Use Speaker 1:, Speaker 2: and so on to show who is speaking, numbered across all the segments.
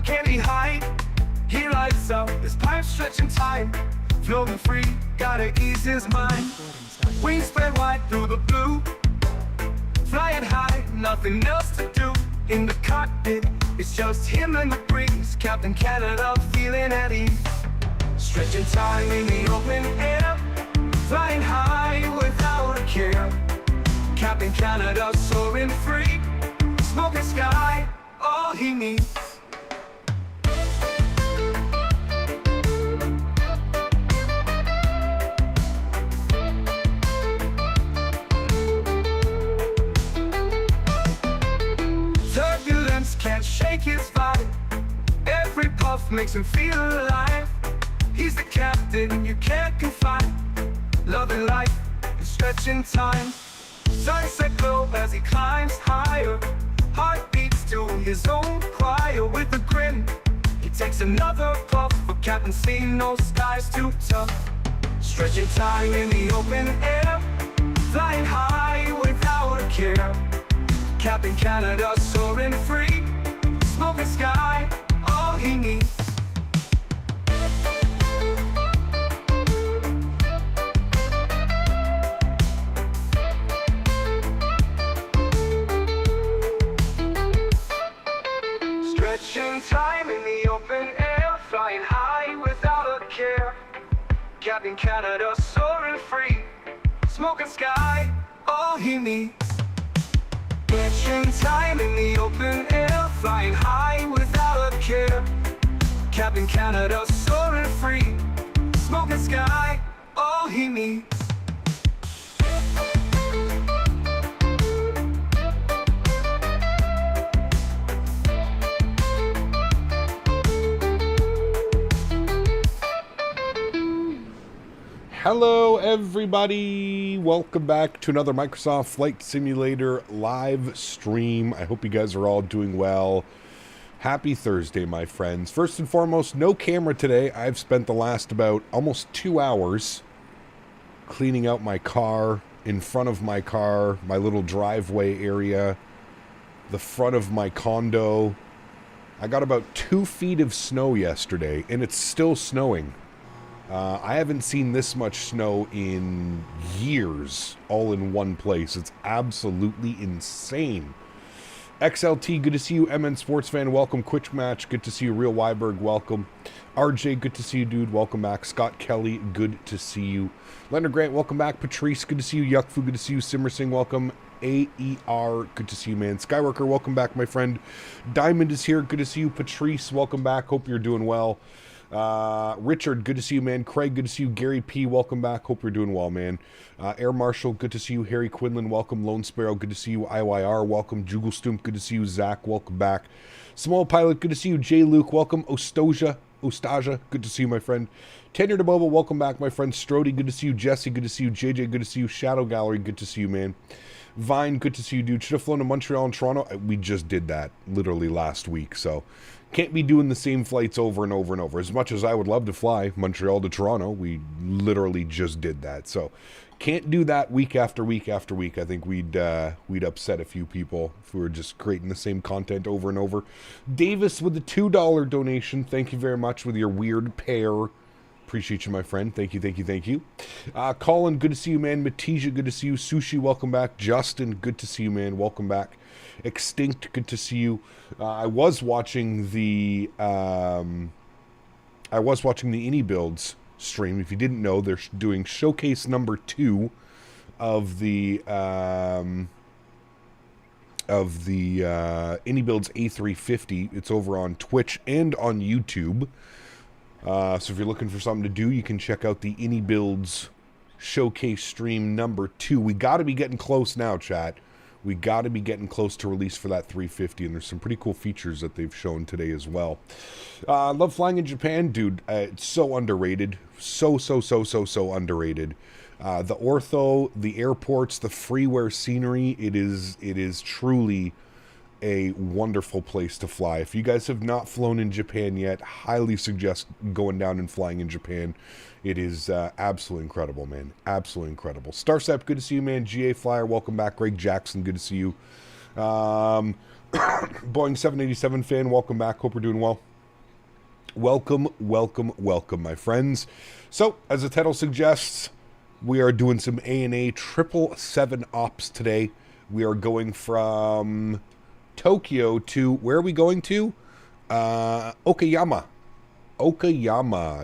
Speaker 1: Can't he hide? He lights up, his pipe stretching time. Floating free, gotta ease his mind. Wings spread wide through the blue. Flying high, nothing else to do. In the cockpit, it's just him and the breeze. Captain Canada feeling at ease. Stretching time in the open air. Flying high without a care. Captain Canada soaring free. Smoking sky, all he needs. Turbulence can't shake his vibe. Every puff makes him feel alive. He's the captain you can't confide. Loving life and stretching time. Sunset glow as he climbs higher. Heart beats to his own choir. With a grin, he takes another puff. For Captain C, no skies too tough. Stretching time in the open air. Flying high without a care. Captain Canada soaring free. Smoking sky, all he needs. Stretching time in the open air. Flying high without a care. Captain Canada soaring free. Smoking sky, all he needs. Stretching time in the open air. Flying high without a care. Captain Canada soaring free. Smoking sky, all he needs.
Speaker 2: Hello everybody, welcome back to another Microsoft Flight Simulator live stream. I hope you guys are all doing well. Happy Thursday, my friends. First and foremost, no camera today. I've spent the last about almost 2 hours cleaning out my car, in front of my car, my little driveway area, the front of my condo. I got about 2 feet of snow yesterday, and it's still snowing. I haven't seen this much snow in years, all in one place. It's absolutely insane. XLT, good to see you. MN Sports Fan, welcome. Quick Match, good to see you. Real Weiberg, welcome. RJ, good to see you, dude. Welcome back. Scott Kelly, good to see you. Leonard Grant, welcome back. Patrice, good to see you. Yuckfu, good to see you. Simmer Singh, welcome. AER, good to see you, man. Skyworker, welcome back, my friend. Diamond is here, good to see you. Patrice, welcome back. Hope you're doing well. Richard, good to see you, man. Craig, good to see you. Gary P, welcome back. Hope you're doing well, man. Air Marshal, good to see you. Harry Quinlan, welcome. Lone Sparrow, good to see you. IYR, welcome. Jugglestump, good to see you. Zach, welcome back. Small Pilot, good to see you. J. Luke, welcome. Ostaja, good to see you, my friend. Tenure to Mobile, welcome back, my friend. Strody, good to see you. Jesse, good to see you. JJ, good to see you. Shadow Gallery, good to see you, man. Vine, good to see you, dude. Should have flown to Montreal and Toronto. We just did that literally last week, so can't be doing the same flights over and over and over. As much as I would love to fly Montreal to Toronto, we literally just did that. So can't do that week after week after week. I think we'd upset a few people if we were just creating the same content over and over. Davis with the $2 donation. Thank you very much with your weird pair. Appreciate you, my friend. Thank you, thank you, thank you. Colin, good to see you, man. Matija, good to see you. Sushi, welcome back. Justin, good to see you, man. Welcome back. Extinct, good to see you. I was watching the Any Builds stream. If you didn't know, they're doing showcase number 2 of the Any Builds A350. It's over on Twitch and on YouTube. So if you're looking for something to do, you can check out the Any Builds showcase stream number 2. We got to be getting close now, chat. We got to be getting close to release for that 350, and there's some pretty cool features that they've shown today as well. Love flying in Japan, dude. It's so underrated. So underrated. The ortho, the airports, the freeware scenery, it is truly a wonderful place to fly. If you guys have not flown in Japan yet, highly suggest going down and flying in Japan. It is absolutely incredible, man. Absolutely incredible. Starsep, good to see you, man. GA Flyer, welcome back. Greg Jackson, good to see you. Boeing 787 fan, welcome back. Hope you're doing well. Welcome, welcome, welcome, my friends. So, as the title suggests, we are doing some ANA 777 ops today. We are going from Tokyo to, where are we going to? Okayama,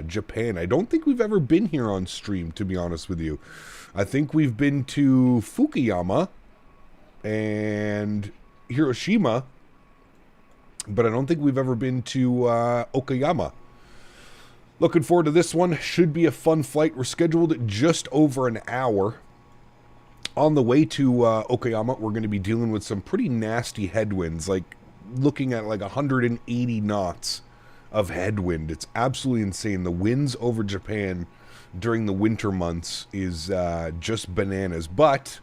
Speaker 2: Japan. I don't think we've ever been here on stream, to be honest with you. I think we've been to Fukuyama and Hiroshima, but I don't think we've ever been to Okayama. Looking forward to this one. Should be a fun flight. We're scheduled just over an hour. On the way to Okayama, we're going to be dealing with some pretty nasty headwinds, like looking at like 180 knots of headwind. It's absolutely insane. The winds over Japan during the winter months is just bananas. But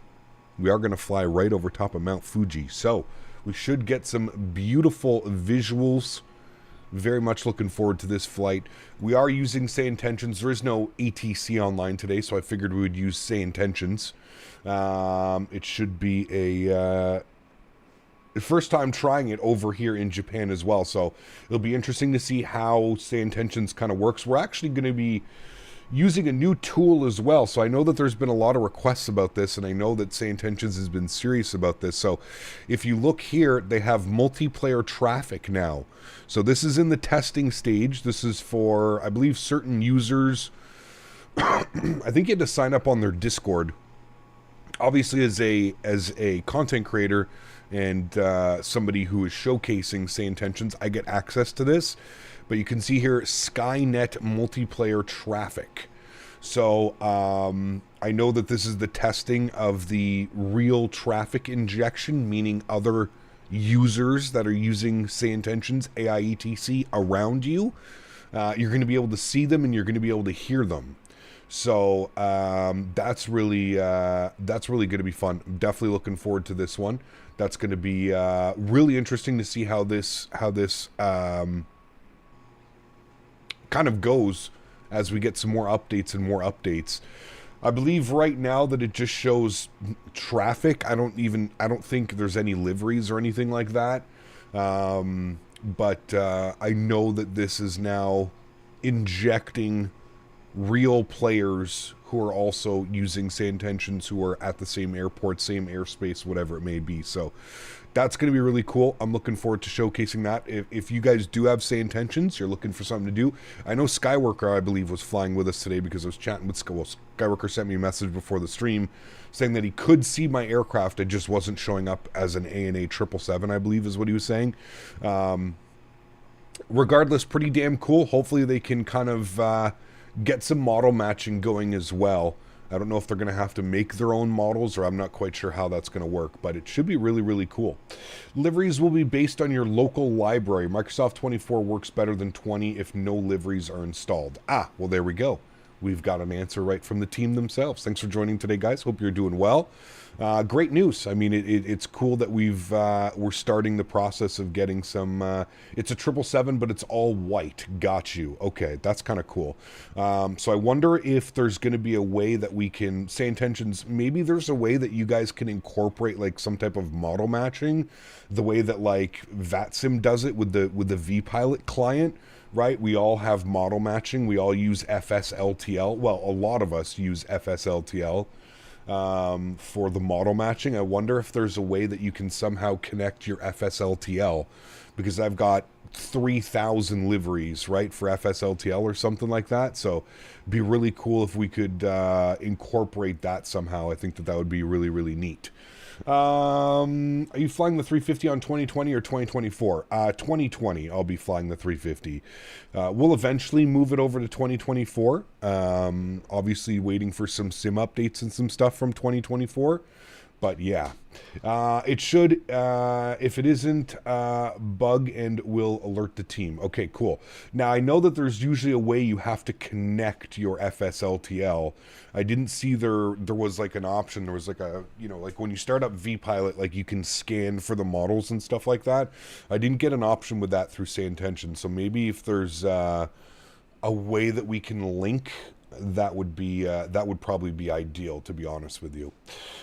Speaker 2: we are going to fly right over top of Mount Fuji, so we should get some beautiful visuals. Very much looking forward to this flight. We are using SayIntentions. There is no ATC online today, so I figured we would use SayIntentions. It should be a first time trying it over here in Japan as well, so it'll be interesting to see how SayIntentions kind of works. We're actually going to be using a new tool as well, so I know that there's been a lot of requests about this, and I know that SayIntentions has been serious about this. So if you look here, they have multiplayer traffic now. So this is in the testing stage. This is for, I believe, certain users. I think you had to sign up on their Discord. Obviously, as a content creator and somebody who is showcasing SayIntentions, I get access to this. But you can see here, Skynet multiplayer traffic. So I know that this is the testing of the real traffic injection, meaning other users that are using SayIntentions, ATC around you. You're going to be able to see them and you're going to be able to hear them. So that's really going to be fun. I'm definitely looking forward to this one. That's going to be really interesting to see how this kind of goes as we get some more updates and more updates. I believe right now that it just shows traffic. I don't think there's any liveries or anything like that. But I know that this is now injecting real players who are also using SayIntentions, who are at the same airport, same airspace, whatever it may be. So that's going to be really cool. I'm looking forward to showcasing that. If you guys do have SayIntentions, you're looking for something to do. I know Skyworker, I believe, was flying with us today because I was chatting with Skyworker sent me a message before the stream saying that he could see my aircraft. It just wasn't showing up as an ANA 777, I believe is what he was saying. Regardless, pretty damn cool. Hopefully they can kind of get some model matching going as well. I don't know if they're going to have to make their own models, or I'm not quite sure how that's going to work, but it should be really, really cool. Liveries will be based on your local library. Microsoft 24 works better than 20 if no liveries are installed. Well, there we go. We've got an answer right from the team themselves. Thanks for joining today, guys. Hope you're doing well. Great news. I mean, it's cool that we're starting the process of getting some. It's a 777, but it's all white. Got you. Okay, that's kind of cool. So I wonder if there's going to be a way that we can SayIntentions. Maybe there's a way that you guys can incorporate like some type of model matching, the way that like VATSIM does it with the vPilot client. Right, we all have model matching. We all use FSLTL. Well, a lot of us use FSLTL for the model matching. I wonder if there's a way that you can somehow connect your FSLTL, because I've got 3,000 liveries, right, for FSLTL or something like that. So it'd be really cool if we could incorporate that somehow. I think that would be really, really neat. Are you flying the 350 on 2020 or 2024? 2020, I'll be flying the 350. We'll eventually move it over to 2024. Obviously waiting for some sim updates and some stuff from 2024. But yeah, it should, if it isn't, bug and will alert the team. Okay, cool. Now, I know that there's usually a way you have to connect your FSLTL. I didn't see there was like an option. There was like a, like when you start up vPilot, like you can scan for the models and stuff like that. I didn't get an option with that through SayIntentions. So maybe if there's a way that we can link that would probably be ideal, to be honest with you.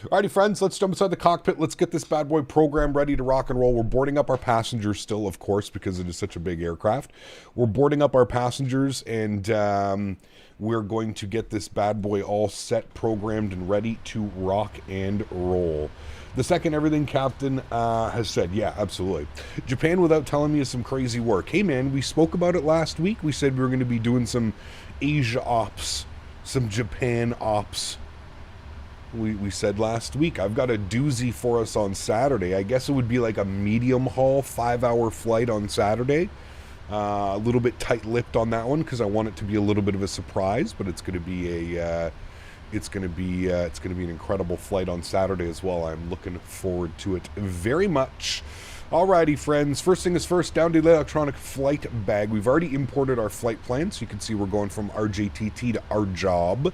Speaker 2: Alrighty, friends, let's jump inside the cockpit. Let's get this bad boy program ready to rock and roll. We're boarding up our passengers still, of course, because it is such a big aircraft. We're boarding up our passengers, and we're going to get this bad boy all set, programmed, and ready to rock and roll. The second everything captain has said, yeah, absolutely. Japan without telling me is some crazy work. Hey, man, we spoke about it last week. We said we were going to be doing some Asia ops, some Japan ops. We said last week. I've got a doozy for us on Saturday. I guess it would be like a medium haul 5-hour flight on Saturday. A little bit tight-lipped on that one because I want it to be a little bit of a surprise, but it's going to be a it's going to be an incredible flight on Saturday as well. I'm looking forward to it very much. Alrighty, friends. First thing is first, down to the electronic flight bag. We've already imported our flight plan, so you can see we're going from RJTT to our job.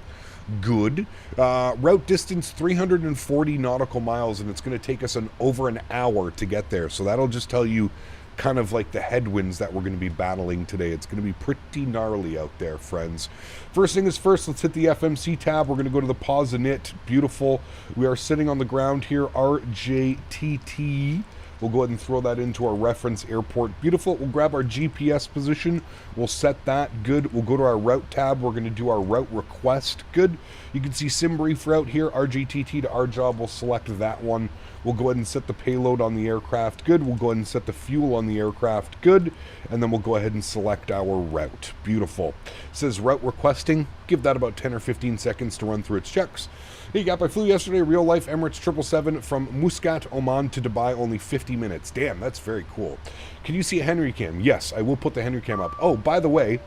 Speaker 2: Good. Route distance 340 nautical miles, and it's going to take us over an hour to get there. So that'll just tell you kind of like the headwinds that we're going to be battling today. It's going to be pretty gnarly out there, friends. First thing is first, let's hit the FMC tab. We're going to go to the pause init. Beautiful. We are sitting on the ground here, RJTT. We'll go ahead and throw that into our reference airport. Beautiful. We'll grab our GPS position. We'll set that. Good. We'll go to our route tab. We're going to do our route request. Good. You can see sim brief route here, RJTT to our job. We'll select that one. We'll go ahead and set the payload on the aircraft. Good. We'll go ahead and set the fuel on the aircraft. Good. And then we'll go ahead and select our route. Beautiful. It says route requesting. Give that about 10 or 15 seconds to run through its checks. Hey, Gap, I flew yesterday, real life Emirates 777 from Muscat, Oman to Dubai, only 50 minutes. Damn, that's very cool. Can you see a Henry cam? Yes, I will put the Henry cam up. Oh, by the way,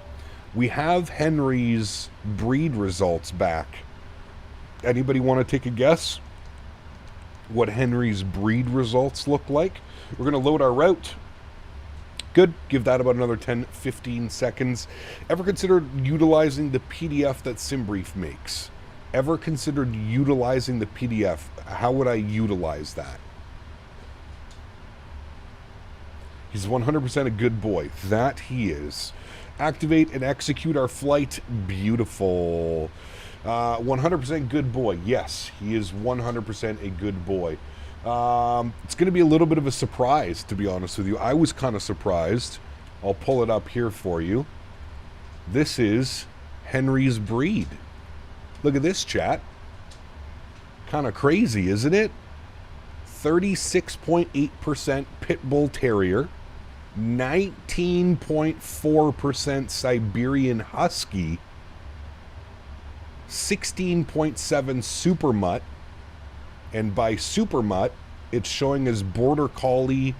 Speaker 2: we have Henry's breed results back. Anybody want to take a guess what Henry's breed results look like? We're going to load our route. Good. Give that about another 10-15 seconds. Ever considered utilizing the PDF that SimBrief makes? Ever considered utilizing the PDF? How would I utilize that? He's 100% a good boy. That he is. Activate and execute our flight. Beautiful. 100% good boy. Yes, he is 100% a good boy. It's going to be a little bit of a surprise, to be honest with you. I was kind of surprised. I'll pull it up here for you. This is Henry's breed. Look at this, chat. Kind of crazy, isn't it? 36.8% Pit Bull Terrier, 19.4% Siberian Husky, 16.7 Super Mutt, and by Super Mutt, it's showing as Border Collie,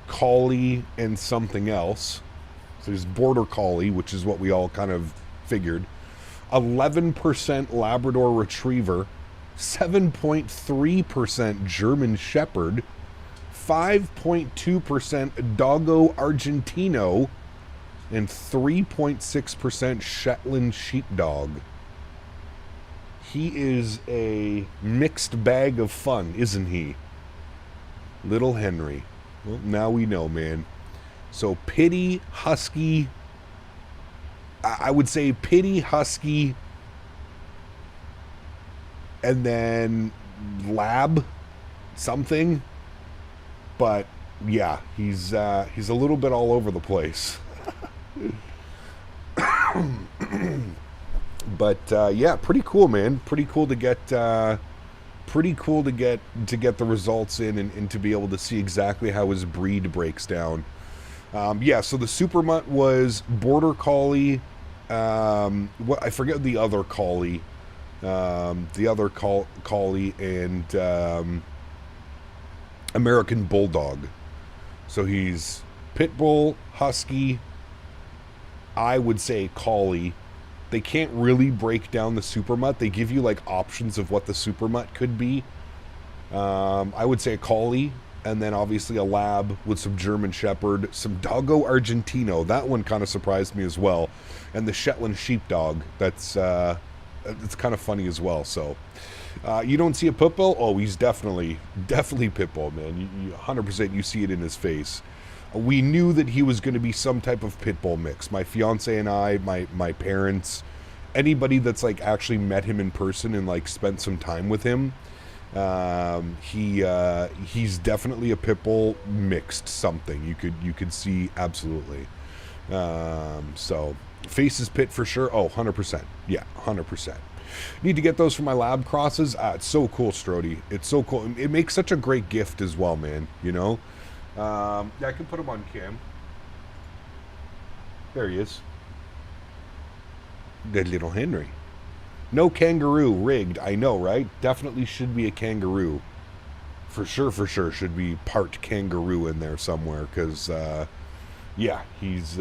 Speaker 2: Collie, and something else. So there's Border Collie, which is what we all kind of figured. 11% Labrador Retriever, 7.3% German Shepherd, 5.2% Doggo Argentino, and 3.6% Shetland Sheepdog. He is a mixed bag of fun, isn't he? Little Henry. Well, now we know, man. So, Pity, Husky... I would say Pity, Husky, and then Lab something. But yeah, he's a little bit all over the place. But yeah, pretty cool, man. Pretty cool to get the results in and to be able to see exactly how his breed breaks down. Yeah, so the Super Mutt was Border Collie. What I forget the other Collie. Collie and American Bulldog. So he's Pit Bull, Husky, I would say Collie. They can't really break down the Super Mutt. They give you like options of what the Super Mutt could be. I would say a Collie. And then obviously a Lab with some German Shepherd, some Doggo Argentino. That one kind of surprised me as well. And the Shetland Sheepdog. It's kind of funny as well. So you don't see a pit bull? Oh, he's definitely pit bull, man. You 100% you see it in his face. We knew that he was going to be some type of pit bull mix. My fiance and I, my parents, anybody that's like actually met him in person and like spent some time with him, he's definitely a pit bull mixed something. You could see absolutely. So faces pit for sure. Oh, 100%. Yeah, 100%. Need to get those for my lab crosses. It's so cool, Strody. It's so cool. It makes such a great gift as well, man. You know. Yeah, I can put him on cam. There he is. Good little Henry. No kangaroo rigged. I know, right? Definitely should be a kangaroo. For sure, should be part kangaroo in there somewhere. Because, yeah, he's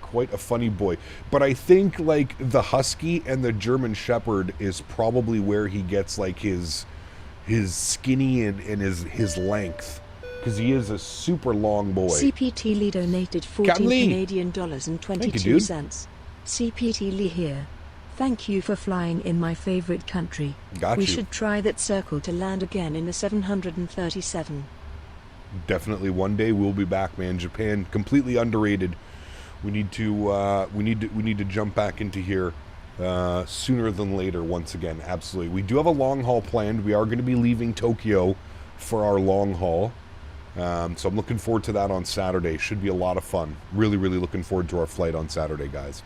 Speaker 2: quite a funny boy. But I think, like, the Husky and the German Shepherd is probably where he gets, like, his skinny and his length. Because he is a super long boy.
Speaker 3: CPT Lee donated 14 Canadian dollars and 22 cents. CPT Lee here. Thank you for flying in my favorite country.
Speaker 2: Got
Speaker 3: we
Speaker 2: you.
Speaker 3: should try that circle to land again in the 737.
Speaker 2: Definitely one day we'll be back, man. Japan completely underrated. We need to jump back into here sooner than later once again. Absolutely. We do have a long haul planned. We are going to be leaving Tokyo for our long haul. So I'm looking forward to that on Saturday. Should be a lot of fun. Really, really looking forward to our flight on Saturday, guys.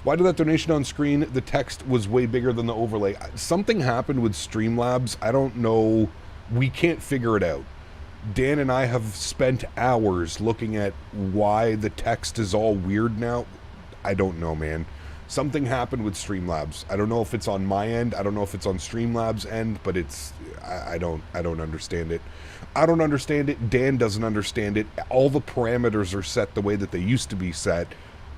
Speaker 2: Why did that donation on screen? The text was way bigger than the overlay. Something happened with Streamlabs. I don't know. We can't figure it out. Dan and I have spent hours looking at why the text is all weird now. I don't know, man. Something happened with Streamlabs. I don't know if it's on my end. I don't know if it's on Streamlabs' end, but it's I don't understand it. I don't understand it. Dan doesn't understand it. All the parameters are set the way that they used to be set.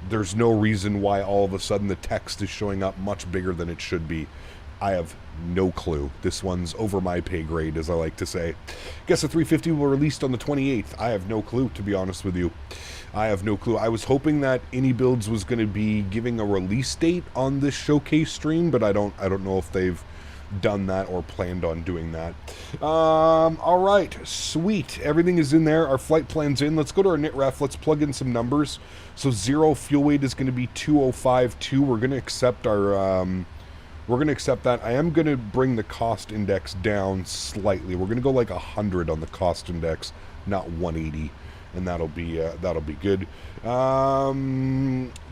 Speaker 2: There's no reason why all of a sudden the text is showing up much bigger than it should be. I have no clue. This one's over my pay grade, as I like to say. Guess the 350 will be released on the 28th. I have no clue, to be honest with you. I have no clue. I was hoping that AnyBuilds was going to be giving a release date on this showcase stream, but I don't know if they've done that or planned on doing that. All right, sweet. Everything is in there. Our flight plan's in. Let's go to our NitRef. Let's plug in some numbers. So 0 fuel weight is going to be 205.2. We're going to accept our we're going to accept that. I am going to bring the cost index down slightly. We're going to go like 100 on the cost index, not 180, and that'll be good.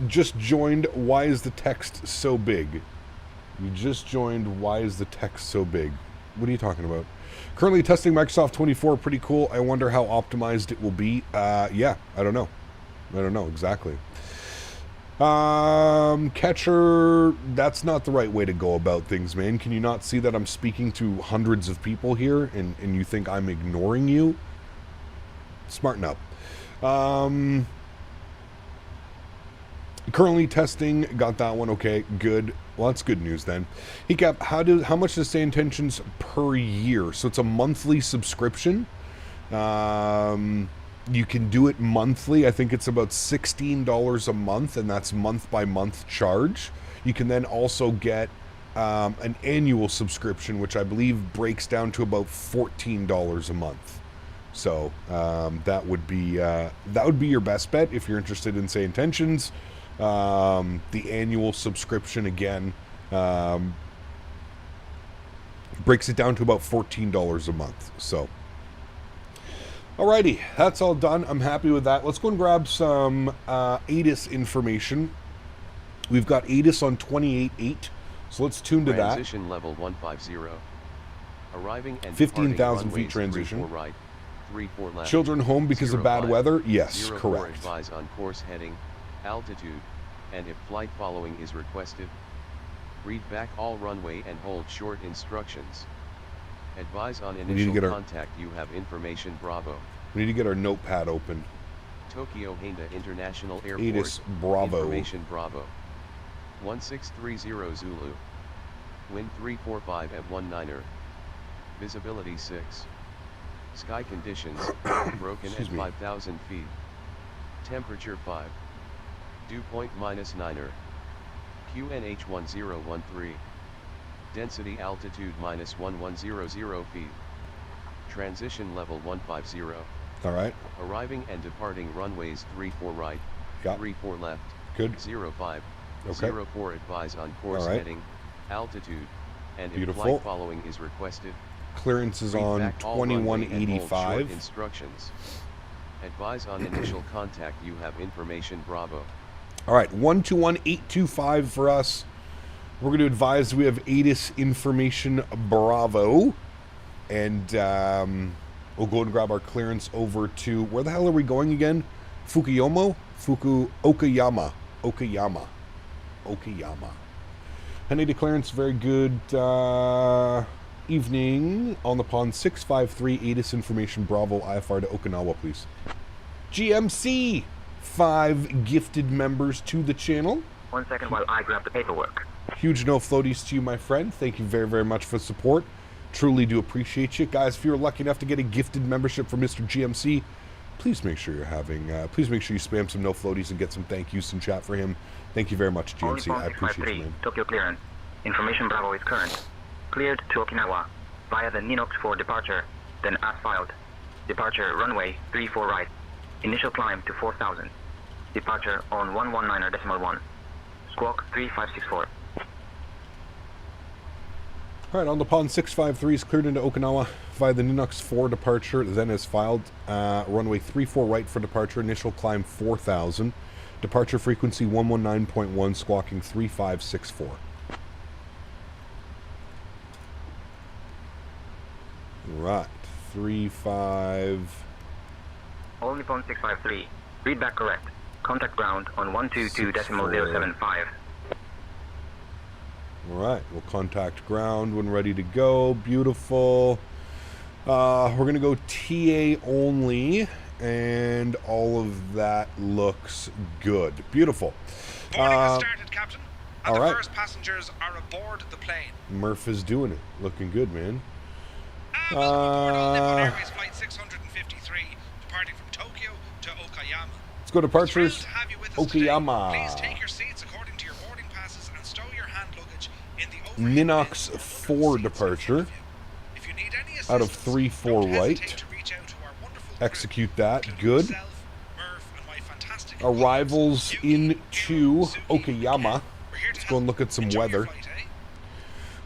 Speaker 2: Just joined. Why is the text so big? You just joined. Why is the text so big? What are you talking about? Currently testing Microsoft 24. Pretty cool. I wonder how optimized it will be. Yeah, I don't know. I don't know exactly. Catcher, that's not the right way to go about things, man. Can you not see that I'm speaking to hundreds of people here and you think I'm ignoring you? Smarten up. Currently testing, got that one. Okay, good. Well, that's good news then. He kept, how much does SayIntentions per year? So it's a monthly subscription. You can do it monthly. I think it's about $16 a month, and that's month by month charge. You can then also get an annual subscription, which I believe breaks down to about $14 a month. So that would be your best bet if you're interested in SayIntentions. The annual subscription again breaks it down to about $14 a month. So, alrighty, that's all done. I'm happy with that. Let's go and grab some ATIS information. We've got ATIS on 28.8, so let's tune to that.
Speaker 4: Transition level 150. Arriving and
Speaker 2: 15,000 feet transition.
Speaker 4: 3-4 right, 3-4 left.
Speaker 2: Children home because of bad weather? Yes, correct.
Speaker 4: Advise on course heading, altitude, and if flight following is requested. Read back all runway and hold short instructions. Advise on initial contact. You have information. Bravo.
Speaker 2: We need to get our notepad open.
Speaker 4: Tokyo Haneda International Airport.
Speaker 2: ATIS Bravo.
Speaker 4: Information Bravo. 1630 Zulu. Wind 345 at 19er. Visibility 6. Sky conditions, broken at 5,000 feet. Temperature 5. Dew point -9er. QNH 1013. Density altitude -1100 feet. Transition level 150.
Speaker 2: All right.
Speaker 4: Arriving and departing runways 3-4 right,
Speaker 2: Yeah.
Speaker 4: 3-4 left.
Speaker 2: good.
Speaker 4: 05,
Speaker 2: Okay.
Speaker 4: 04 advise on course heading, altitude, and if flight following is requested.
Speaker 2: Clearance is on 2185.
Speaker 4: Instructions. Advise on initial contact. You have information. Bravo.
Speaker 2: All right, 121825 for us. We're going to advise we have ATIS information. Bravo. And we'll go and grab our clearance over to, where the hell are we going again? Okayama. Haneda clearance, very good evening. On the pond, 653, ATIS information, Bravo, IFR to Okinawa, please. GMC, 5 gifted members to the channel.
Speaker 5: 1 second while I grab the paperwork.
Speaker 2: Huge no floaties to you, my friend. Thank you very, very much for the support. Truly do appreciate you. Guys, if you're lucky enough to get a gifted membership from Mr. GMC, please make sure you're having, please make sure you spam some no floaties and get some thank yous in chat for him. Thank you very much, GMC. I appreciate you, man.
Speaker 5: Tokyo clearance. Information Bravo is current. Cleared to Okinawa via the Ninox for departure, then as filed. Departure runway 34 right. Initial climb to 4000. Departure on 119.1. Squawk 3564.
Speaker 2: All right, on the pond, 653 is cleared into Okinawa via the Ninox 4 departure, then as filed. Runway 34 right for departure, initial climb 4000. Departure frequency 119.1, squawking 3564. Right, 35.
Speaker 5: Only phone 653. Read back correct. Contact ground on 122.075.
Speaker 2: All right, we'll contact ground when ready to go. Beautiful. We're going to go TA only, and all of that looks good. Beautiful.
Speaker 6: Boarding has started, Captain. And
Speaker 2: all
Speaker 6: the
Speaker 2: right.
Speaker 6: first passengers are aboard the plane.
Speaker 2: Murph is doing it. Looking good, man.
Speaker 6: Welcome aboard on Nippon Airways Flight 653, departing from Tokyo to Okayama.
Speaker 2: Let's go departures. Okayama.
Speaker 6: Please take your seats according to your boarding passes and stow your hand luggage in the
Speaker 2: Ninox 4 departure.
Speaker 6: If you need any
Speaker 2: out of
Speaker 6: assistance,
Speaker 2: 3-4
Speaker 6: don't
Speaker 2: right.
Speaker 6: hesitate to reach out to our wonderful crew,
Speaker 2: Execute that.
Speaker 6: including
Speaker 2: Good.
Speaker 6: myself, Murph, and my fantastic
Speaker 2: Arrivals
Speaker 6: colleagues, Yuki,
Speaker 2: into
Speaker 6: Yu, Suki, and
Speaker 2: Okayama.
Speaker 6: Ken. We're here to
Speaker 2: Let's go and look at some
Speaker 6: Enjoy your
Speaker 2: weather.
Speaker 6: flight, eh?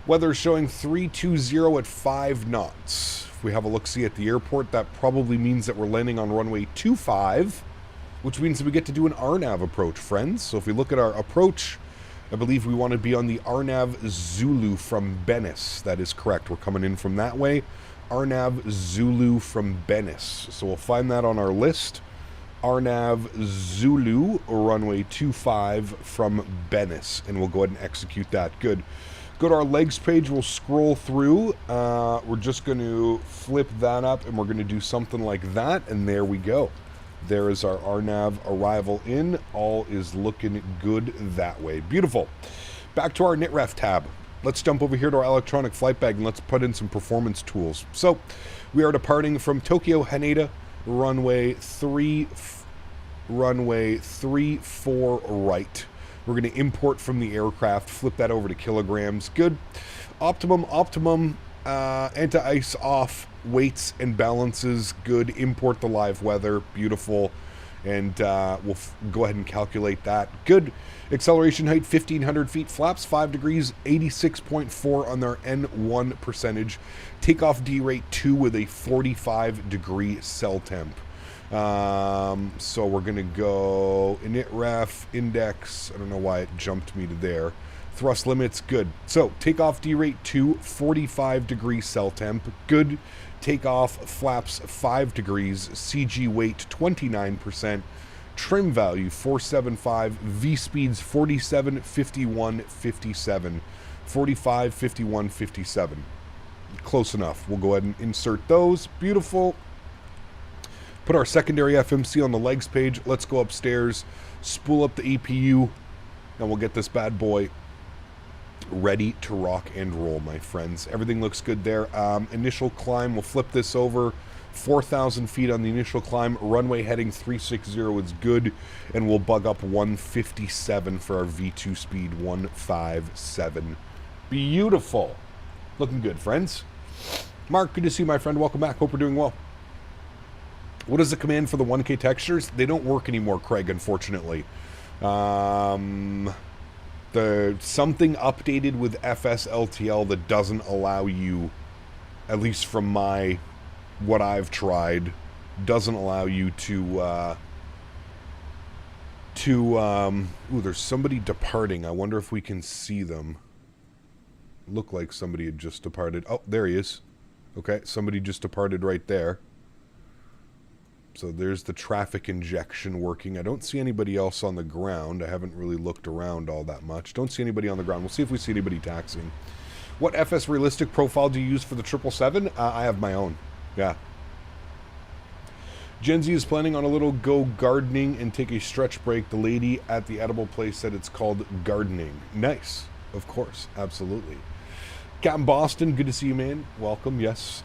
Speaker 2: Weather is showing 320 at 5 knots. If we have a look-see at the airport, that probably means that we're landing on runway 25, which means that we get to do an RNAV approach, friends. So if we look at our approach, I believe we want to be on the RNAV Zulu from Denis. That is correct. We're coming in from that way. RNAV Zulu from Denis. So we'll find that on our list. RNAV Zulu, runway 25 from Denis. And we'll go ahead and execute that. Good. Go to our legs page. We'll scroll through. We're just going to flip that up, and we're going to do something like that. And there we go. There is our RNAV arrival in. All is looking good that way. Beautiful. Back to our NitRef tab. Let's jump over here to our electronic flight bag and let's put in some performance tools. So we are departing from Tokyo Haneda, runway 34 right. We're going to import from the aircraft, flip that over to kilograms. Good. Optimum, anti-ice off, weights and balances. Good. Import the live weather. Beautiful. And we'll go ahead and calculate that. Good. Acceleration height, 1,500 feet. Flaps, 5 degrees, 86.4 on their N1 percentage. Takeoff D rate 2 with a 45 degree cell temp. So we're going to go init ref, index. I don't know why it jumped me to there. Thrust limits, good. So takeoff D rate 2, 45 degree cell temp. Good. Takeoff flaps 5 degrees. CG weight 29%. Trim value 475. V speeds 47, 51, 57. 45, 51, 57. Close enough. We'll go ahead and insert those. Beautiful. Put our secondary FMC on the legs page. Let's go upstairs, spool up the APU, and we'll get this bad boy ready to rock and roll, my friends. Everything looks good there. Initial climb, we'll flip this over. 4,000 feet on the initial climb. Runway heading 360 is good, and we'll bug up 157 for our V2 speed, 157. Beautiful. Looking good, friends. Mark, good to see you, my friend. Welcome back. Hope we're doing well. What is the command for the 1K textures? They don't work anymore, Craig, unfortunately. Something updated with FSLTL that doesn't allow you, at least from what I've tried, doesn't allow you to ooh, there's somebody departing. I wonder if we can see them. Looked like somebody had just departed. Oh, there he is. Okay, somebody just departed right there. So there's the traffic injection working. I don't see anybody else on the ground. I haven't really looked around all that much. Don't see anybody on the ground. We'll see if we see anybody taxiing. What FS realistic profile do you use for the 777? I have my own. Yeah. Gen Z is planning on a little go gardening and take a stretch break. The lady at the edible place said it's called gardening. Nice. Of course. Absolutely. Captain Boston, good to see you, man. Welcome, yes.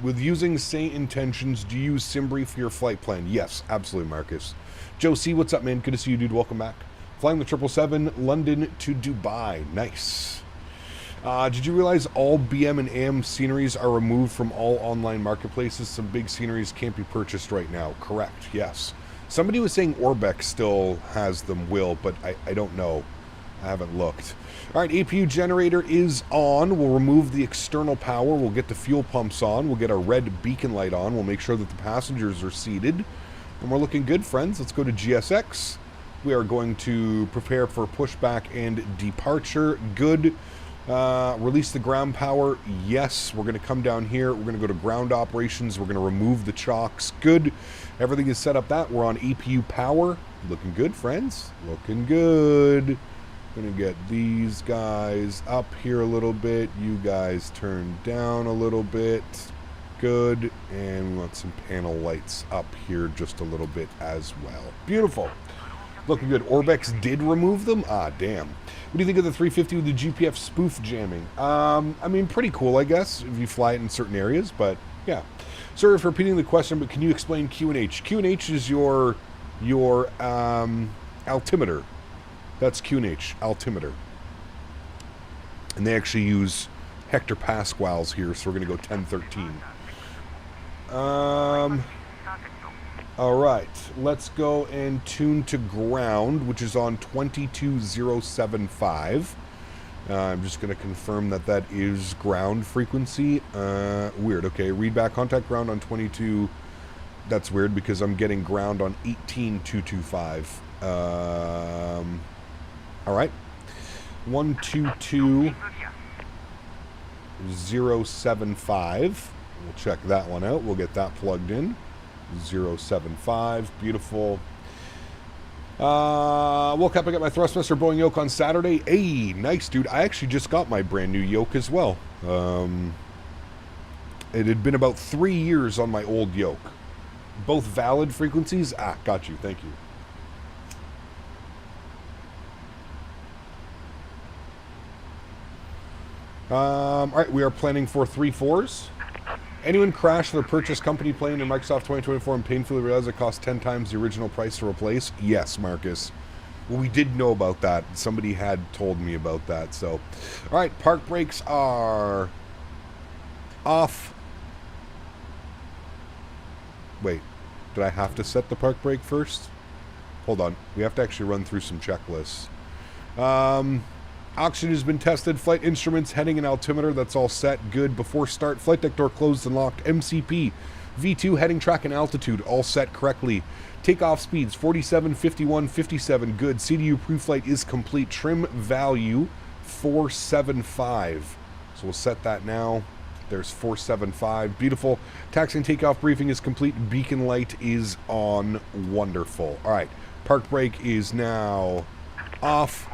Speaker 2: With using SayIntentions, do you use Simbri for your flight plan? Yes, absolutely, Marcus. Joe C, what's up, man? Good to see you, dude. Welcome back. Flying the 777, London to Dubai. Nice. Did you realize all BM and AM sceneries are removed from all online marketplaces? Some big sceneries can't be purchased right now. Correct, yes. Somebody was saying Orbeck still has them, but I don't know. I haven't looked. All right, APU generator is on. We'll remove the external power. We'll get the fuel pumps on. We'll get our red beacon light on. We'll make sure that the passengers are seated. And we're looking good, friends. Let's go to GSX. We are going to prepare for pushback and departure. Good. Release the ground power. Yes. We're going to come down here. We're going to go to ground operations. We're going to remove the chocks. Good. Everything is set up that. We're on APU power. Looking good, friends. Looking good. Gonna get these guys up here a little bit. You guys turn down a little bit. Good. And we want some panel lights up here just a little bit as well. Beautiful. Looking good. Orbex did remove them? Ah, damn. What do you think of the 350 with the GPF spoof jamming? I mean, pretty cool, I guess, if you fly it in certain areas, but yeah. Sorry for repeating the question, but can you explain QNH? QNH is your altimeter. That's QNH, altimeter. And they actually use hectopascals here, so we're going to go 1013. All right, let's go and tune to ground, which is on 22075. I'm just going to confirm that that is ground frequency. Weird, okay, read back contact ground on 22. That's weird because I'm getting ground on 18225. All right, 122075. We'll check that one out. We'll get that plugged in. 075, beautiful. Woke up, I got my Thrustmaster Boeing yoke on Saturday. Hey, nice, dude. I actually just got my brand new yoke as well. It had been about 3 years on my old yoke. Both valid frequencies. Ah, got you. Thank you. All right, we are planning for 3-4s. Anyone crash their purchase company plane in Microsoft 2024 and painfully realize it costs 10 times the original price to replace? Yes, Marcus. Well, we did know about that. Somebody had told me about that. So, all right, park brakes are off. Wait, did I have to set the park brake first? Hold on. We have to actually run through some checklists. Oxygen has been tested. Flight instruments, heading and altimeter, that's all set. Good. Before start, flight deck door closed and locked. MCP, V2, heading track and altitude, all set correctly. Takeoff speeds, 47, 51, 57. Good. CDU pre-flight is complete. Trim value, 475. So we'll set that now. There's 475. Beautiful. Taxi and takeoff briefing is complete. Beacon light is on. Wonderful. All right. Park brake is now off.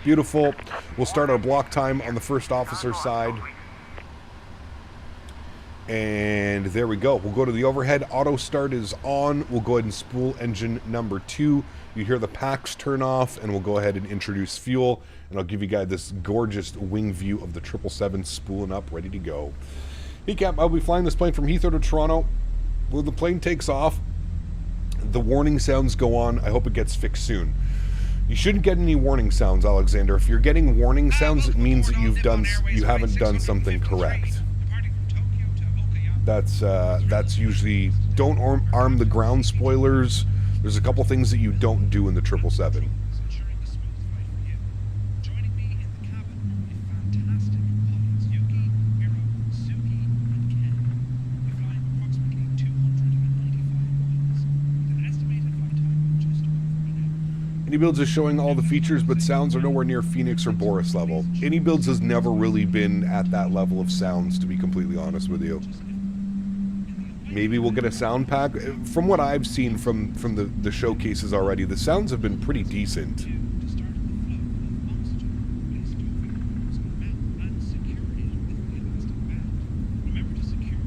Speaker 2: Beautiful. We'll start our block time on the first officer side. And there we go. We'll go to the overhead. Auto start is on. We'll go ahead and spool engine number 2. You hear the packs turn off, and we'll go ahead and introduce fuel. And I'll give you guys this gorgeous wing view of the 777 spooling up, ready to go. Hey, Cap, I'll be flying this plane from Heathrow to Toronto. When the plane takes off, the warning sounds go on. I hope it gets fixed soon. You shouldn't get any warning sounds, Alexander. If you're getting warning sounds, it means that you haven't done something correct. That's usually, don't arm the ground spoilers. There's a couple things that you don't do in the 777. AnyBuilds is showing all the features, but sounds are nowhere near Phoenix or Boris level. AnyBuilds has never really been at that level of sounds, to be completely honest with you. Maybe we'll get a sound pack. From what I've seen from the showcases already, the sounds have been pretty decent.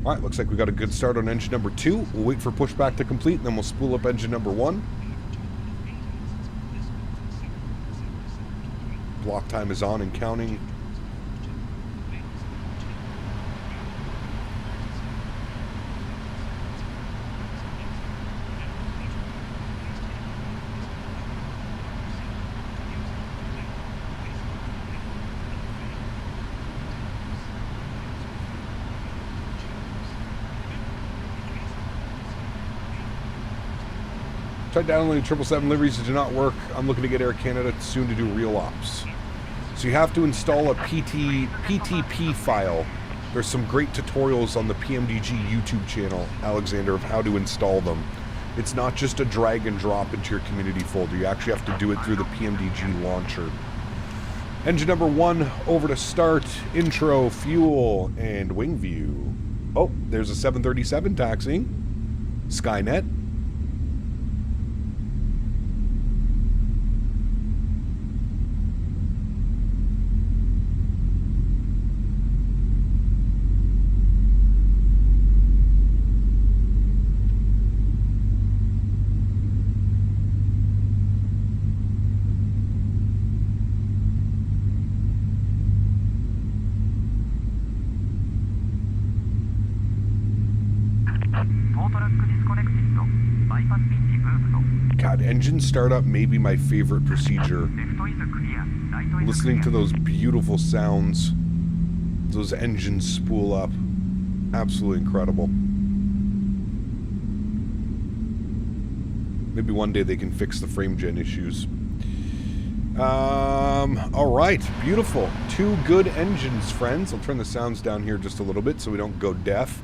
Speaker 2: Alright, looks like we got a good start on engine number 2. We'll wait for pushback to complete, and then we'll spool up engine number 1. Block time is on and counting. Tried downloading 777 liveries, it did not work. I'm looking to get Air Canada soon to do real ops. So you have to install a PTP file. There's some great tutorials on the PMDG YouTube channel, Alexander, of how to install them. It's not just a drag and drop into your community folder. You actually have to do it through the PMDG launcher. Engine number 1 over to start, intro, fuel, and wing view. Oh, there's a 737 taxiing. Skynet. God, engine startup may be my favorite procedure. Listening to those beautiful sounds, those engines spool up, absolutely incredible. Maybe one day they can fix the frame gen issues. All right, beautiful. 2 good engines, friends. I'll turn the sounds down here just a little bit so we don't go deaf.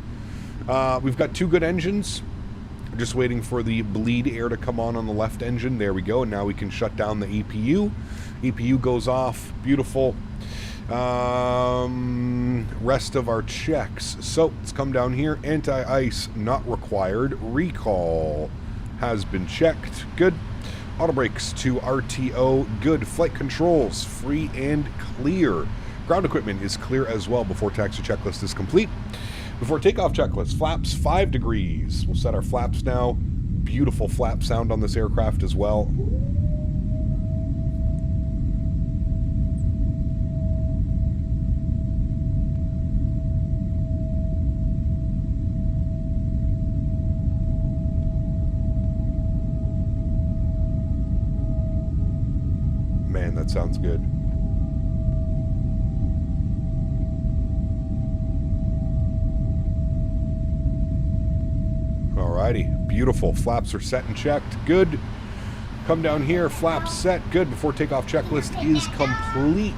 Speaker 2: We've got 2 good engines. We're just waiting for the bleed air to come on the left engine. There we go. And now we can shut down the APU. APU goes off. Beautiful. Rest of our checks. So let's come down here. Anti-ice not required. Recall has been checked. Good. Auto brakes to RTO. Good. Flight controls free and clear. Ground equipment is clear as well before taxi checklist is complete. Before takeoff checklist, flaps 5 degrees. We'll set our flaps now. Beautiful flap sound on this aircraft as well. Man, that sounds good. Alrighty, beautiful. Flaps are set and checked. Good. Come down here. Flaps set. Good. Before takeoff checklist is complete.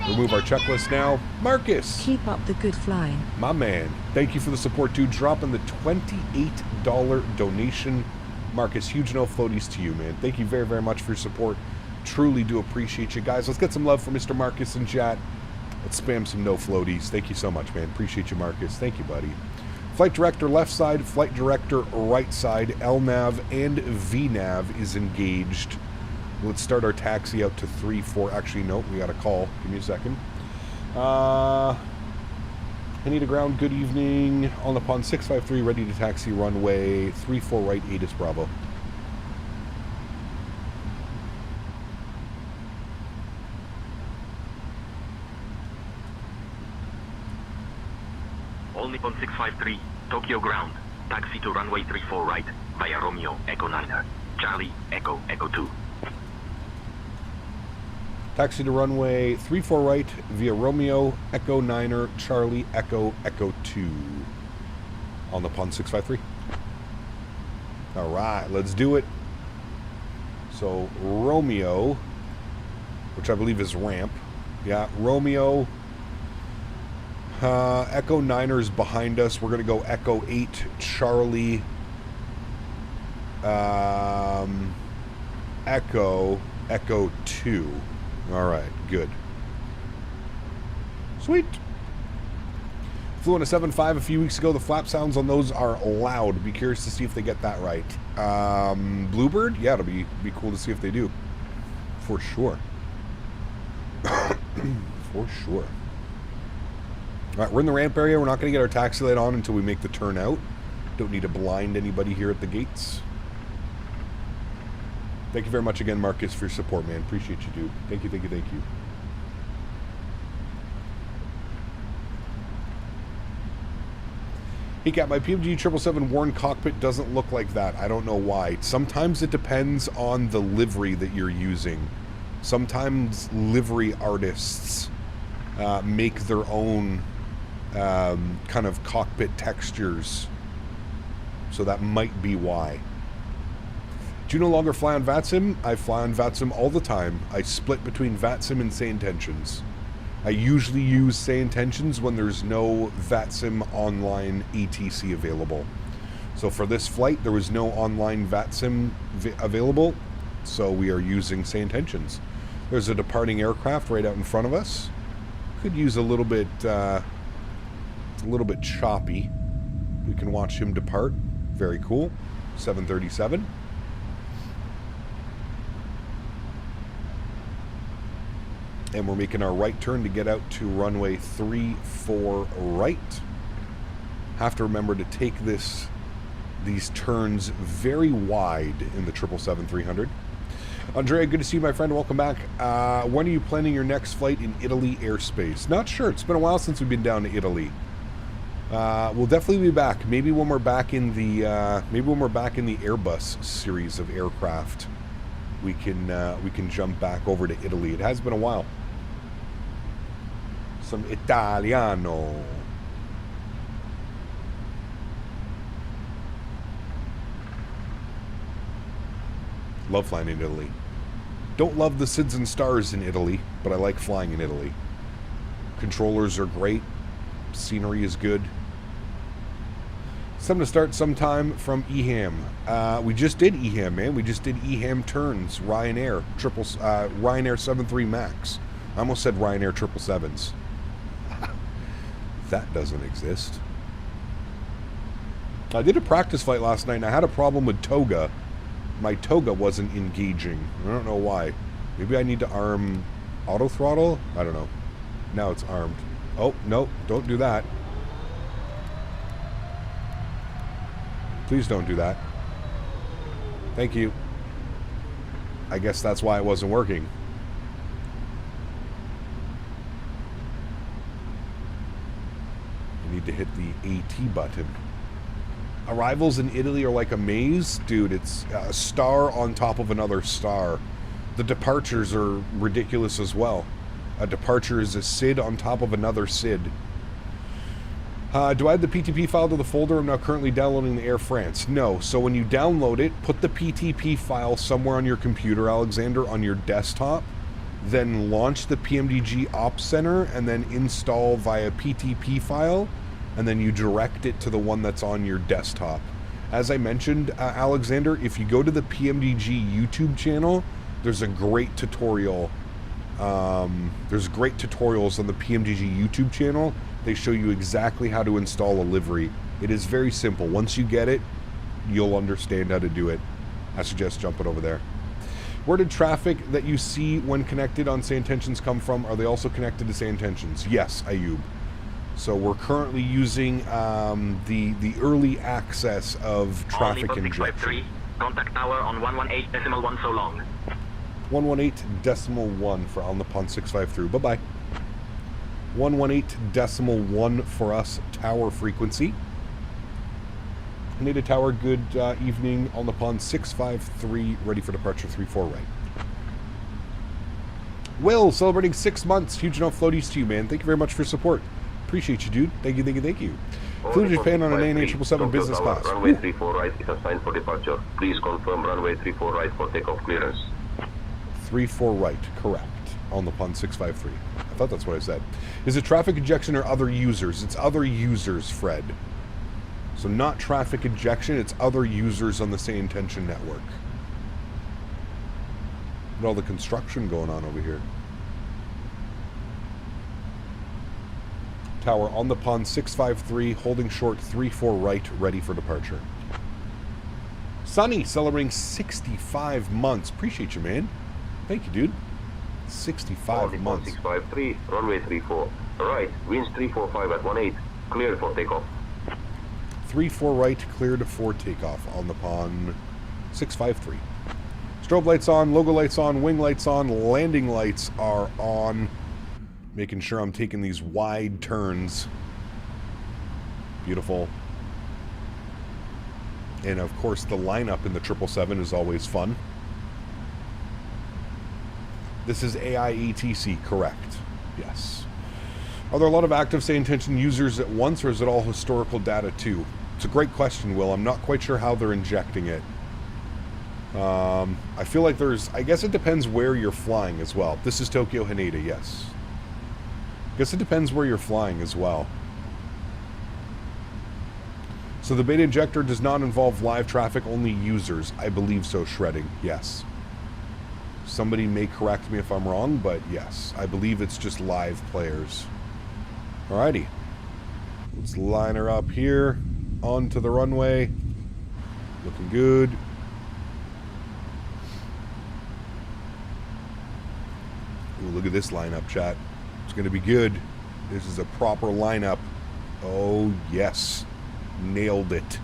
Speaker 2: Remove our checklist now. Marcus.
Speaker 3: Keep up the good flying.
Speaker 2: My man. Thank you for the support, dude. Dropping the $28 donation. Marcus, huge no floaties to you, man. Thank you very, very much for your support. Truly do appreciate you guys. Let's get some love for Mr. Marcus in chat. Let's spam some no floaties. Thank you so much, man. Appreciate you, Marcus. Thank you, buddy. Flight director left side, flight director right side, LNAV and VNAV is engaged. Let's start our taxi out to 3-4. Actually, no, we got a call. Give me a second. Penny to ground, good evening. On the pond 653, ready to taxi runway 34 right, 8 is Bravo.
Speaker 5: All Nippon 653, Tokyo ground. Taxi to runway 34 right, via Romeo, Echo 9er. Charlie, Echo, Echo 2.
Speaker 2: Taxi to runway 34 right, via Romeo, Echo 9er, Charlie, Echo, Echo 2. On the pond 653. Alright, let's do it. So Romeo, which I believe is ramp. Yeah, Romeo. Echo 9ers behind us. We're going to go Echo 8, Charlie. Echo 2. All right, good. Sweet. Flew on a 7.5 a few weeks ago. The flap sounds on those are loud. Be curious to see if they get that right. Bluebird? Yeah, it'll be cool to see if they do. For sure. For sure. All right, we're in the ramp area. We're not going to get our taxi light on until we make the turn out. Don't need to blind anybody here at the gates. Thank you very much again, Marcus, for your support, man. Appreciate you, dude. Thank you, thank you, thank you. Hey, Cat, my PMDG 777 worn cockpit doesn't look like that. I don't know why. Sometimes it depends on the livery that you're using. Sometimes livery artists make their own kind of cockpit textures. So that might be why. Do you no longer fly on VATSIM? I fly on VATSIM all the time. I split between VATSIM and SayIntentions. I usually use SayIntentions when there's no VATSIM online ATC available. So for this flight, there was no online VATSIM available, so we are using SayIntentions. There's a departing aircraft right out in front of us. Could use a little bit choppy. We can watch him depart. Very cool. 737. And we're making our right turn to get out to runway 34 right. Have to remember to take these turns very wide in the 777-300. Andrea, good to see you, my friend. Welcome back. When are you planning your next flight in Italy airspace? Not sure. It's been a while since we've been down to Italy. We'll definitely be back. Maybe when we're back in the Airbus series of aircraft, we can jump back over to Italy. It has been a while. Some Italiano. Love flying in Italy. Don't love the SIDS and stars in Italy, but I like flying in Italy. Controllers are great. Scenery is good. Something to start sometime from EHAM. We just did EHAM, man. We just did EHAM turns. Ryanair. Ryanair 73 Max. I almost said Ryanair 777s. That doesn't exist. I did a practice flight last night, and I had a problem with Toga. My Toga wasn't engaging. I don't know why. Maybe I need to arm auto throttle? I don't know. Now it's armed. Oh, no. Don't do that. Please don't do that. Thank you. I guess that's why it wasn't working. I need to hit the AT button. Arrivals in Italy are like a maze. Dude, it's a star on top of another star. The departures are ridiculous as well. A departure is a SID on top of another SID. Do I add the PTP file to the folder? I'm now currently downloading the Air France. No. So when you download it, put the PTP file somewhere on your computer, Alexander, on your desktop. Then launch the PMDG Ops Center and then install via PTP file. And then you direct it to the one that's on your desktop. As I mentioned, Alexander, if you go to the PMDG YouTube channel, there's a great tutorial. There's great tutorials on the PMDG YouTube channel. They show you exactly how to install a livery. It is very simple. Once you get it, you'll understand how to do it. I suggest jumping over there. Where did traffic that you see when connected on SayIntentions come from? Are they also connected to SayIntentions? Yes, Ayub. So we're currently using the early access of traffic injection.
Speaker 5: Contact tower on 118.1 so long.
Speaker 2: 118.1 for on the Pond 653. Bye-bye. 118.1 for us, tower frequency. Native tower, good evening on the Pond 653, ready for departure 34 right. Will, celebrating 6 months. Huge enough floaties to you, man. Thank you very much for your support. Appreciate you, dude. Thank you, thank you, thank you. Flew to Japan on an ANA 777 business class.
Speaker 7: Runway 34 right is assigned for departure. Please confirm runway 34 right for takeoff clearance.
Speaker 2: 34 right, correct. On the pun 653. I thought that's what I said. Is it traffic injection or other users? It's other users, Fred. So not traffic injection, it's other users on the SayIntention network. Look at all the construction going on over here. Tower on the pond 653, holding short 34 right, ready for departure. Sunny celebrating 65 months. Appreciate you, man. Thank you, dude. 65 months.
Speaker 7: 653, runway 34 right, winds 345 at 18, cleared for takeoff.
Speaker 2: 34 right, cleared for takeoff on the pond 653. Strobe lights on, logo lights on, wing lights on, landing lights are on. Making sure I'm taking these wide turns. Beautiful. And of course the lineup in the 777 is always fun. This is AI ATC, correct? Yes. Are there a lot of active SayIntention users at once, or is it all historical data too? It's a great question, Will. I'm not quite sure how they're injecting it. I feel like there's... I guess it depends where you're flying as well. This is Tokyo Haneda, yes. I guess it depends where you're flying as well. So the beta injector does not involve live traffic, only users. I believe so, shredding, yes. Somebody may correct me if I'm wrong, but yes. I believe it's just live players. Alrighty. Let's line her up here. Onto the runway. Looking good. Ooh, look at this lineup, chat. It's going to be good. This is a proper lineup. Oh, yes. Nailed it.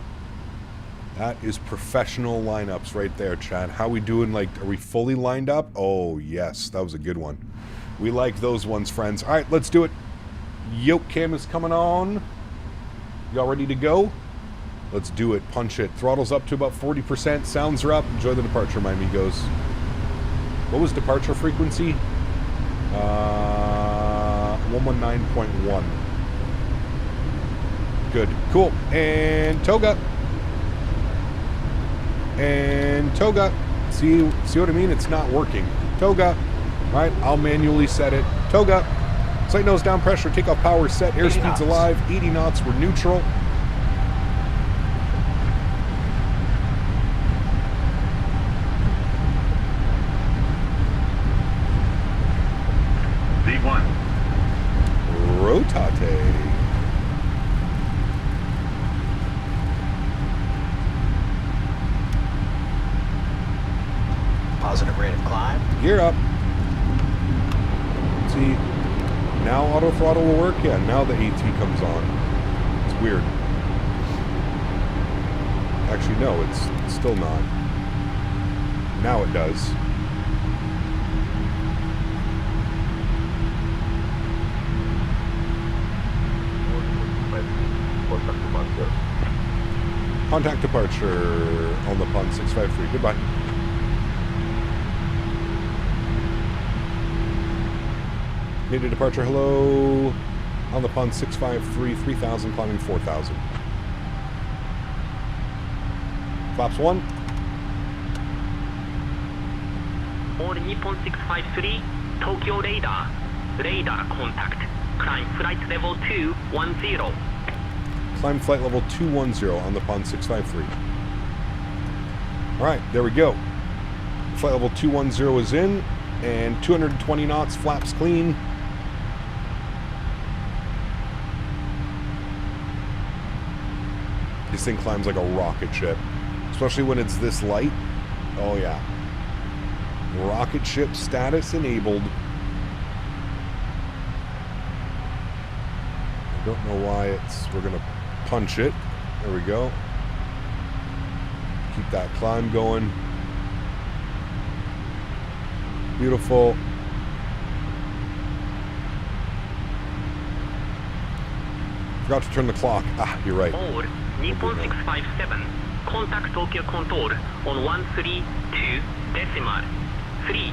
Speaker 2: That is professional lineups right there, chat. How we doing? Like, are we fully lined up? Oh, yes. That was a good one. We like those ones, friends. All right, let's do it. Yoke cam is coming on. Y'all ready to go? Let's do it. Punch it. Throttle's up to about 40%. Sounds are up. Enjoy the departure, my amigos. What was departure frequency? 119.1. Good. Cool. And toga. And toga. See what I mean? It's not working. Toga. All right, I'll manually set it. Toga. Sight nose down pressure. Takeoff power set. Airspeed's alive. 80 knots. We're neutral.
Speaker 7: V1.
Speaker 2: Rotate.
Speaker 8: Positive rate of climb.
Speaker 2: Gear up. See, now auto throttle will work. Yeah, now the AT comes on. It's weird. Actually, no, it's still not. Now it does. Contact departure on the pond 653. Goodbye. Nadia departure, hello. On the pond 653, 3000, climbing 4000. Flaps 1.
Speaker 9: All Nippon 653, Tokyo radar. Radar contact. Climb flight level 210.
Speaker 2: Climb flight level 210 on the pond 653. Alright, there we go. Flight level 210 is in, and 220 knots, flaps clean. This thing climbs like a rocket ship, especially when it's this light. Oh yeah. Rocket ship status enabled. I don't know why we're gonna punch it. There we go. Keep that climb going. Beautiful. Forgot to turn the clock. Ah, you're right.
Speaker 9: All Nippon 657, contact Tokyo control on 132.3.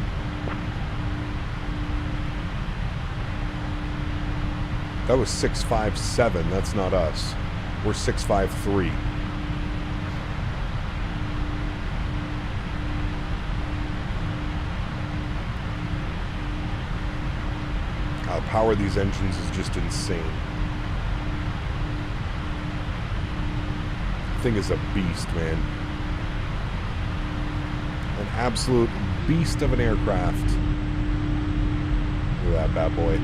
Speaker 2: That was 657. That's not us. We're 653. How the power of these engines is just insane. The thing is a beast, man. An absolute beast of an aircraft. Look at that bad boy.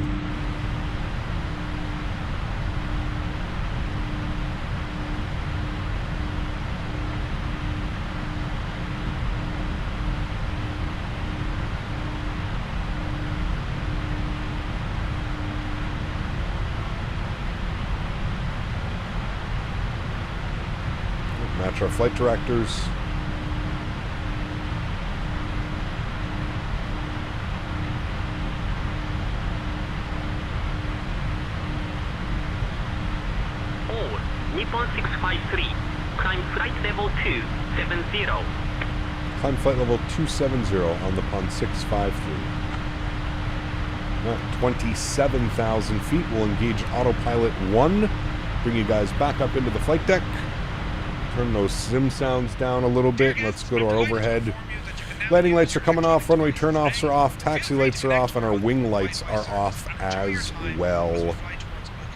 Speaker 2: Match our flight directors.
Speaker 9: Nippon 653, climb flight level 270.
Speaker 2: Climb flight level 270 on the Pond 653. At 27,000 feet, we'll engage autopilot 1. Bring you guys back up into the flight deck. Turn those sim sounds down a little bit. Let's go to our overhead. Landing lights are coming off, runway turn-offs are off, taxi lights are off, and our wing lights are off as well.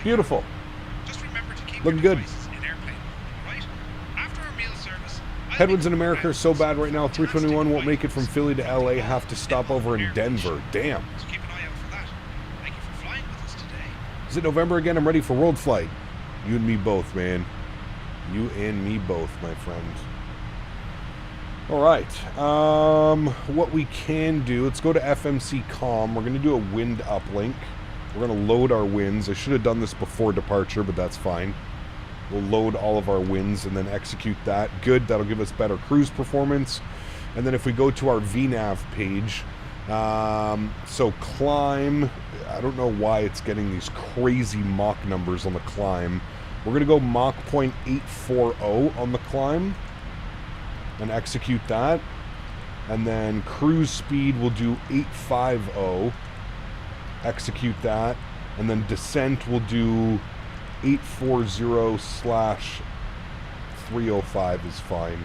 Speaker 2: Beautiful. Looking good. Headwinds in America are so bad right now. 321 won't make it from Philly to LA. Have to stop over in Denver. Damn.
Speaker 6: Keep an eye out for that. Thank you for flying with us today.
Speaker 2: Is it November again? I'm ready for world flight. You and me both, man. You and me both, my friend. All right. What we can do, let's go to FMC COM. We're going to do a wind uplink. We're going to load our winds. I should have done this before departure, but that's fine. We'll load all of our winds and then execute that. Good. That'll give us better cruise performance. And then if we go to our VNAV page, so climb, I don't know why it's getting these crazy Mach numbers on the climb. We're going to go Mach 0.840 on the climb and execute that. And then cruise speed, we'll do 850, execute that. And then descent, we'll do 840/305 is fine.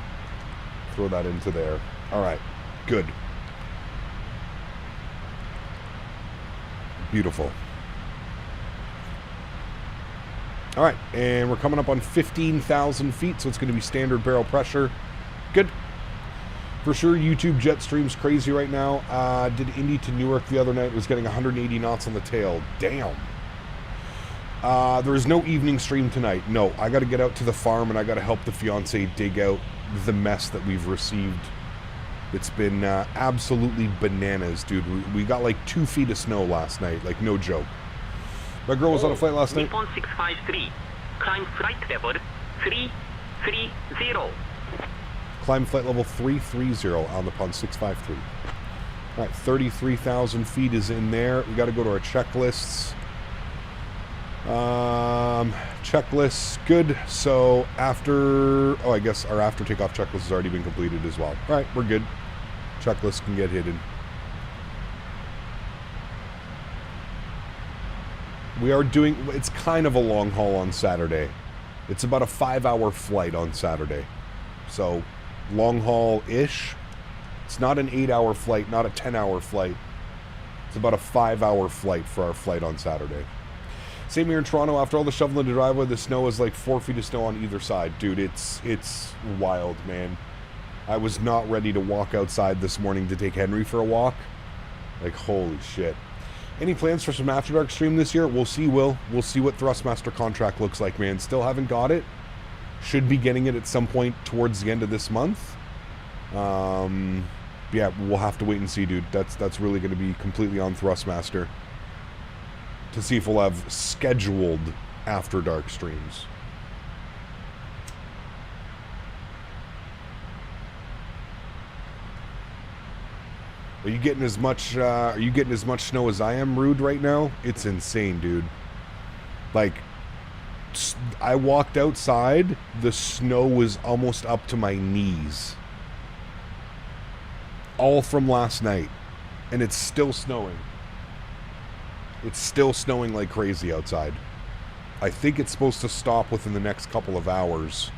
Speaker 2: Throw that into there. All right, good. Beautiful. All right, and we're coming up on 15,000 feet, so it's going to be standard barrel pressure. Good. For sure, YouTube jet stream's crazy right now. Did Indy to Newark the other night, was getting 180 knots on the tail. Damn. There is no evening stream tonight. No, I got to get out to the farm and I got to help the fiance dig out the mess that we've received. It's been absolutely bananas, dude. We got like 2 feet of snow last night, like no joke. My girl was on a flight last night.
Speaker 9: Nippon 653, climb flight level 330.
Speaker 2: Climb flight level 330 on the Pond 653. All right, 33,000 feet is in there. We got to go to our checklists. Checklists, good. So after, I guess our after takeoff checklist has already been completed as well. All right, we're good. Checklist can get hidden. We are doing, it's kind of a long haul on Saturday. It's about a 5-hour flight on Saturday. So long haul-ish. It's not an 8-hour flight, not a 10-hour flight. It's about a 5-hour flight for our flight on Saturday. Same here in Toronto. After all the shoveling the driveway, the snow is like 4 feet of snow on either side. Dude, it's wild, man. I was not ready to walk outside this morning to take Henry for a walk. Like, holy shit. Any plans for some After Dark stream this year? We'll see, Will. We'll see what Thrustmaster contract looks like, man. Still haven't got it. Should be getting it at some point towards the end of this month. Yeah, we'll have to wait and see, dude. That's really going to be completely on Thrustmaster to see if we'll have scheduled After Dark streams. Are you getting as much snow as I am, Rude, right now? It's insane, dude. Like, I walked outside, the snow was almost up to my knees. All from last night. And it's still snowing. It's still snowing like crazy outside. I think it's supposed to stop within the next couple of hours.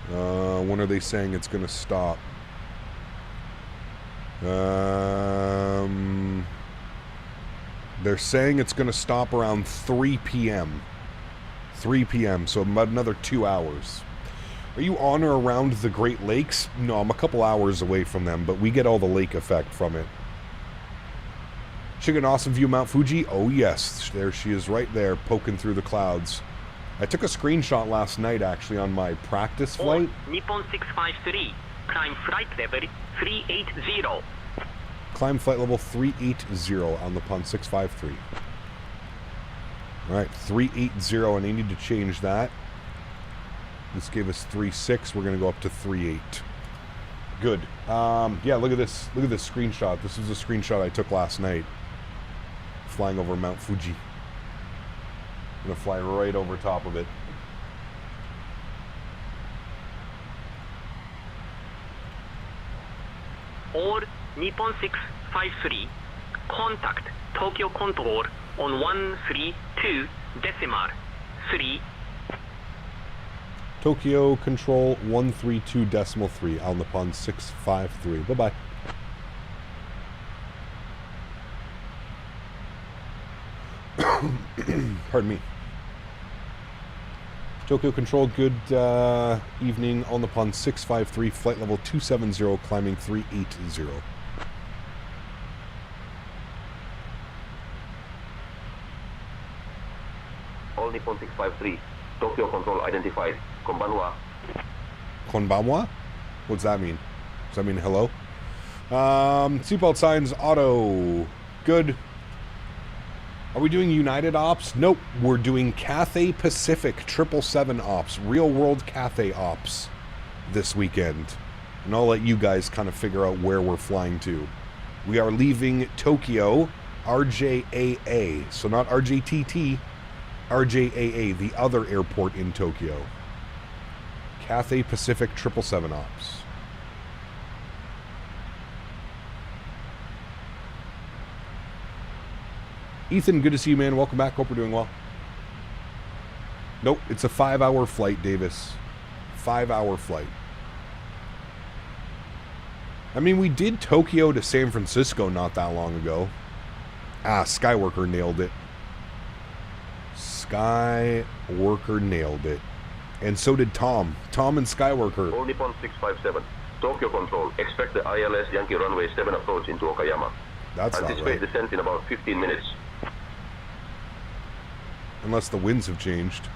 Speaker 2: When are they saying it's going to stop? They're saying it's going to stop around 3 p.m. 3 p.m., so about another 2 hours. Are you on or around the Great Lakes? No, I'm a couple hours away from them, but we get all the lake effect from it. Chicken awesome view of Mount Fuji? Oh yes, there she is right there, poking through the clouds. I took a screenshot last night, actually, on my practice flight.
Speaker 9: Nippon 653, climb flight level 380.
Speaker 2: Climb flight level 380 on the pun 653. Alright, 380, and I need to change that. This gave us 3.6, we're going to go up to 3.8. Good. Yeah, look at this screenshot. This was a screenshot I took last night. Flying over Mount Fuji. I'm going to fly right over top of it.
Speaker 9: All Nippon 653, contact Tokyo Control on 132.3.
Speaker 2: Tokyo Control 132.3 on the pun 653. Bye-bye. Pardon me. Tokyo Control, good evening on the pun 653, flight level 270, climbing 380.
Speaker 7: All Nippon 653, Tokyo Control identified. Konbanwa.
Speaker 2: Konbanwa? What's that mean? Does that mean hello? Seatbelt signs, auto. Good. Are we doing United Ops? Nope. We're doing Cathay Pacific 777 Ops. Real world Cathay Ops this weekend. And I'll let you guys kind of figure out where we're flying to. We are leaving Tokyo, RJAA. So not RJTT, RJAA, the other airport in Tokyo. Cathay Pacific 777 Ops. Ethan, good to see you, man. Welcome back. Hope we're doing well. Nope, it's a 5-hour flight, Davis. 5-hour flight. I mean, we did Tokyo to San Francisco not that long ago. Ah, Skyworker nailed it. Skyworker nailed it. And so did Tom. Tom and Skyworker.
Speaker 7: All Nippon 657, Tokyo Control, expect the ILS Yankee runway 7 approach into Okayama.
Speaker 2: That's not right.
Speaker 7: Anticipate descent in about 15 minutes.
Speaker 2: Unless the winds have changed.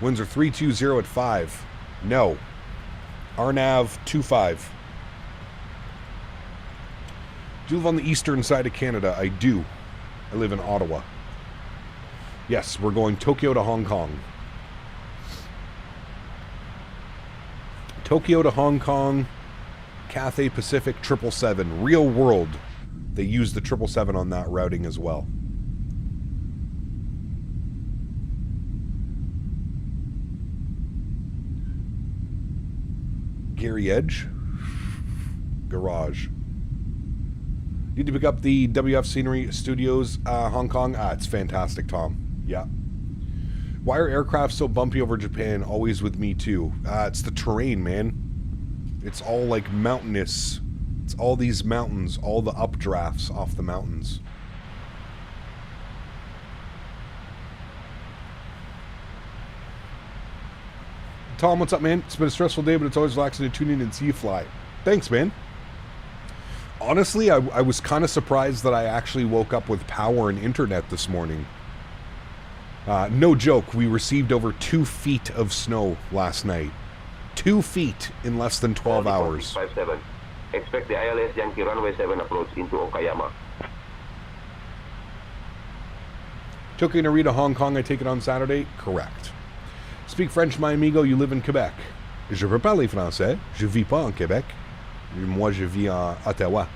Speaker 2: Winds are 320 at 5. No. RNAV 25. Do you live on the eastern side of Canada? I do. I live in Ottawa. Yes, we're going Tokyo to Hong Kong. Tokyo to Hong Kong, Cathay Pacific 777. Real world. They use the 777 on that routing as well. Gary Edge. Garage. Need to pick up the WF Scenery Studios, Hong Kong. Ah, it's fantastic, Tom. Yeah. Why are aircraft so bumpy over Japan? Always with me, too. It's the terrain, man. It's all, like, mountainous. It's all these mountains, all the updrafts off the mountains. Tom, what's up, man? It's been a stressful day, but it's always relaxing to tune in and see you fly. Thanks, man. Honestly, I was kind of surprised that I actually woke up with power and internet this morning. No joke, we received over 2 feet of snow last night. 2 feet in less than 12 hours.
Speaker 7: 57. Expect the ILS Yankee runway 7 approach into Okayama.
Speaker 2: Tokyo Narita, Hong Kong, I take it on Saturday? Correct. Speak French, my amigo, you live in Quebec. Je peux parler français. Je vis pas en Québec. Moi, je vis en Ottawa.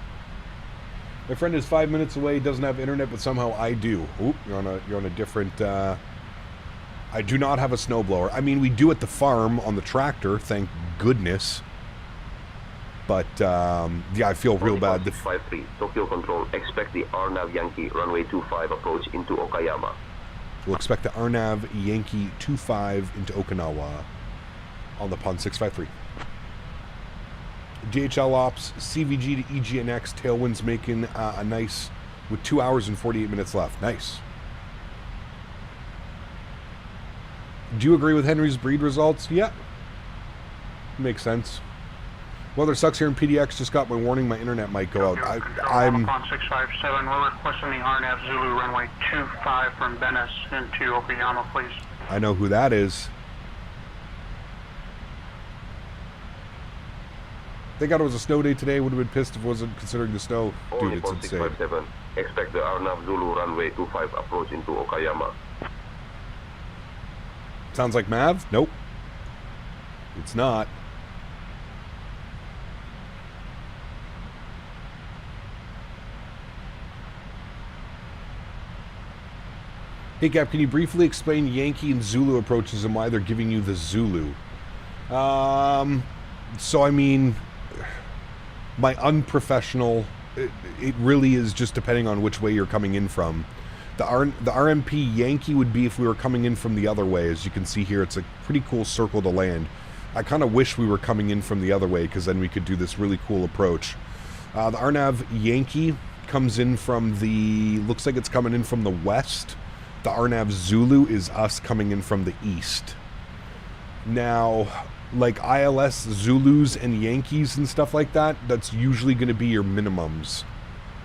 Speaker 2: My friend is 5 minutes away, doesn't have internet, but somehow I do. Oop, you're on a different... I do not have a snowblower. I mean, we do at the farm on the tractor, thank goodness. But, yeah, I feel real bad.
Speaker 7: 53, Tokyo Control, expect the RNAV Yankee runway 25 approach into Okayama.
Speaker 2: We'll expect the RNAV Yankee 25 into Okinawa on the pond 653. DHL Ops, CVG to EGNX, tailwinds making a nice, with 2 hours and 48 minutes left. Nice. Do you agree with Henry's breed results? Yeah. Makes sense. Weather sucks here in PDX. Just got my warning. My internet might go out. I'm...
Speaker 8: On 657, we're requesting the RNAV Zulu runway 25 from Denis into Okayama, please.
Speaker 2: I know who that is. Thank God it was a snow day today. Would have been pissed if it wasn't considering the snow. Dude, it's insane.
Speaker 7: 657. Expect the RNAV Zulu runway 25 approach into Okayama.
Speaker 2: Sounds like Mav? Nope. It's not. Hey Cap, can you briefly explain Yankee and Zulu approaches and why they're giving you the Zulu? So I mean, my unprofessional, it really is just depending on which way you're coming in from. The RMP Yankee would be if we were coming in from the other way. As you can see here, it's a pretty cool circle to land. I kind of wish we were coming in from the other way because then we could do this really cool approach. The RNAV Yankee comes in from the, looks like it's coming in from the west. The RNAV Zulu is us coming in from the east. Now, like ILS Zulus and Yankees and stuff like that, that's usually going to be your minimums.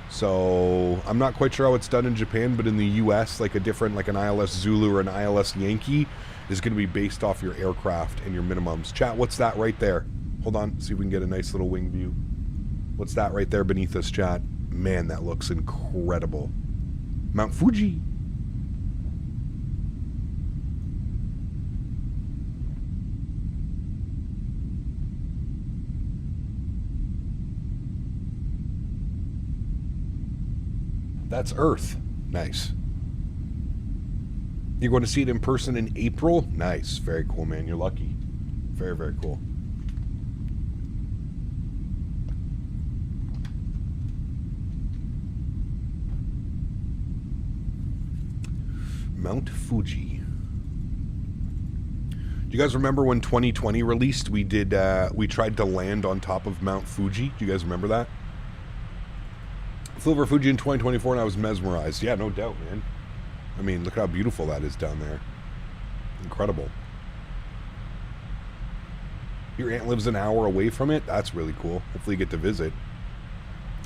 Speaker 2: So I'm not quite sure how it's done in Japan, but in the US, like a different, like an ILS Zulu or an ILS Yankee is going to be based off your aircraft and your minimums. Chat, what's that right there? Hold on, see if we can get a nice little wing view. What's that right there beneath us, chat? Man, that looks incredible. Mount Fuji. That's Earth. Nice. You're going to see it in person in April? Nice. Very cool, man. You're lucky. Very, very cool. Mount Fuji. Do you guys remember when 2020 released? We tried to land on top of Mount Fuji. Do you guys remember that? Flew over Fuji in 2024 and I was mesmerized. Yeah, no doubt, man. I mean, look how beautiful that is down there. Incredible. Your aunt lives an hour away from it? That's really cool. Hopefully you get to visit.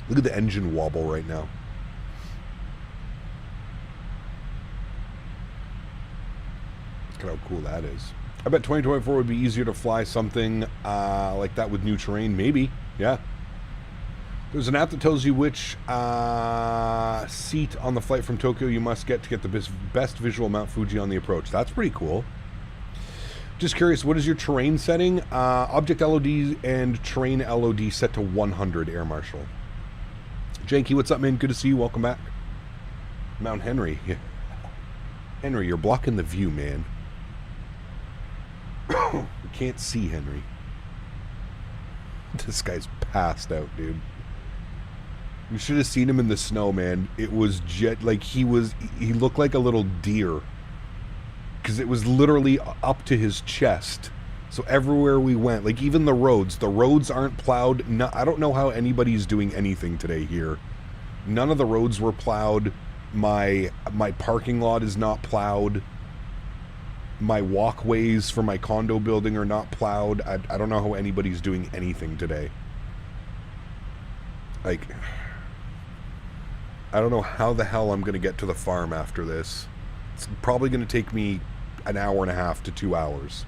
Speaker 2: Look at the engine wobble right now. Look at how cool that is. I bet 2024 would be easier to fly something like that with new terrain. Maybe. Yeah. There's an app that tells you which seat on the flight from Tokyo you must get to get the best visual Mount Fuji on the approach. That's pretty cool. Just curious, what is your terrain setting? Object LOD and terrain LOD set to 100, Air Marshal. Janky, what's up, man? Good to see you. Welcome back. Mount Henry. Henry, you're blocking the view, man. You can't see Henry. This guy's passed out, dude. You should have seen him in the snow, man. It was like he looked like a little deer. Because it was literally up to his chest. So everywhere we went, like even the roads aren't plowed. No, I don't know how anybody's doing anything today here. None of the roads were plowed. My parking lot is not plowed. My walkways for my condo building are not plowed. I don't know how anybody's doing anything today. Like, I don't know how the hell I'm going to get to the farm after this. It's probably going to take me an hour and a half to 2 hours.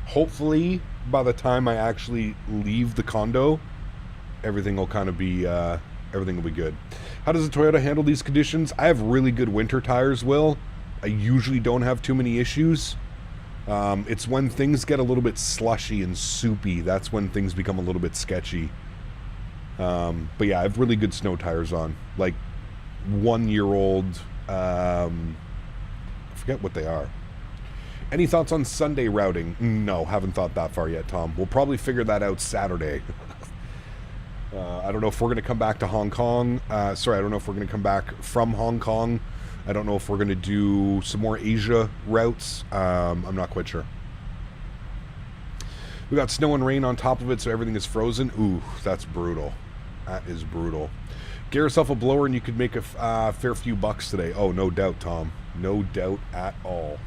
Speaker 2: Hopefully, by the time I actually leave the condo, everything will kind of be, everything will be good. How does the Toyota handle these conditions? I have really good winter tires, Will. I usually don't have too many issues. It's when things get a little bit slushy and soupy, that's when things become a little bit sketchy. But yeah, I have really good snow tires on, like 1 year old, I forget what they are. Any thoughts on Sunday routing? No, haven't thought that far yet, Tom. We'll probably figure that out Saturday. I don't know if we're going to come back to Hong Kong. Sorry, I don't know if we're going to come back from Hong Kong I don't know if we're going to do some more Asia routes. I'm not quite sure. We got snow and rain on top of it, so everything is frozen. Ooh, that's brutal. That is brutal. Get yourself a blower and you could make a fair few bucks today. Oh, no doubt, Tom. No doubt at all.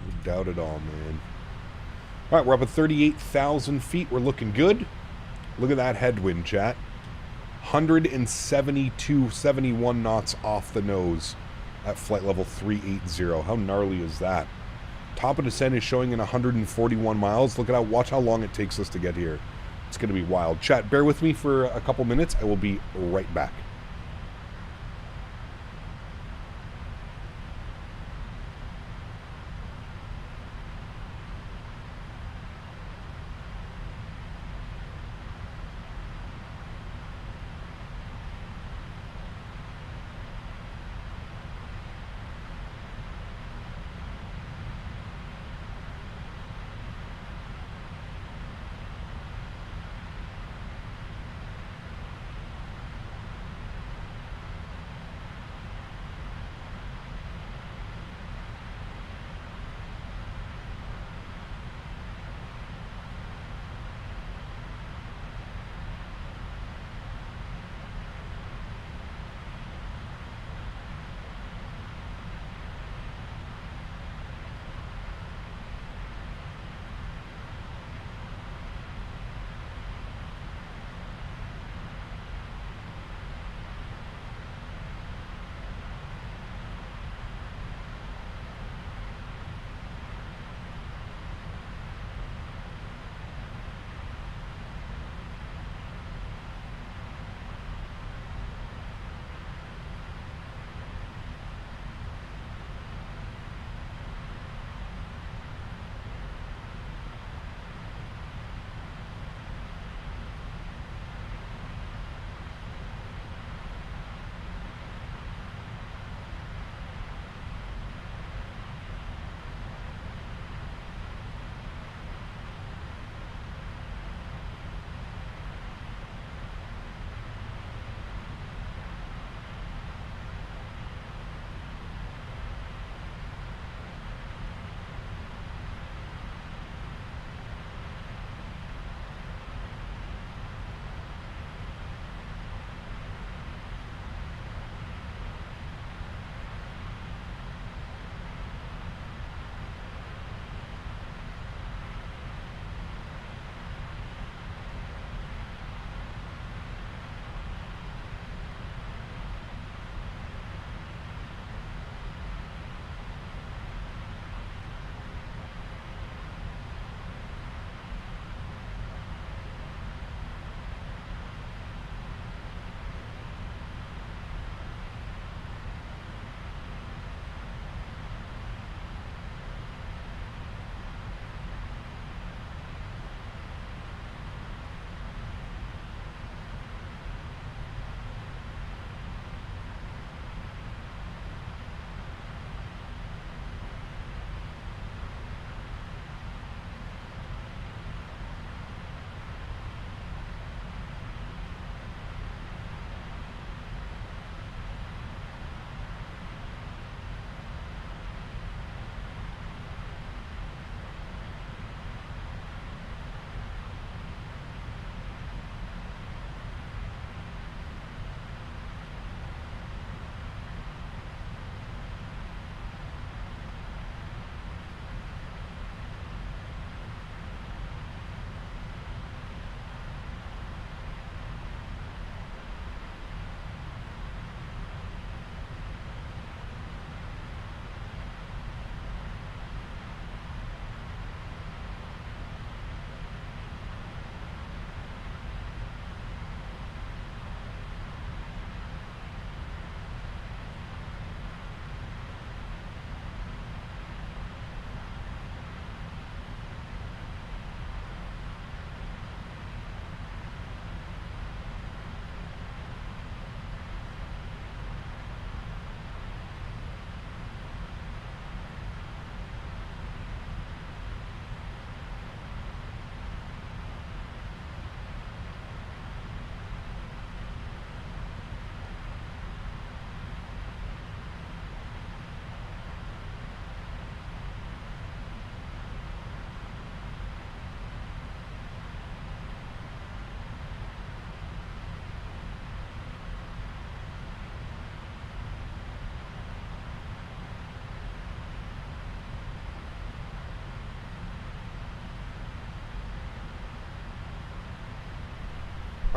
Speaker 2: No doubt at all, man. All right, we're up at 38,000 feet. We're looking good. Look at that headwind, chat. 172, 71 knots off the nose at flight level 380. How gnarly is that? Top of descent is showing in 141 miles. Look at watch how long it takes us to get here. It's going to be wild. Chat, bear with me for a couple minutes. I will be right back.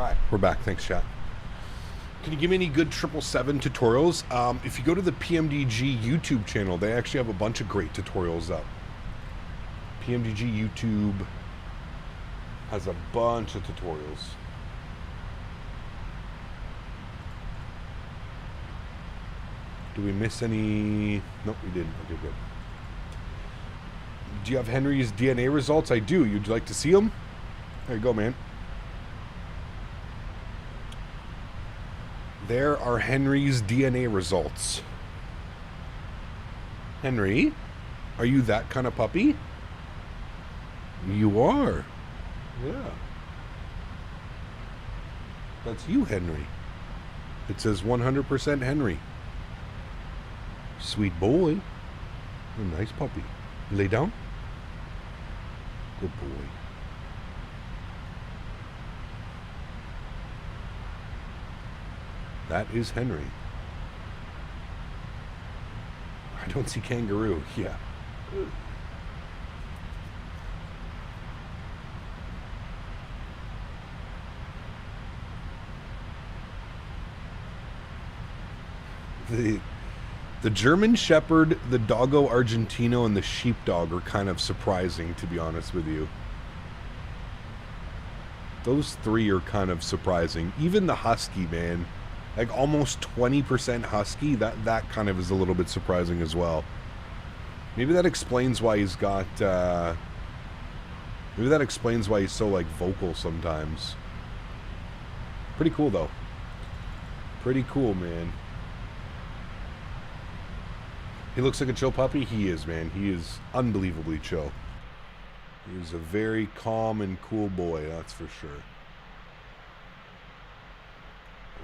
Speaker 2: Alright, we're back. Thanks, chat. Can you give me any good 777 tutorials? If you go to the PMDG YouTube channel, they actually have a bunch of great tutorials up. PMDG YouTube has a bunch of tutorials. Do we miss any? Nope, we didn't. Okay, good. Do you have Henry's DNA results? I do. You'd like to see them? There you go, man. There are Henry's DNA results. Henry, are you that kind of puppy? You are. Yeah. That's you, Henry. It says 100% Henry. Sweet boy. A nice puppy. Lay down. Good boy. That is Henry. I don't see kangaroo. Yeah. The German Shepherd, the Doggo Argentino, and the Sheepdog are kind of surprising, to be honest with you. Those three are kind of surprising. Even the Husky, man. Like almost 20% Husky, that kind of is a little bit surprising as well. Maybe that explains why he's got, maybe that explains why he's so, like, vocal sometimes. Pretty cool, though. Pretty cool, man. He looks like a chill puppy. He is, man. He is unbelievably chill. He is a very calm and cool boy, that's for sure.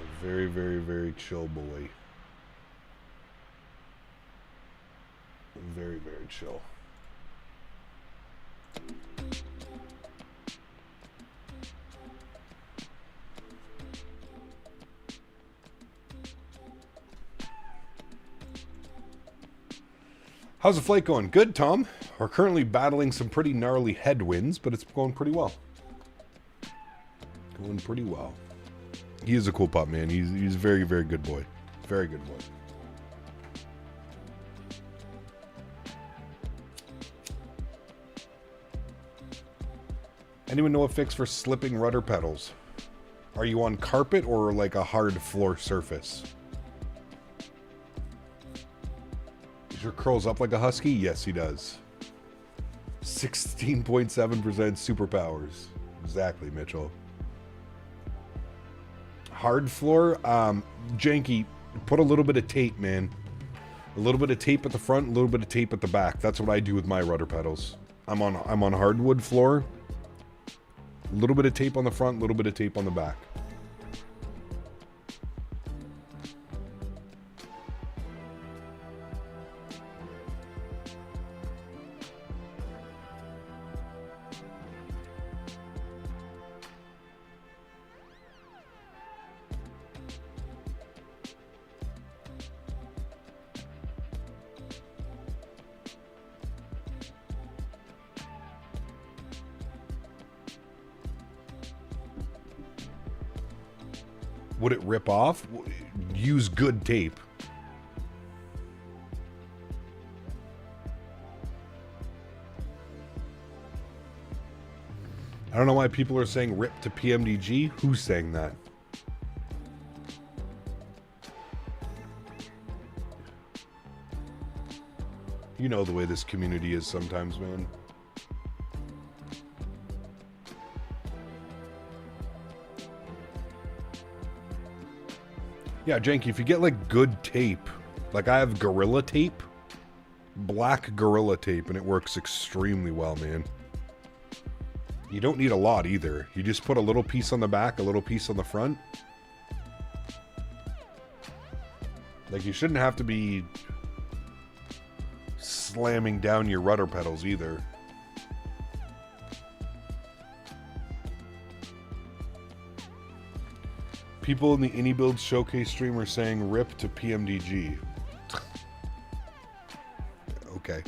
Speaker 2: A very, very, very chill boy. Very, very chill. How's the flight going? Good, Tom. We're currently battling some pretty gnarly headwinds, but it's going pretty well. Going pretty well. He is a cool pup, man. He's a very, very good boy. Very good boy. Anyone know a fix for slipping rudder pedals? Are you on carpet or like a hard floor surface? Does your curls up like a husky? Yes, he does. 16.7% superpowers. Exactly, Mitchell. Hard floor, janky. Put a little bit of tape, man. A little bit of tape at the front, a little bit of tape at the back. That's what I do with my rudder pedals. I'm on hardwood floor. A little bit of tape on the front, a little bit of tape on the back. Would it rip off? Use good tape. I don't know why people are saying rip to PMDG. Who's saying that? You know the way this community is sometimes, man. Yeah, Janky, if you get like good tape, like I have Gorilla Tape, black Gorilla Tape, and it works extremely well, man. You don't need a lot either. You just put a little piece on the back, a little piece on the front. Like you shouldn't have to be slamming down your rudder pedals either. People in the AnyBuild Showcase stream are saying rip to PMDG. Okay.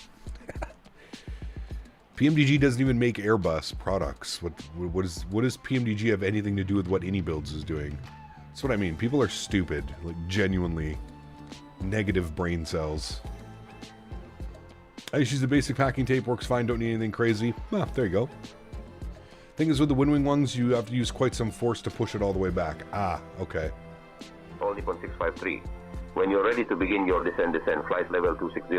Speaker 2: PMDG doesn't even make Airbus products. What does PMDG have anything to do with what AnyBuilds is doing? That's what I mean. People are stupid. Like, genuinely. Negative brain cells. I just use the basic packing tape. Works fine. Don't need anything crazy. Ah, there you go. Thing is, with the Wing ones, you have to use quite some force to push it all the way back. Ah, okay.
Speaker 7: All Nippon 653. When you're ready to begin your descent, flight level 260.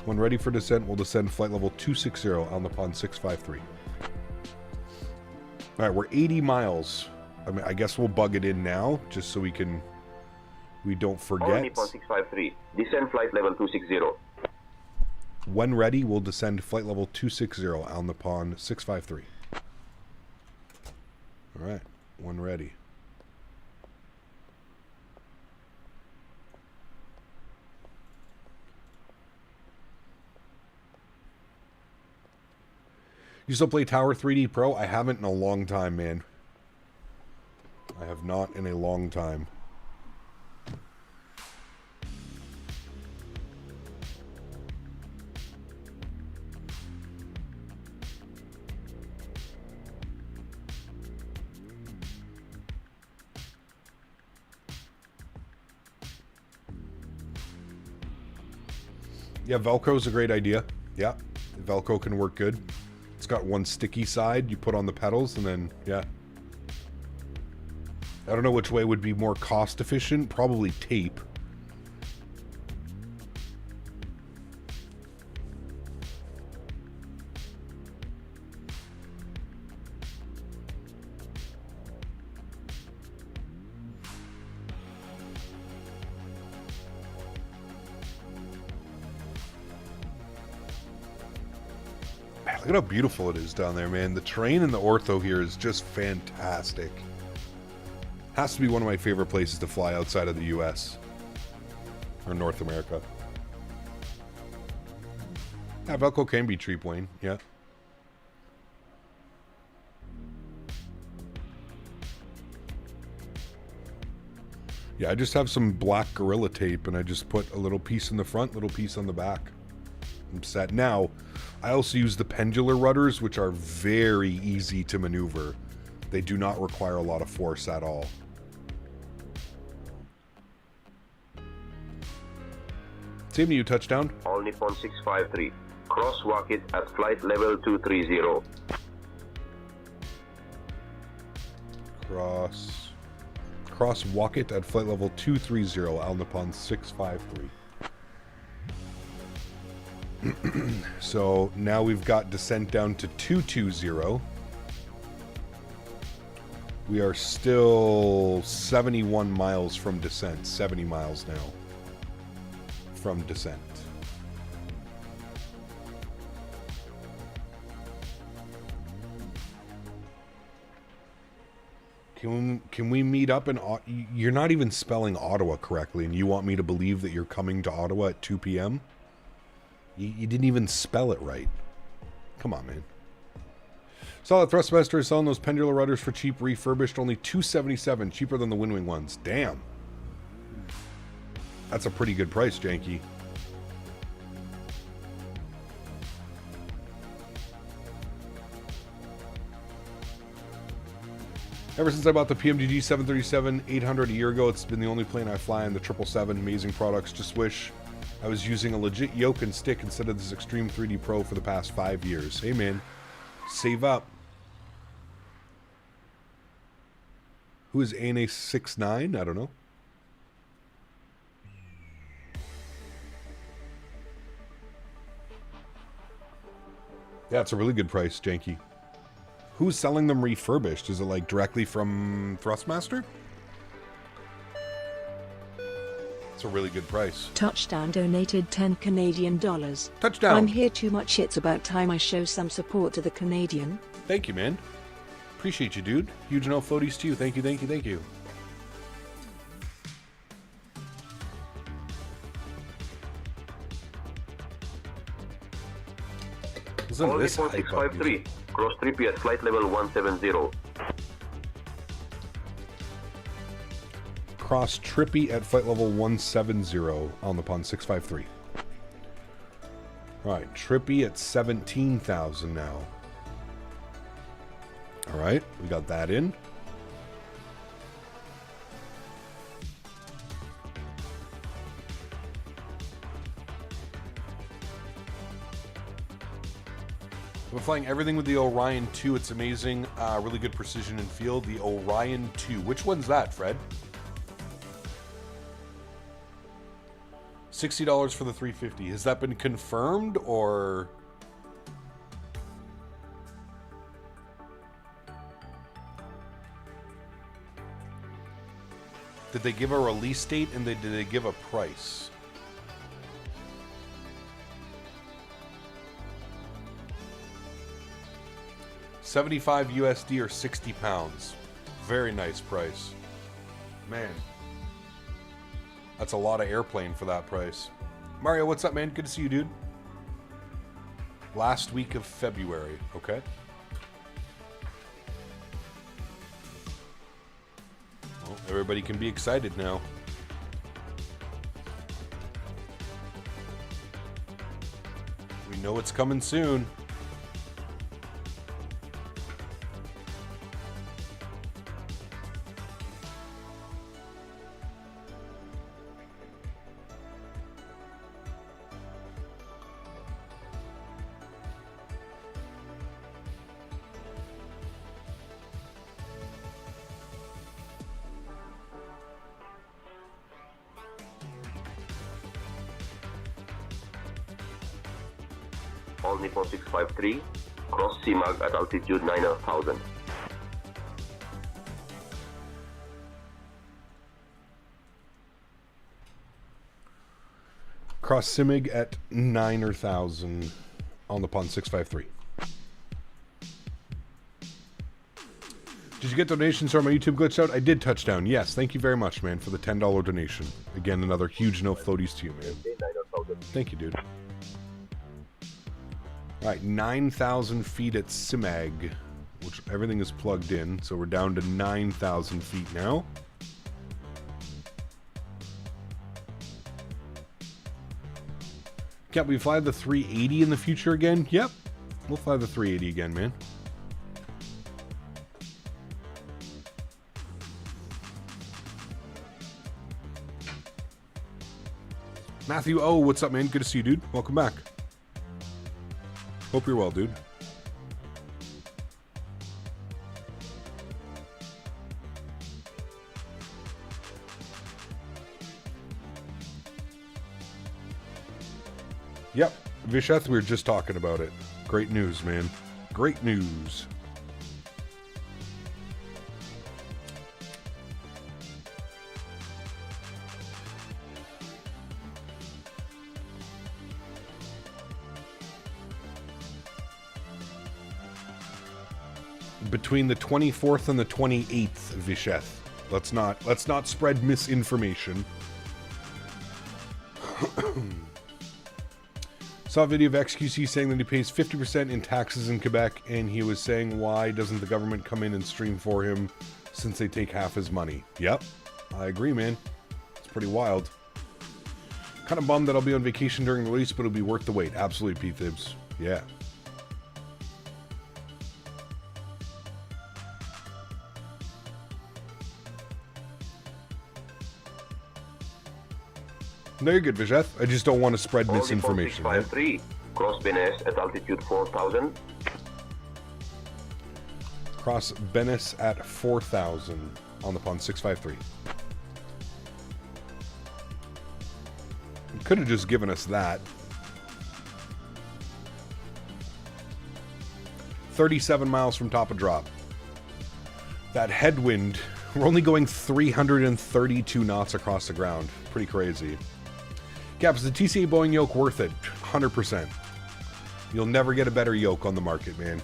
Speaker 2: When ready for descent, we'll descend flight level 260 on the pond 653. All right, we're 80 miles. I mean, I guess we'll bug it in now, just so we don't forget.
Speaker 7: All Nippon 653. Descend flight level 260.
Speaker 2: When ready, we'll descend flight level 260 on the pond 653. All right, when ready. You still play Tower 3D Pro? I haven't in a long time, man. I have not in a long time. Yeah, Velcro's a great idea. Yeah, Velcro can work good. It's got one sticky side you put on the pedals, and then, yeah. I don't know which way would be more cost efficient. Probably tape. Look at how beautiful it is down there, man. The terrain in the ortho here is just fantastic. Has to be one of my favorite places to fly outside of the US. Or North America. Yeah, Velcro can be cheap, Wayne. Yeah. Yeah, I just have some black Gorilla Tape and I just put a little piece in the front, little piece on the back. I'm set. Now, I also use the pendular rudders, which are very easy to maneuver. They do not require a lot of force at all. Same to you, touchdown.
Speaker 7: All Nippon 653. Crosswalk it at flight level 230.
Speaker 2: Crosswalk it at flight level 230, Al Nippon 653. So now we've got descent down to 220. We are still 71 miles from descent. 70 miles now from descent. Can we meet up in... You're not even spelling Ottawa correctly, and you want me to believe that you're coming to Ottawa at 2 p.m.? You didn't even spell it right. Come on, man. Saw that Thrustmaster is selling those pendular rudders for cheap, refurbished, only $277, cheaper than the Wing ones. Damn. That's a pretty good price, Janky. Ever since I bought the PMDG 737-800 a year ago, it's been the only plane I fly on the 777. Amazing products. Just wish I was using a legit yoke and stick instead of this Extreme 3D Pro for the past 5 years. Hey, man. Save up. Who is ANA69? I don't know. Yeah, it's a really good price, Janky. Who's selling them refurbished? Is it like directly from Thrustmaster? It's a really good price.
Speaker 3: Touchdown donated $10
Speaker 2: Touchdown.
Speaker 3: I'm here too much. It's about time I show some support to the Canadian.
Speaker 2: Thank you, man. Appreciate you, dude. Huge no floaties to you. Thank you, thank you, thank you. Listen to this hype up
Speaker 7: 653. Cross trippy at flight level 170.
Speaker 2: Cross trippy at flight level 170 on the pond 653. All right, Trippy at 17,000 now. All right, we got that in. We're flying everything with the Orion 2. It's amazing. Really good precision in field. The Orion 2. Which one's that, Fred? $60 for the 350. Has that been confirmed or... Did they give a release date and did they give a price? $75 USD or 60 pounds. Very nice price. Man. That's a lot of airplane for that price. Mario, what's up, man? Good to see you, dude. Last week of February. Okay. Well, everybody can be excited now. We know it's coming soon.
Speaker 7: All Nippon 653, cross CMAG at altitude 9,000.
Speaker 2: Cross CMAG at 9,000 on the pond 653. Did you get donations or my YouTube glitched out? I did, Touchdown. Yes, thank you very much, man, for the $10 donation. Again, another huge no floaties to you, man. Thank you, dude. All right, 9,000 feet at CMAG, which everything is plugged in, so we're down to 9,000 feet now. Can't we fly the 380 in the future again? Yep, we'll fly the 380 again, man. Matthew, oh, what's up, man? Good to see you, dude. Welcome back. Hope you're well, dude. Yep, Visheth, we were just talking about it. Great news, man. Great news. Between the 24th and the 28th, Visheth. Let's not spread misinformation. Saw a video of XQC saying that he pays 50% in taxes in Quebec, and he was saying, why doesn't the government come in and stream for him since they take half his money? Yep, I agree, man. It's pretty wild. Kind of bummed that I'll be on vacation during the release, but it'll be worth the wait. Absolutely, P-Thibs. Yeah. No, you're good, Vijeth. I just don't want to spread misinformation.
Speaker 7: 653, cross Benes at altitude 4,000.
Speaker 2: Cross Benes at 4,000 on the pond 653. Could have just given us that. 37 miles from top of drop. That headwind, we're only going 332 knots across the ground. Pretty crazy. Cap, is the TCA Boeing yoke worth it? 100%. You'll never get a better yoke on the market, man.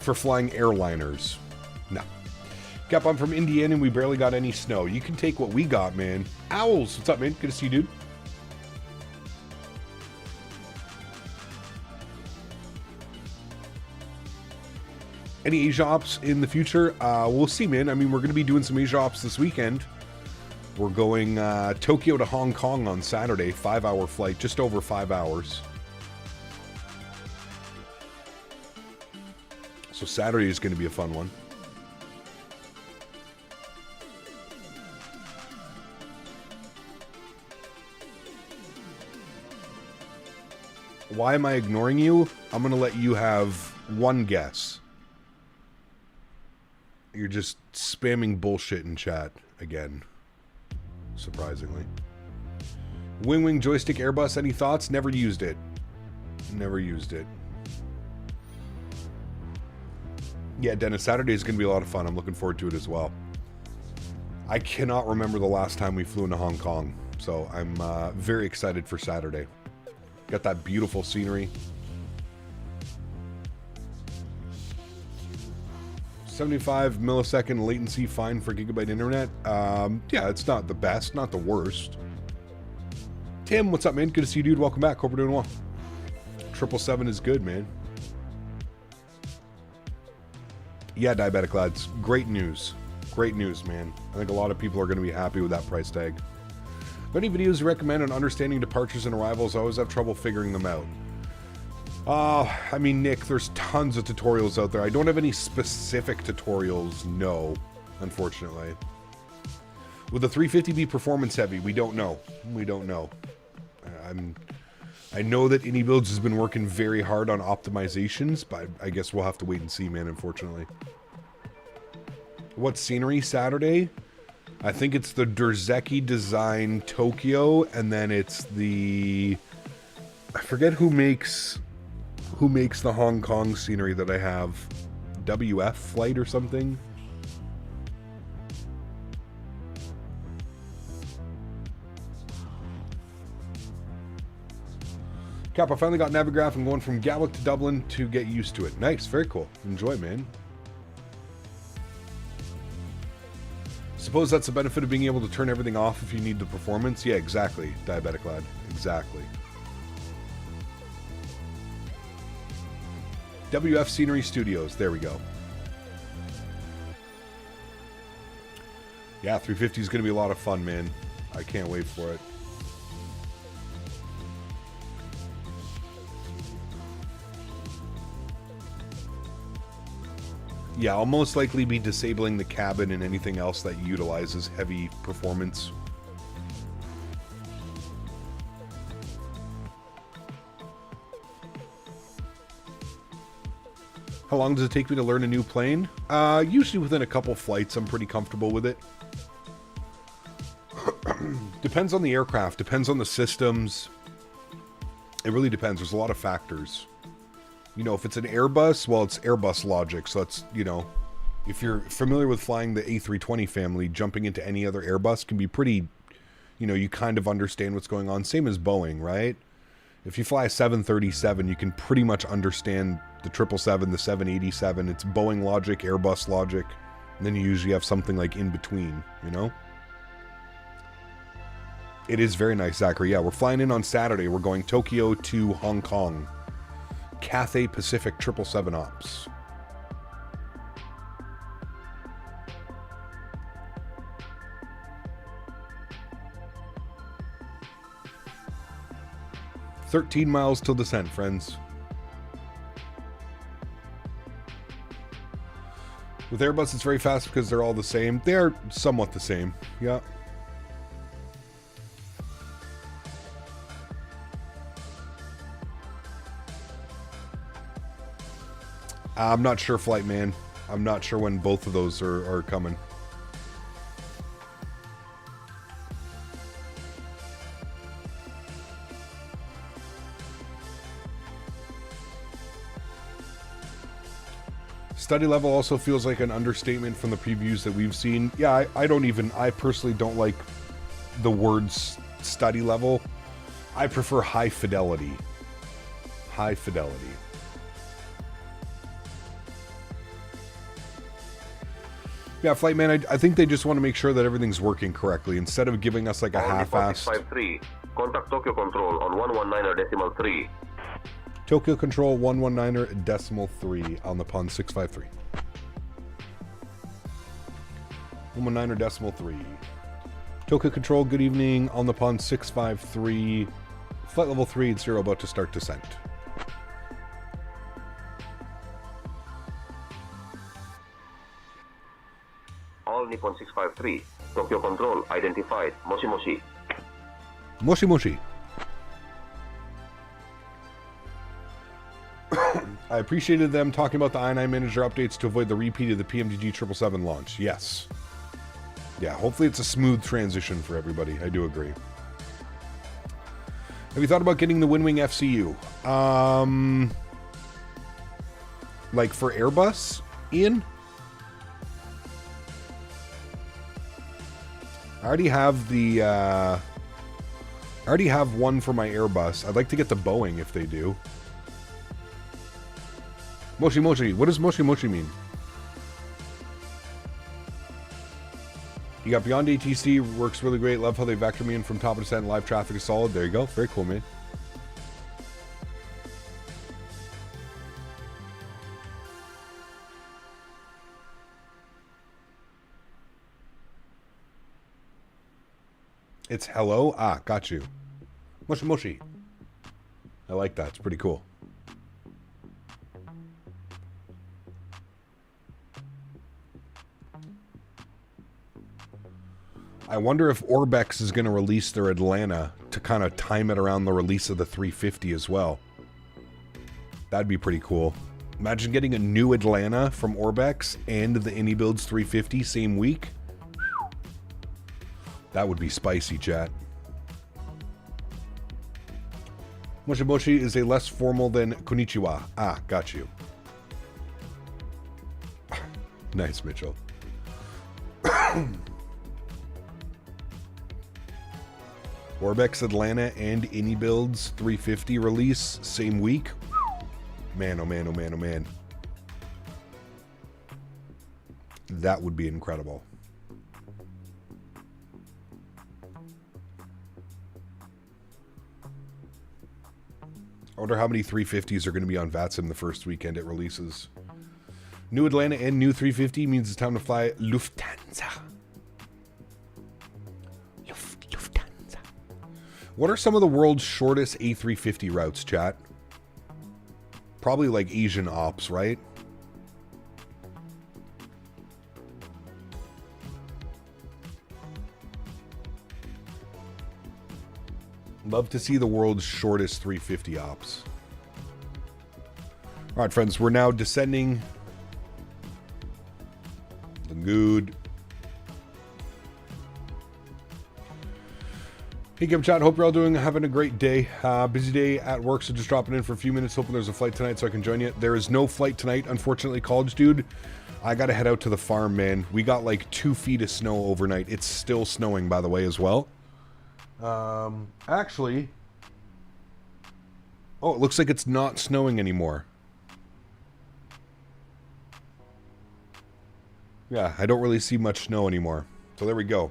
Speaker 2: For flying airliners. No. Cap, I'm from Indiana and we barely got any snow. You can take what we got, man. Owls, what's up, man? Good to see you, dude. Any Asia ops in the future? We'll see, man. I mean, we're going to be doing some Asia ops this weekend. We're going Tokyo to Hong Kong on Saturday, 5-hour flight, just over 5 hours. So Saturday is going to be a fun one. Why am I ignoring you? I'm going to let you have one guess. You're just spamming bullshit in chat again. Surprisingly. Wing Wing Joystick Airbus, any thoughts? Never used it. Never used it. Yeah, Dennis, Saturday is going to be a lot of fun. I'm looking forward to it as well. I cannot remember the last time we flew into Hong Kong, so I'm very excited for Saturday. Got that beautiful scenery. 75 millisecond latency fine for gigabyte internet. Yeah, it's not the best, not the worst. Tim, what's up, man? Good to see you, dude. Welcome back. Hope we're doing well. 777 is good, man. Yeah, Diabetic Lads. Great news. Great news, man. I think a lot of people are going to be happy with that price tag. Many videos you recommend on understanding departures and arrivals. I always have trouble figuring them out. I mean, Nick, there's tons of tutorials out there. I don't have any specific tutorials, no, unfortunately. Would the 350 be performance heavy? We don't know. We don't know. I know that AnyBuilds has been working very hard on optimizations, but I guess we'll have to wait and see, man, unfortunately. What scenery Saturday? I think it's the Derzeki design Tokyo, and then it's the... I forget who makes the Hong Kong scenery that I have. WF Flite or something? Cap, I finally got Navigraph and going from Gatwick to Dublin to get used to it. Nice, very cool. Enjoy, man. Suppose that's the benefit of being able to turn everything off if you need the performance. Yeah, exactly, Diabetic Lad. Exactly. WF Scenery Studios. There we go. Yeah, 350 is going to be a lot of fun, man. I can't wait for it. Yeah, I'll most likely be disabling the cabin and anything else that utilizes heavy performance. How long does it take me to learn a new plane? Usually within a couple flights, I'm pretty comfortable with it. Depends on the aircraft, depends on the systems. It really depends. There's a lot of factors. You know, if it's an Airbus, well, it's Airbus logic. So that's, you know, if you're familiar with flying the A320 family, jumping into any other Airbus can be pretty, you know, you kind of understand what's going on. Same as Boeing, right? If you fly a 737, you can pretty much understand the 777, the 787. It's Boeing logic, Airbus logic. And then you usually have something like in between, you know? It is very nice, Zachary. Yeah, we're flying in on Saturday. We're going Tokyo to Hong Kong. Cathay Pacific 777 Ops. $13 miles till descent, friends. With Airbus, it's very fast because they're all the same. They're somewhat the same. Yeah. I'm not sure, Flight Man. I'm not sure when both of those are coming. Study level also feels like an understatement from the previews that we've seen. Yeah, I personally don't like the words study level. I prefer high fidelity. High fidelity. Yeah, Flight Man, I think they just want to make sure that everything's working correctly instead of giving us like a half-assed...
Speaker 7: 653. Contact Tokyo Control on 119.3.
Speaker 2: Tokyo Control 119.3 on the pun 653. 119.3. Tokyo Control, good evening. On the pond 653. Flight level 3 and 0 about to start descent.
Speaker 7: All Nippon 653. Tokyo Control identified. Moshi Moshi.
Speaker 2: Moshi Moshi. I appreciated them talking about the I-9 manager updates to avoid the repeat of the PMDG 777 launch. Yes. Yeah, hopefully it's a smooth transition for everybody. I do agree. Have you thought about getting the Windwing FCU? Like for Airbus, Ian? I already have the, I already have one for my Airbus. I'd like to get the Boeing if they do. Moshi Moshi. What does Moshi Moshi mean? You got Beyond ATC, works really great. Love how they vector me in from top of descent. Live traffic is solid. There you go. Very cool, man. It's hello? Ah, got you. Moshi Moshi. I like that. It's pretty cool. I wonder if Orbex is going to release their Atlanta to kind of time it around the release of the 350 as well. That'd be pretty cool. Imagine getting a new Atlanta from Orbex and the AnyBuilds 350 same week. That would be spicy, chat. Moshi Moshi is a less formal than Konnichiwa. Ah, got you. Nice, Mitchell. Orbex Atlanta and AnyBuilds 350 release same week. Man, oh man, oh man, oh man. That would be incredible. I wonder how many 350s are going to be on VATSIM the first weekend it releases. New Atlanta and new 350 means it's time to fly Lufthansa. Lufthansa. What are some of the world's shortest A350 routes, chat? Probably like Asian ops, right? Love to see the world's shortest 350 ops. All right, friends, we're now descending. Good. Hey, Kim Chat. Hope you're all having a great day. Busy day at work, so just dropping in for a few minutes. Hoping there's a flight tonight so I can join you. There is no flight tonight, unfortunately, college dude. I got to head out to the farm, man. We got like 2 feet of snow overnight. It's still snowing, by the way, as well. Actually, oh, it looks like it's not snowing anymore. Yeah, I don't really see much snow anymore. So there we go.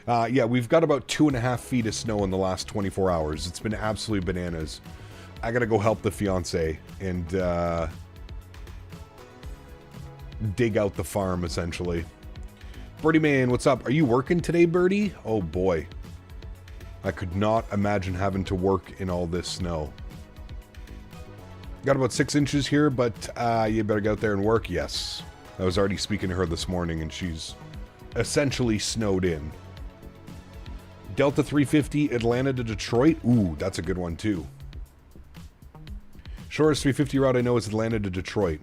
Speaker 2: Yeah, we've got about 2.5 feet of snow in the last 24 hours. It's been absolutely bananas. I gotta go help the fiance and dig out the farm, essentially. Birdie Man, what's up? Are you working today, Birdie? Oh boy. I could not imagine having to work in all this snow. Got about 6 inches here, but you better get out there and work. Yes. I was already speaking to her this morning, and she's essentially snowed in. Delta 350, Atlanta to Detroit. Ooh, that's a good one, too. Shortest 350 route I know is Atlanta to Detroit.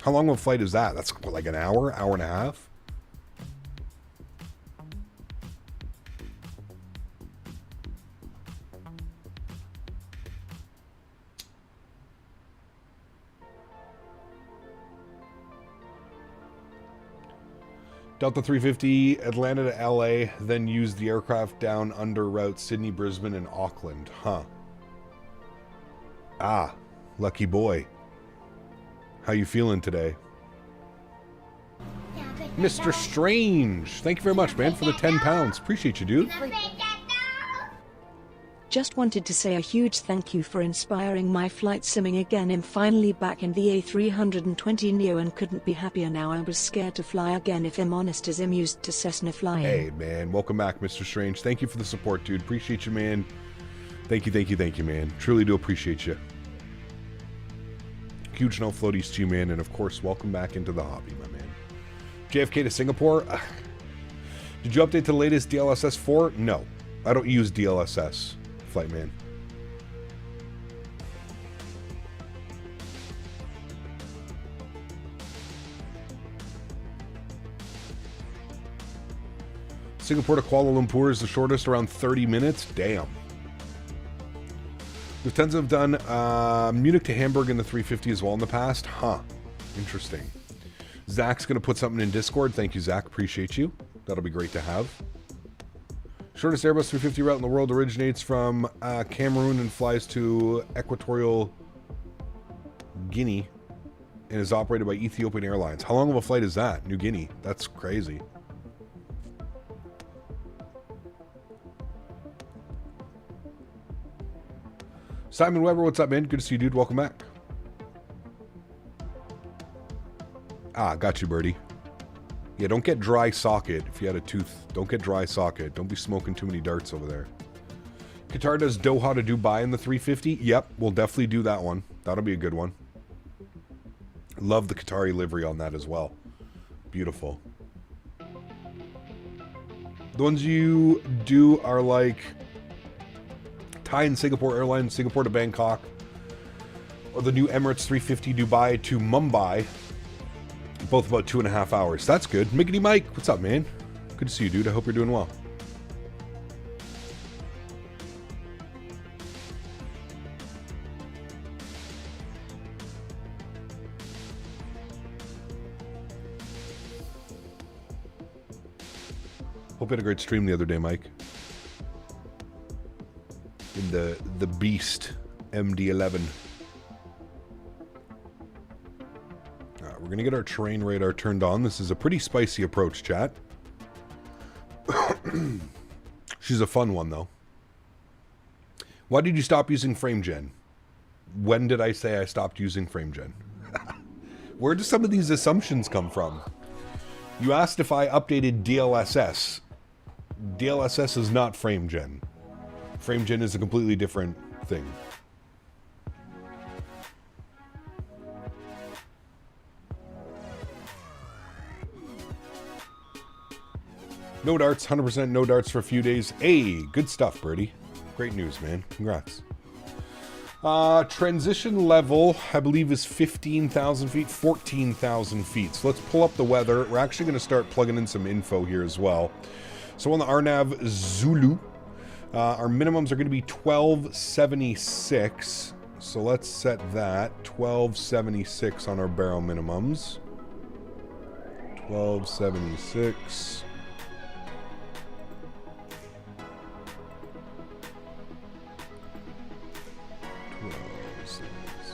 Speaker 2: How long of a flight is that? That's what, like an hour? Hour and a half? Delta 350, Atlanta to LA, then use the aircraft down under route Sydney, Brisbane, and Auckland. Huh. Ah, lucky boy. How you feeling today? Mr. Strange, thank you very much, man, for the 10 pounds. Appreciate you, dude.
Speaker 3: Just wanted to say a huge thank you for inspiring my flight simming again. I'm finally back in the A320 Neo and couldn't be happier now. I was scared to fly again, if I'm honest, as I'm used to Cessna flying.
Speaker 2: Hey, man. Welcome back, Mr. Strange. Thank you for the support, dude. Appreciate you, man. Thank you, man. Truly do appreciate you. Huge no floaties to you, man. And, of course, welcome back into the hobby, my man. JFK to Singapore. Did you update to the latest DLSS 4? No. I don't use DLSS. Flight man. Singapore to Kuala Lumpur is the shortest, around 30 minutes. Damn. Lufthansa have done Munich to Hamburg in the 350 as well in the past. Huh. Interesting. Zach's going to put something in Discord. Thank you, Zach. Appreciate you. That'll be great to have. Shortest Airbus 350 route in the world originates from Cameroon and flies to Equatorial Guinea and is operated by Ethiopian Airlines. How long of a flight is that? New Guinea. That's crazy. Simon Weber, what's up, man? Good to see you, dude. Welcome back. Ah, got you, birdie. Yeah, don't get dry socket if you had a tooth. Don't get dry socket. Don't be smoking too many darts over there. Qatar does Doha to Dubai in the 350. Yep, we'll definitely do that one. That'll be a good one. Love the Qatari livery on that as well. Beautiful. The ones you do are like Thai and Singapore Airlines, Singapore to Bangkok, or the new Emirates 350 Dubai to Mumbai. Both about 2.5 hours. That's good. Miggity Mike, what's up, man? Good to see you, dude. I hope you're doing well. Hope you had a great stream the other day, Mike. In the Beast MD-11. We're going to get our terrain radar turned on. This is a pretty spicy approach, chat. She's a fun one, though. Why did you stop using FrameGen? When did I say I stopped using FrameGen? Where do some of these assumptions come from? You asked if I updated DLSS. DLSS is not FrameGen. FrameGen is a completely different thing. No darts, 100% no darts for a few days. Hey, good stuff, Birdie. Great news, man. Congrats. Transition level, I believe, is 15,000 feet, 14,000 feet. So let's pull up the weather. We're actually going to start plugging in some info here as well. So on the RNAV Zulu, our minimums are going to be 1276. So let's set that 1276 on our barrel minimums. 1276.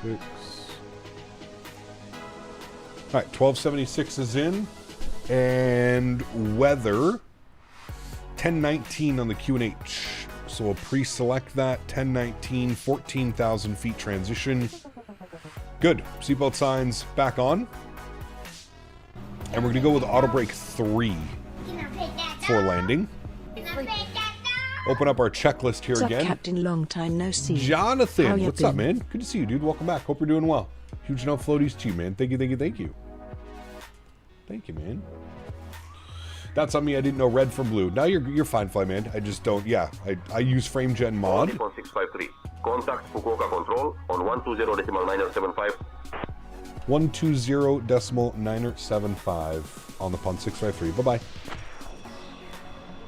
Speaker 2: All right, 1276 is in, and weather 1019 on the QNH. So we'll pre-select that 1019, 14,000 feet transition. Good. Seatbelt signs back on, and we're gonna go with auto brake 3 for landing. Open up our checklist here again.
Speaker 3: Captain, long time no see.
Speaker 2: Jonathan, what's up, man? Good to see you, dude. Welcome back. Hope you're doing well. Huge no floaties to you, man. Thank you. Thank you, man. That's on me. I didn't know red from blue. Now you're fine, fly man. I just don't. Yeah, I use FrameGen mod.
Speaker 7: 653. Contact Fukuoka control on 120.975.
Speaker 2: 120.975 on the pond 653. Bye bye.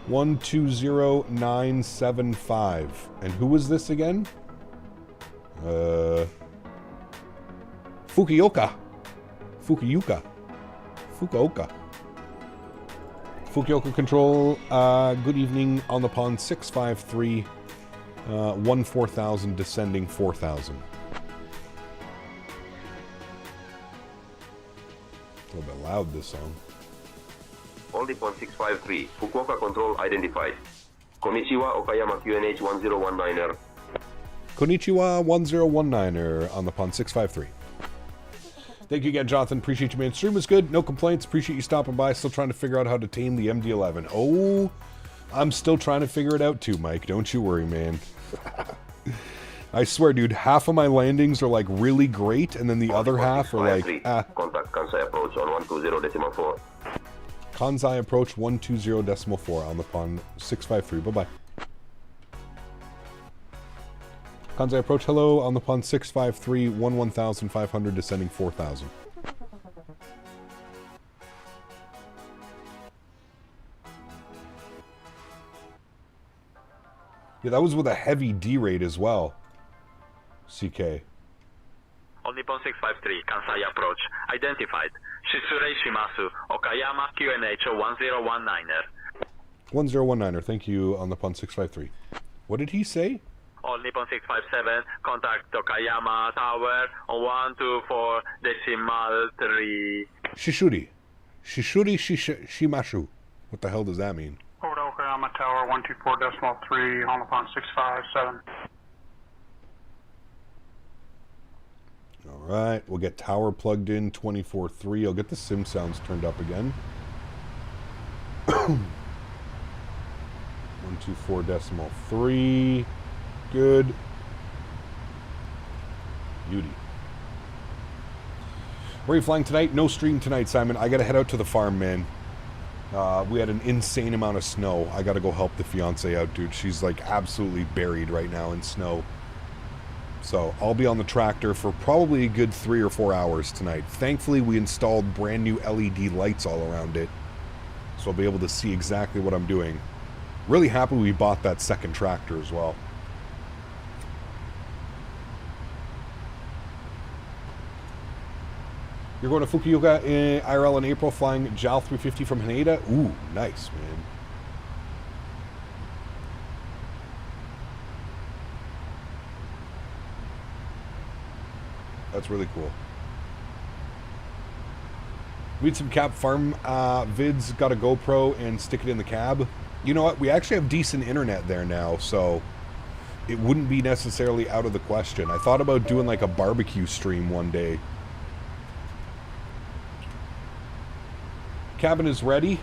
Speaker 2: 120.975. And who was this again? Fukuoka. Fukuoka control. Good evening on the pond 653. 14,000 descending 4,000. A little bit loud, this song.
Speaker 7: Only 653. Fukuoka control identified. Konnichiwa, Okayama QNH 1019er.
Speaker 2: Konnichiwa 1019er on the pond 653. Thank you again, Jonathan. Appreciate you, man. Stream was good. No complaints. Appreciate you stopping by. Still trying to figure out how to tame the MD-11. Oh, I'm still trying to figure it out too, Mike. Don't you worry, man. I swear, dude, half of my landings are like really great, and then the other half are like,
Speaker 7: Contact Kansai approach on 120.4.
Speaker 2: Kansai approach 120.4 on the pond 653. Bye-bye. Kansai approach, hello, on the pond 653, 11,500, descending 4,000. Yeah, that was with a heavy D rate as well. CK.
Speaker 10: On Nippon 653, Kansai approach, identified. Shisurei Shimasu, Okayama QNH 1019er.
Speaker 2: 1019er, thank you, on the pond 653. What did he say?
Speaker 10: On Nippon 657, contact Okayama Tower on 124.3.
Speaker 2: Shishuri. Shishuri Shimashu. What the hell does that mean?
Speaker 8: Over to Okayama Tower 124.3 on the pond 657.
Speaker 2: Alright, we'll get tower plugged in 24.3. I'll get the sim sounds turned up again. 124.3. Good. Beauty. Where are you flying tonight? No stream tonight, Simon. I gotta head out to the farm, man. We had an insane amount of snow. I gotta go help the fiance out, dude. She's like absolutely buried right now in snow. So I'll be on the tractor for probably a good 3 or 4 hours tonight. Thankfully, we installed brand new LED lights all around it, so I'll be able to see exactly what I'm doing. Really happy we bought that second tractor as well. You're going to Fukuoka in IRL in April, flying JAL 350 from Haneda. Ooh, nice, man. That's really cool. Read some cab farm vids, got a GoPro and stick it in the cab. You know what? We actually have decent internet there now, so it wouldn't be necessarily out of the question. I thought about doing like a barbecue stream one day. Cabin is ready.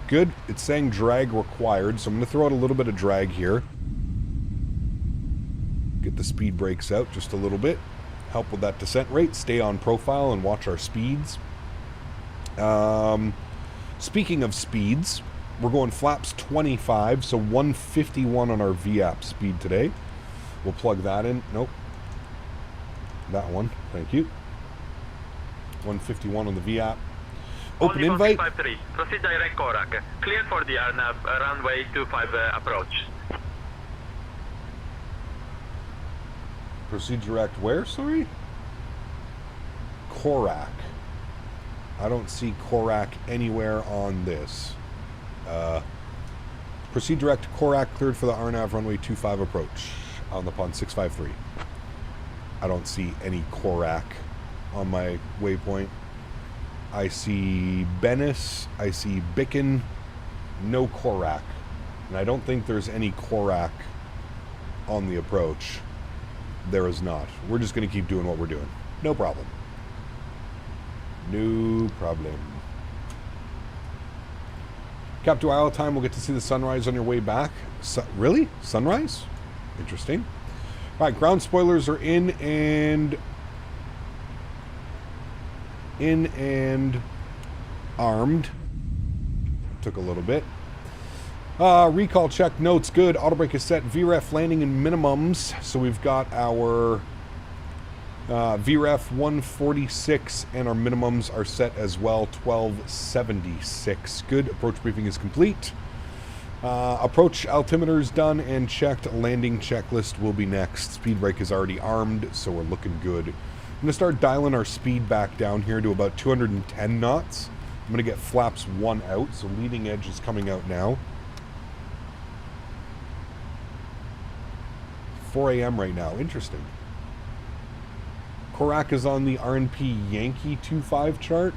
Speaker 2: Good. It's saying drag required, so I'm going to throw out a little bit of drag here. Get the speed brakes out just a little bit. Help with that descent rate. Stay on profile and watch our speeds. Speaking of speeds, we're going flaps 25, so 151 on our VAP speed today. We'll plug that in. Nope. That one. Thank you. 151 on the VAP. Open invite.
Speaker 10: 653. Proceed direct Korak. Clear for the runway 25 approach.
Speaker 2: Proceed direct where, sorry? Korak. I don't see Korak anywhere on this. Proceed direct Korak, cleared for the RNAV runway 25 approach on the pond 653. I don't see any Korak on my waypoint. I see Denis, I see Bicken, no Korak. And I don't think there's any Korak on the approach. There is not. We're just going to keep doing what we're doing. No problem. No problem. Cap to Isle time, we'll get to see the sunrise on your way back. Really? Sunrise? Interesting. Alright, ground spoilers are in and armed. Took a little bit. Recall check notes good. Auto brake is set. VREF landing in minimums. So we've got our VREF 146 and our minimums are set as well. 1276. Good. Approach briefing is complete. Approach altimeter is done and checked. Landing checklist will be next. Speed brake is already armed, so we're looking good. I'm going to start dialing our speed back down here to about 210 knots. I'm going to get flaps 1 out, so leading edge is coming out now. 4 a.m. right now. Interesting. Korak is on the RNP Yankee 25 chart.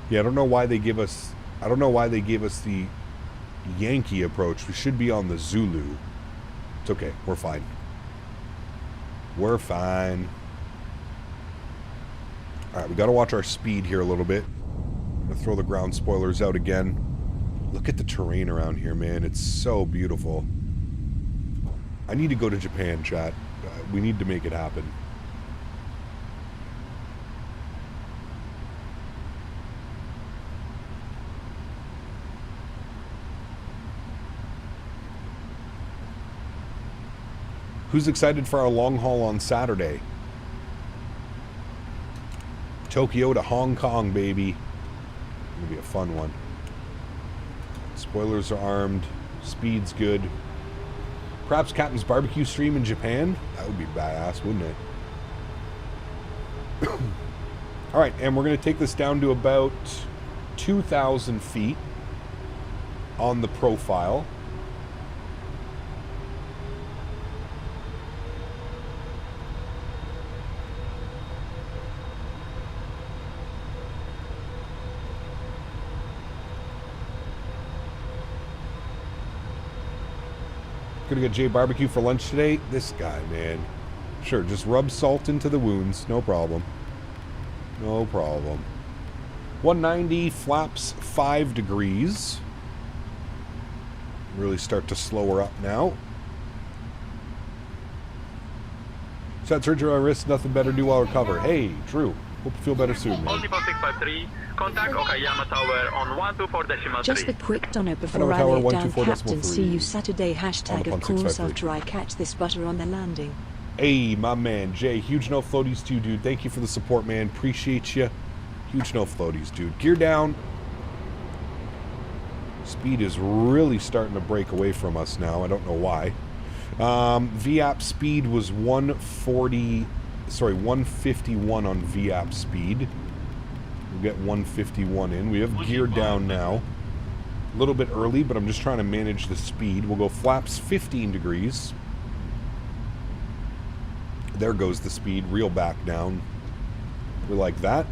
Speaker 2: Yeah, I don't know why they gave us the Yankee approach. We should be on the Zulu. It's okay. We're fine. We're fine. All right, we got to watch our speed here a little bit. I'm going to throw the ground spoilers out again. Look at the terrain around here, man. It's so beautiful. I need to go to Japan, chat. We need to make it happen. Who's excited for our long haul on Saturday? Tokyo to Hong Kong, baby. Gonna be a fun one. Spoilers are armed. Speed's good. Perhaps Captain's Barbecue stream in Japan? That would be badass, wouldn't it? Alright, and we're going to take this down to about 2,000 feet on the profile. Gonna get Jay barbecue for lunch today. This guy, man. Sure, just rub salt into the wounds. No problem. No problem. 190, flaps 5 degrees. Really start to slow her up now. Shot surgery on wrist, nothing better to do while recover. Hey, true. Hope you feel better soon, man.
Speaker 10: Altipo 653, contact Okayama Tower on 124.3.
Speaker 3: Just a quick donut before I lay down, Captain. See you Saturday. Hashtag of course after I catch this butter on the landing.
Speaker 2: Hey, my man, Jay. Huge no floaties too, dude. Thank you for the support, man. Appreciate you. Huge no floaties, dude. Gear down. Speed is really starting to break away from us now. I don't know why. VAP speed was 151 on VAP speed. We'll get 151 in. We have gear down now. A little bit early, but I'm just trying to manage the speed. We'll go flaps 15 degrees. There goes the speed. Reel back down. We like that.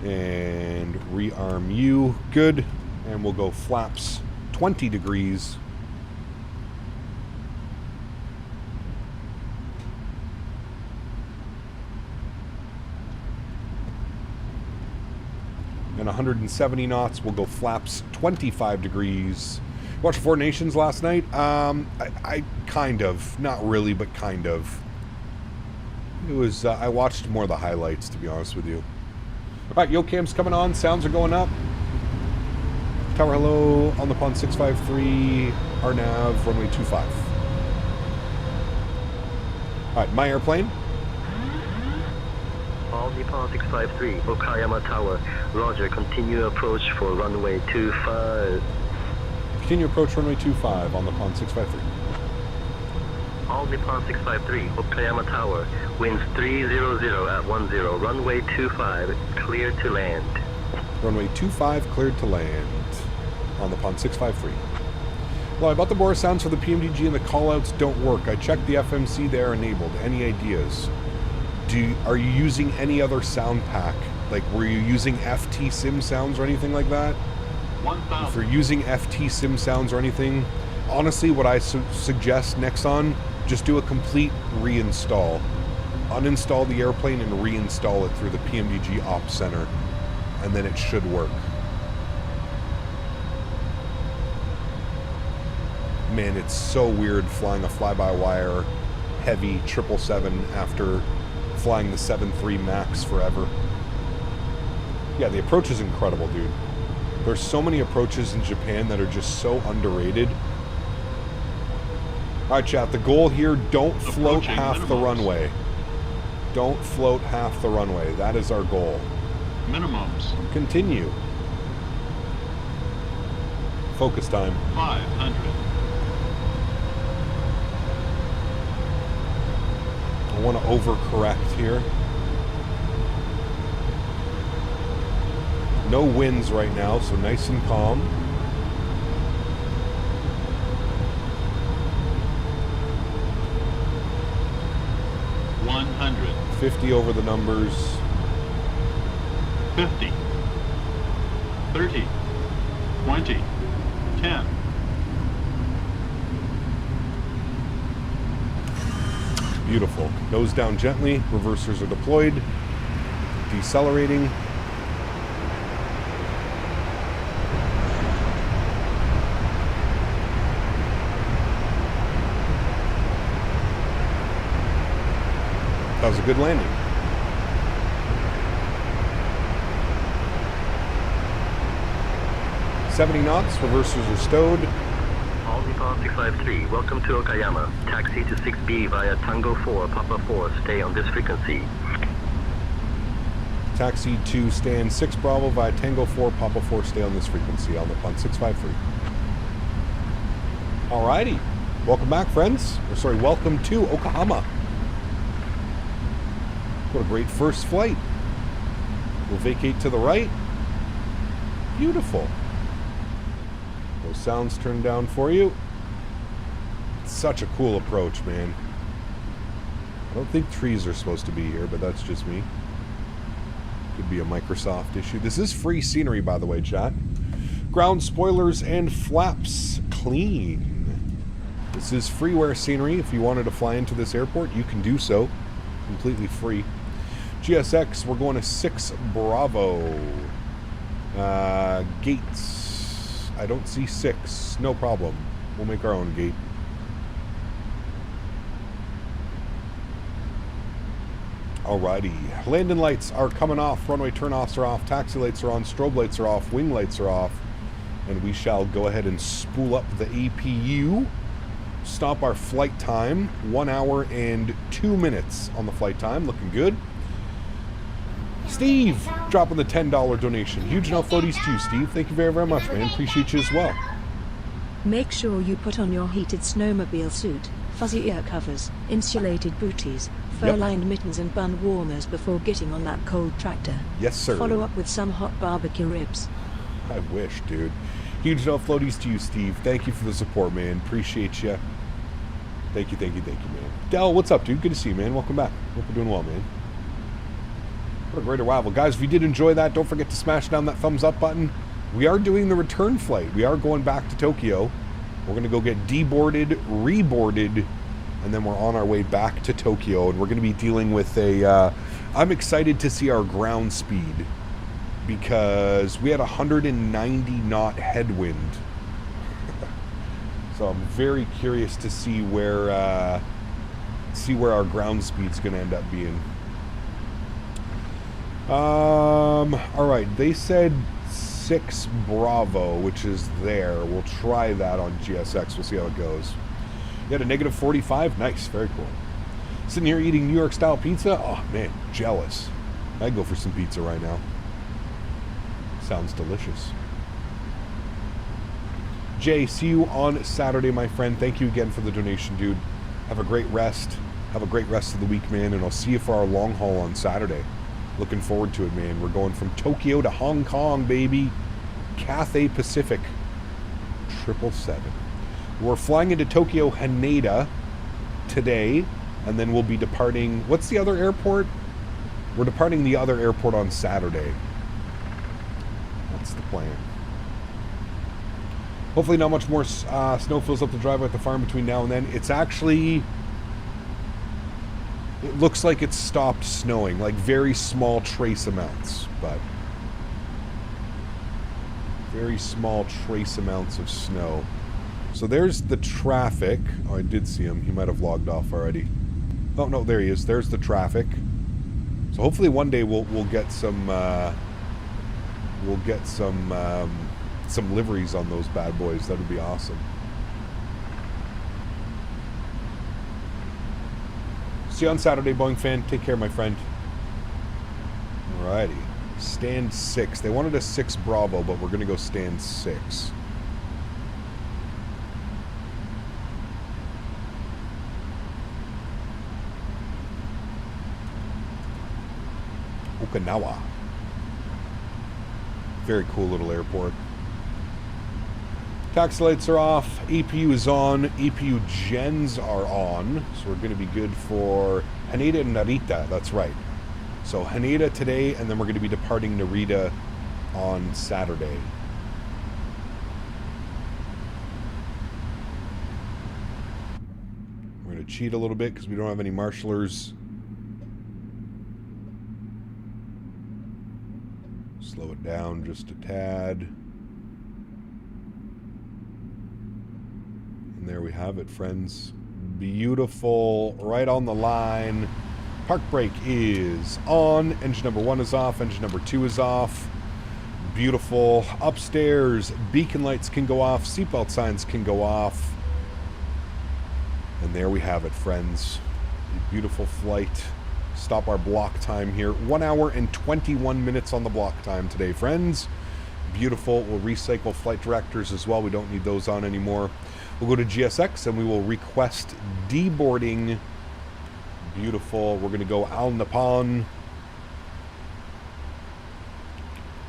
Speaker 2: And rearm you. Good. And we'll go flaps 20 degrees. And 170 knots, we'll go flaps 25 degrees. Watched Four Nations last night? I kind of. Not really, but kind of. It was, I watched more of the highlights, to be honest with you. Alright, Yocam's coming on. Sounds are going up. Tower hello on the pond 653. RNAV, runway 25. Alright, my airplane.
Speaker 11: All Nippon 653, Okayama Tower. Roger, continue approach for runway 25.
Speaker 2: Continue approach runway 25 on the pond 653.
Speaker 11: All Nippon 653, Okayama Tower. Winds 300 at 10, runway 25, clear to land.
Speaker 2: Runway 25, cleared to land on the pond 653. Well, I bought the Boris sounds for the PMDG and the callouts don't work. I checked the FMC, they're enabled. Any ideas? Are you using any other sound pack? Like, were you using FT Sim sounds or anything like that?
Speaker 6: 1,000.
Speaker 2: If you're using FT Sim sounds or anything, honestly, what I suggest next on, just do a complete reinstall. Uninstall the airplane and reinstall it through the PMDG Ops Center, and then it should work. Man, it's so weird flying a fly-by-wire heavy 777 after flying the 7.3 Max forever. Yeah, the approach is incredible, dude. There's so many approaches in Japan that are just so underrated. Alright, chat, the goal here, don't float half the runway. Don't float half the runway. That is our goal.
Speaker 6: Minimums.
Speaker 2: Continue. Focus time.
Speaker 6: 500.
Speaker 2: I want to overcorrect here. No winds right now, so nice and calm. $100. 50 over the numbers.
Speaker 8: 50, 30, 20, 10.
Speaker 2: Beautiful. Nose down gently. Reversers are deployed. Decelerating. That was a good landing. $70 knots. Reversers are stowed.
Speaker 11: All Nippon 653, welcome to Okayama. Taxi to 6B via Tango 4, Papa 4. Stay on this frequency.
Speaker 2: Taxi to stand 6 Bravo via Tango 4, Papa 4. Stay on this frequency. On Nippon 653. Alrighty. Welcome back, friends. Or sorry, welcome to Okayama. What a great first flight. We'll vacate to the right. Beautiful. Those sounds turned down for you. It's such a cool approach, man. I don't think trees are supposed to be here, but that's just me. Could be a Microsoft issue. This is free scenery, by the way, chat. Ground spoilers and flaps clean. This is freeware scenery. If you wanted to fly into this airport, you can do so. Completely free. GSX, we're going to 6 Bravo. Gates. I don't see 6. No problem. We'll make our own gate. Alrighty. Landing lights are coming off. Runway turnoffs are off. Taxi lights are on. Strobe lights are off. Wing lights are off. And we shall go ahead and spool up the APU. Stop our flight time. 1 hour and 2 minutes on the flight time. Looking good. Steve, dropping the $10 donation. Huge enough floaties to you, Steve. Thank you very, very much, man. Appreciate you as well.
Speaker 3: Make sure you put on your heated snowmobile suit, fuzzy ear covers, insulated booties, fur-lined mittens and bun warmers before getting on that cold tractor.
Speaker 2: Yes, sir.
Speaker 3: Follow up with some hot barbecue ribs.
Speaker 2: I wish, dude. Huge enough floaties to you, Steve. Thank you for the support, man. Appreciate you. Thank you, man. Del, what's up, dude? Good to see you, man. Welcome back. Hope you're doing well, man. What a great arrival. Guys, if you did enjoy that, don't forget to smash down that thumbs up button. We are doing the return flight. We are going back to Tokyo. We're going to go get deboarded, reboarded, and then we're on our way back to Tokyo. And we're going to be dealing with a... I'm excited to see our ground speed because we had 190 knot headwind. So I'm very curious to see where our ground speed's going to end up being. All right, they said 6 Bravo, which is there. We'll try that on GSX. We'll see how it goes. You had a negative 45. Nice, very cool. Sitting here eating New York style pizza. Oh man, jealous. I'd go for some pizza right now. Sounds delicious. Jay, see you on Saturday, my friend. Thank you again for the donation, dude. Have a great rest. Have a great rest of the week, man, and I'll see you for our long haul on Saturday. Looking forward to it, man. We're going from Tokyo to Hong Kong, baby. Cathay Pacific 777. We're flying into Tokyo Haneda today, and then we'll be departing... What's the other airport? We're departing the other airport on Saturday. That's the plan. Hopefully not much more snow fills up the driveway at the farm between now and then. It's actually... It looks like it's stopped snowing, like very small trace amounts, but very small trace amounts of snow. So there's the traffic. Oh, I did see him. He might have logged off already. Oh no, there he is. There's the traffic. So hopefully one day we'll get some liveries on those bad boys. That would be awesome. See you on Saturday, Boeing fan. Take care, my friend. Alrighty. Stand 6. They wanted a 6 Bravo, but we're going to go stand 6. Okinawa. Very cool little airport. Taxi lights are off, APU is on, APU gens are on, so we're going to be good for Haneda and Narita, that's right. So Haneda today, and then we're going to be departing Narita on Saturday. We're going to cheat a little bit because we don't have any marshalers. Slow it down just a tad. And there we have it, friends. Beautiful, right on the line. Park brake is on. Engine number 1 is off. Engine number 2 is off. Beautiful. Upstairs, beacon lights can go off. Seatbelt signs can go off. And there we have it, friends. A beautiful flight. Stop our block time here. 1 hour and 21 minutes on the block time today, friends. Beautiful. We'll recycle flight directors as well. We don't need those on anymore. We'll go to GSX and we will request deboarding. Beautiful. We're going to go Al Napan.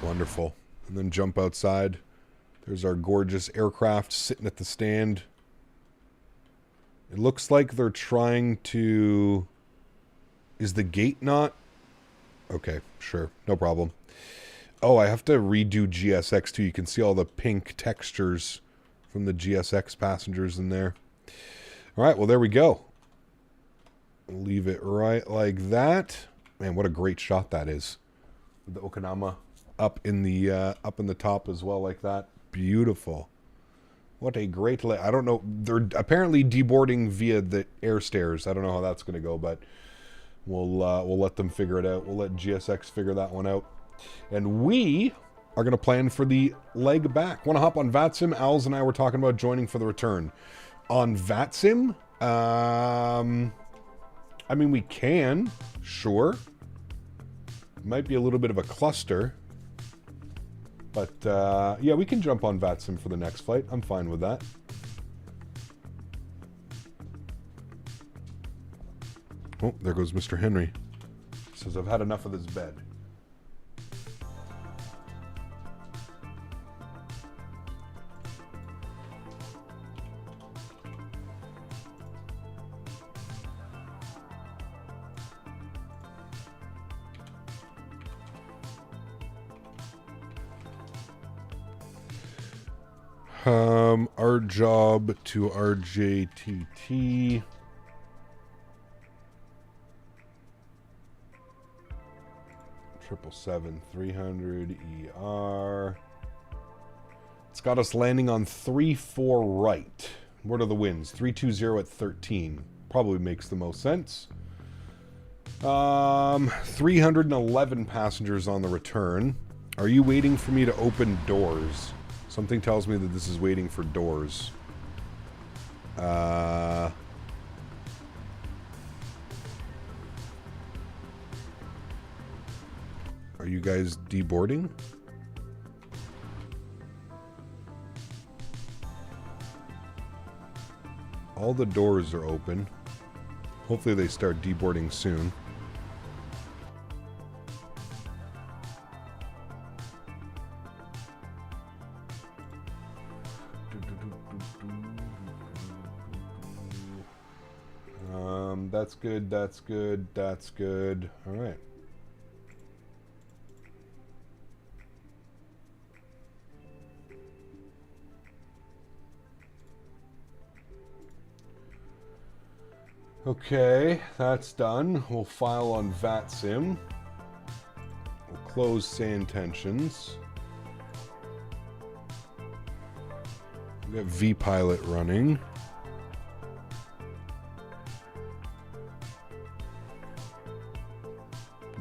Speaker 2: Wonderful. And then jump outside. There's our gorgeous aircraft sitting at the stand. It looks like they're trying to... Is the gate not? Okay, sure. No problem. Oh, I have to redo GSX too. You can see all the pink textures from the GSX passengers in there. All right, well, there we go. Leave it right like that. Man, what a great shot that is. With the Okanama up in the top as well like that. Beautiful. What a great... I don't know. They're apparently deboarding via the air stairs. I don't know how that's going to go, but we'll let them figure it out. We'll let GSX figure that one out. And we are going to plan for the leg back. Want to hop on VATSIM? Al's and I were talking about joining for the return. On VATSIM? I mean, we can. Sure. Might be a little bit of a cluster. But, yeah, we can jump on VATSIM for the next flight. I'm fine with that. Oh, there goes Mr. Henry. Says, I've had enough of this bed. Our job to RJTT. Triple 7-300 ER. It's got us landing on 3-4 right. What are the winds? 320 at 13. Probably makes the most sense. 311 passengers on the return. Are you waiting for me to open doors? Something tells me that this is waiting for doors. Are you guys deboarding? All the doors are open. Hopefully they start deboarding soon. That's good, that's good, that's good. All right. Okay, that's done. We'll file on VATSIM. We'll close SayIntentions. We got vPilot running.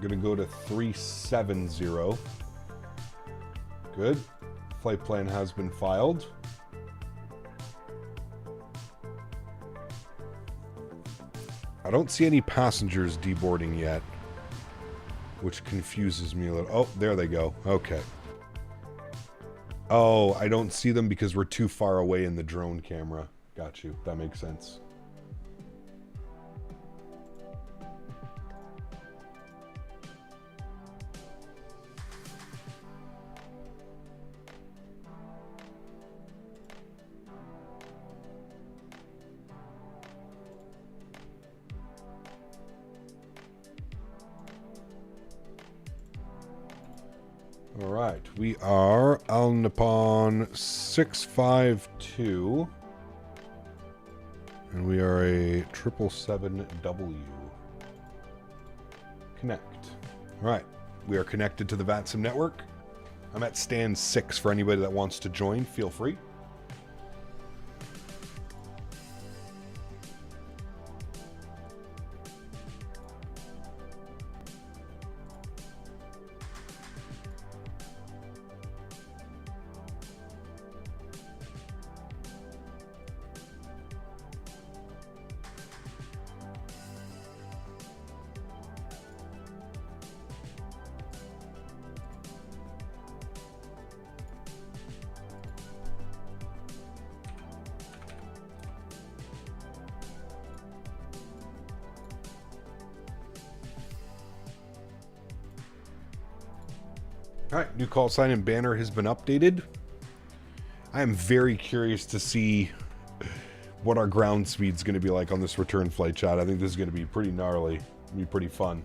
Speaker 2: We're going to go to 370. Good. Flight plan has been filed. I don't see any passengers deboarding yet, which confuses me a little. Oh, there they go. Okay. Oh, I don't see them because we're too far away in the drone camera. Got you. That makes sense. All right, we are Al Nippon 652, and we are a 777W. Connect. All right, we are connected to the VATSIM network. I'm at stand 6 for anybody that wants to join. Feel free. All right, new call sign and banner has been updated. I am very curious to see what our ground speed is going to be like on this return flight, chat. I think this is going to be pretty gnarly. It'll be pretty fun.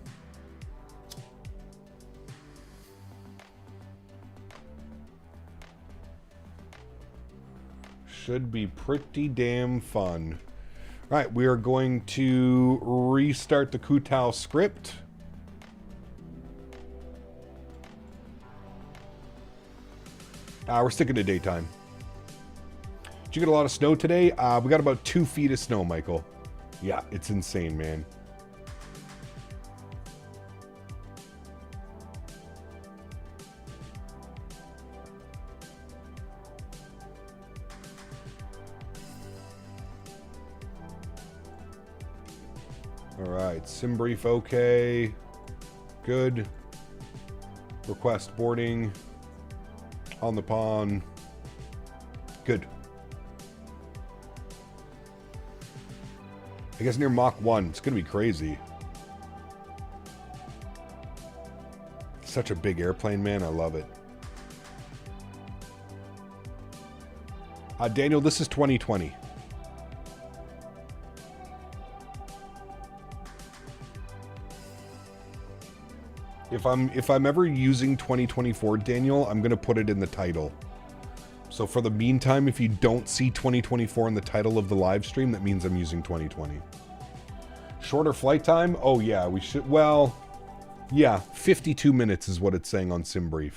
Speaker 2: Should be pretty damn fun. All right, we are going to restart the Kutao script. We're sticking to daytime. Did you get a lot of snow today? We got about 2 feet of snow, Michael. Yeah, it's insane, man. All right, sim brief okay. Good. Request boarding. On the pond. Good. I guess near Mach 1. It's going to be crazy. Such a big airplane, man. I love it. Daniel, this is 2020. If I'm ever using 2024, Daniel, I'm going to put it in the title. So for the meantime, if you don't see 2024 in the title of the live stream, that means I'm using 2020. Shorter flight time? Oh yeah, we should. Well, yeah, 52 minutes is what it's saying on SimBrief.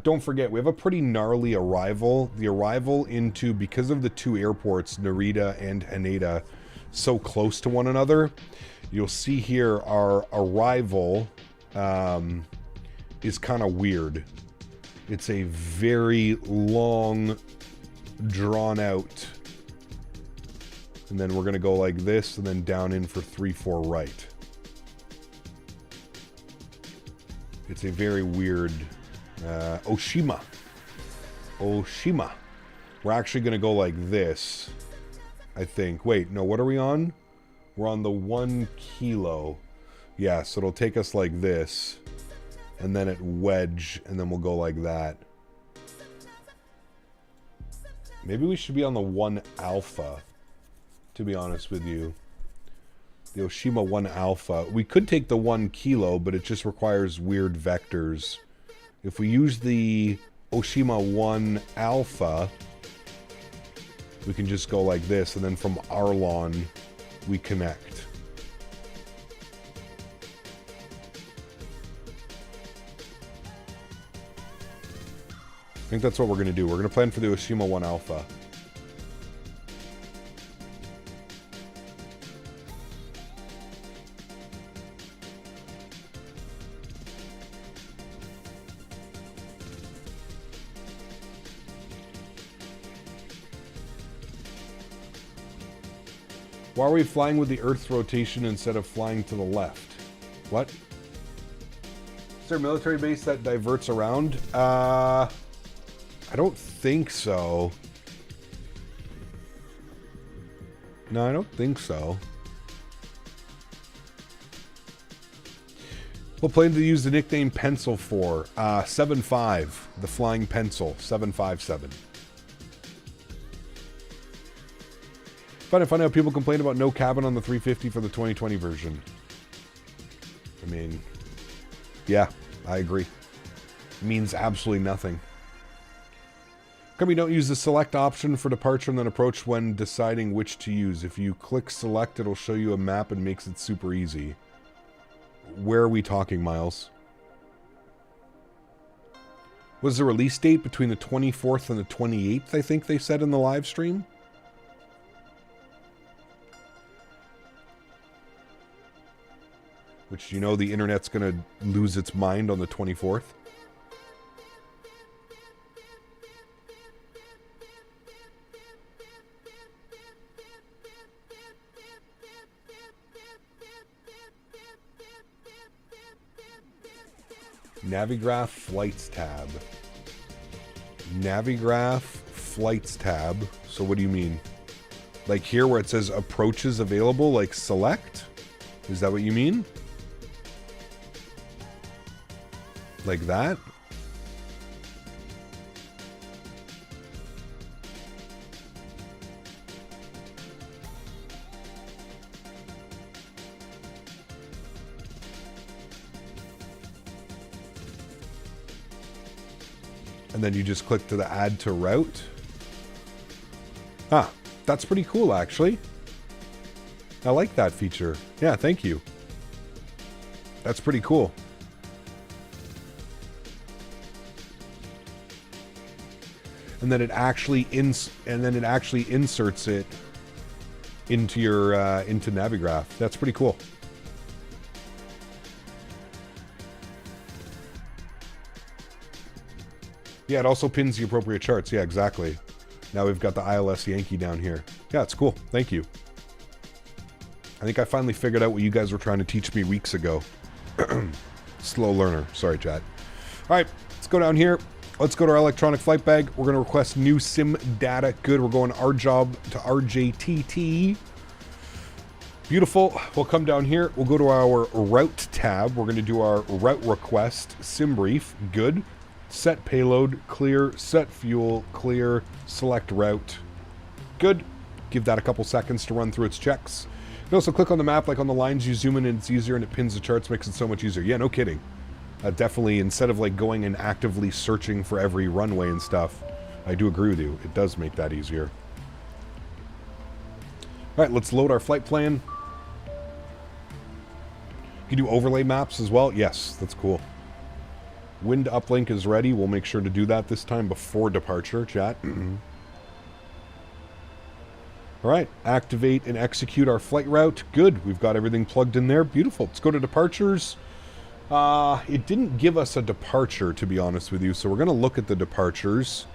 Speaker 2: Don't forget, we have a pretty gnarly arrival. The arrival into, because of the 2 airports, Narita and Haneda, so close to one another, you'll see here our arrival is kind of weird. It's a very long, drawn out, and then we're going to go like this and then down in for 3-4 right. It's a very weird Oshima. We're actually going to go like this, I think. Wait, no, what are we on? We're on the 1 kilo. Yeah, so it'll take us like this, and then it wedge, and then we'll go like that. Maybe we should be on the 1 alpha, to be honest with you. The Oshima 1 alpha. We could take the 1 kilo, but it just requires weird vectors. If we use the Oshima 1 alpha, we can just go like this, and then from Arlon, we connect. I think that's what we're going to do. We're going to plan for the Oshima 1 Alpha. Why are we flying with the Earth's rotation instead of flying to the left? What? Is there a military base that diverts around? I don't think so. No, I don't think so. What plane do you use the nickname Pencil for? 7.5, the Flying Pencil, 757. Find it funny how people complain about no cabin on the 350 for the 2020 version. I mean, yeah, I agree. means absolutely nothing. Come, you don't use the select option for departure and then approach when deciding which to use. If you click select, it'll show you a map and makes it super easy. Where are we talking, Miles? Was the release date between the 24th and the 28th, I think they said in the live stream? Which, you know, the internet's going to lose its mind on the 24th. Navigraph Flights tab. Navigraph Flights tab. So what do you mean? Like here where it says approaches available, like select? Is that what you mean? Like that? And then you just click to the add to route. Ah, that's pretty cool actually. I like that feature. Yeah, thank you. That's pretty cool. And then it actually inserts it into your into Navigraph. That's pretty cool. Yeah, it also pins the appropriate charts. Yeah, exactly. Now we've got the ILS Yankee down here. Yeah, it's cool. Thank you. I think I finally figured out what you guys were trying to teach me weeks ago. Slow learner. Sorry, chat. All right, let's go down here. Let's go to our electronic flight bag. We're going to request new sim data. Good. We're going RJob to RJTT. Beautiful. We'll come down here. We'll go to our route tab. We're going to do our route request sim brief. Good. Set payload, clear, set fuel, clear, select route. Good. Give that a couple seconds to run through its checks. You can also click on the map, like on the lines, you zoom in and it's easier and it pins the charts, makes it so much easier. Yeah, no kidding. Definitely, instead of like going and actively searching for every runway and stuff, I do agree with you. It does make that easier. All right, let's load our flight plan. You can do overlay maps as well. Yes, that's cool. Wind uplink is ready. We'll make sure to do that this time before departure, chat. All right, activate and execute our flight route. Good, we've got everything plugged in there. Beautiful. Let's go to departures. It didn't give us a departure, to be honest with you, so we're going to look at the departures.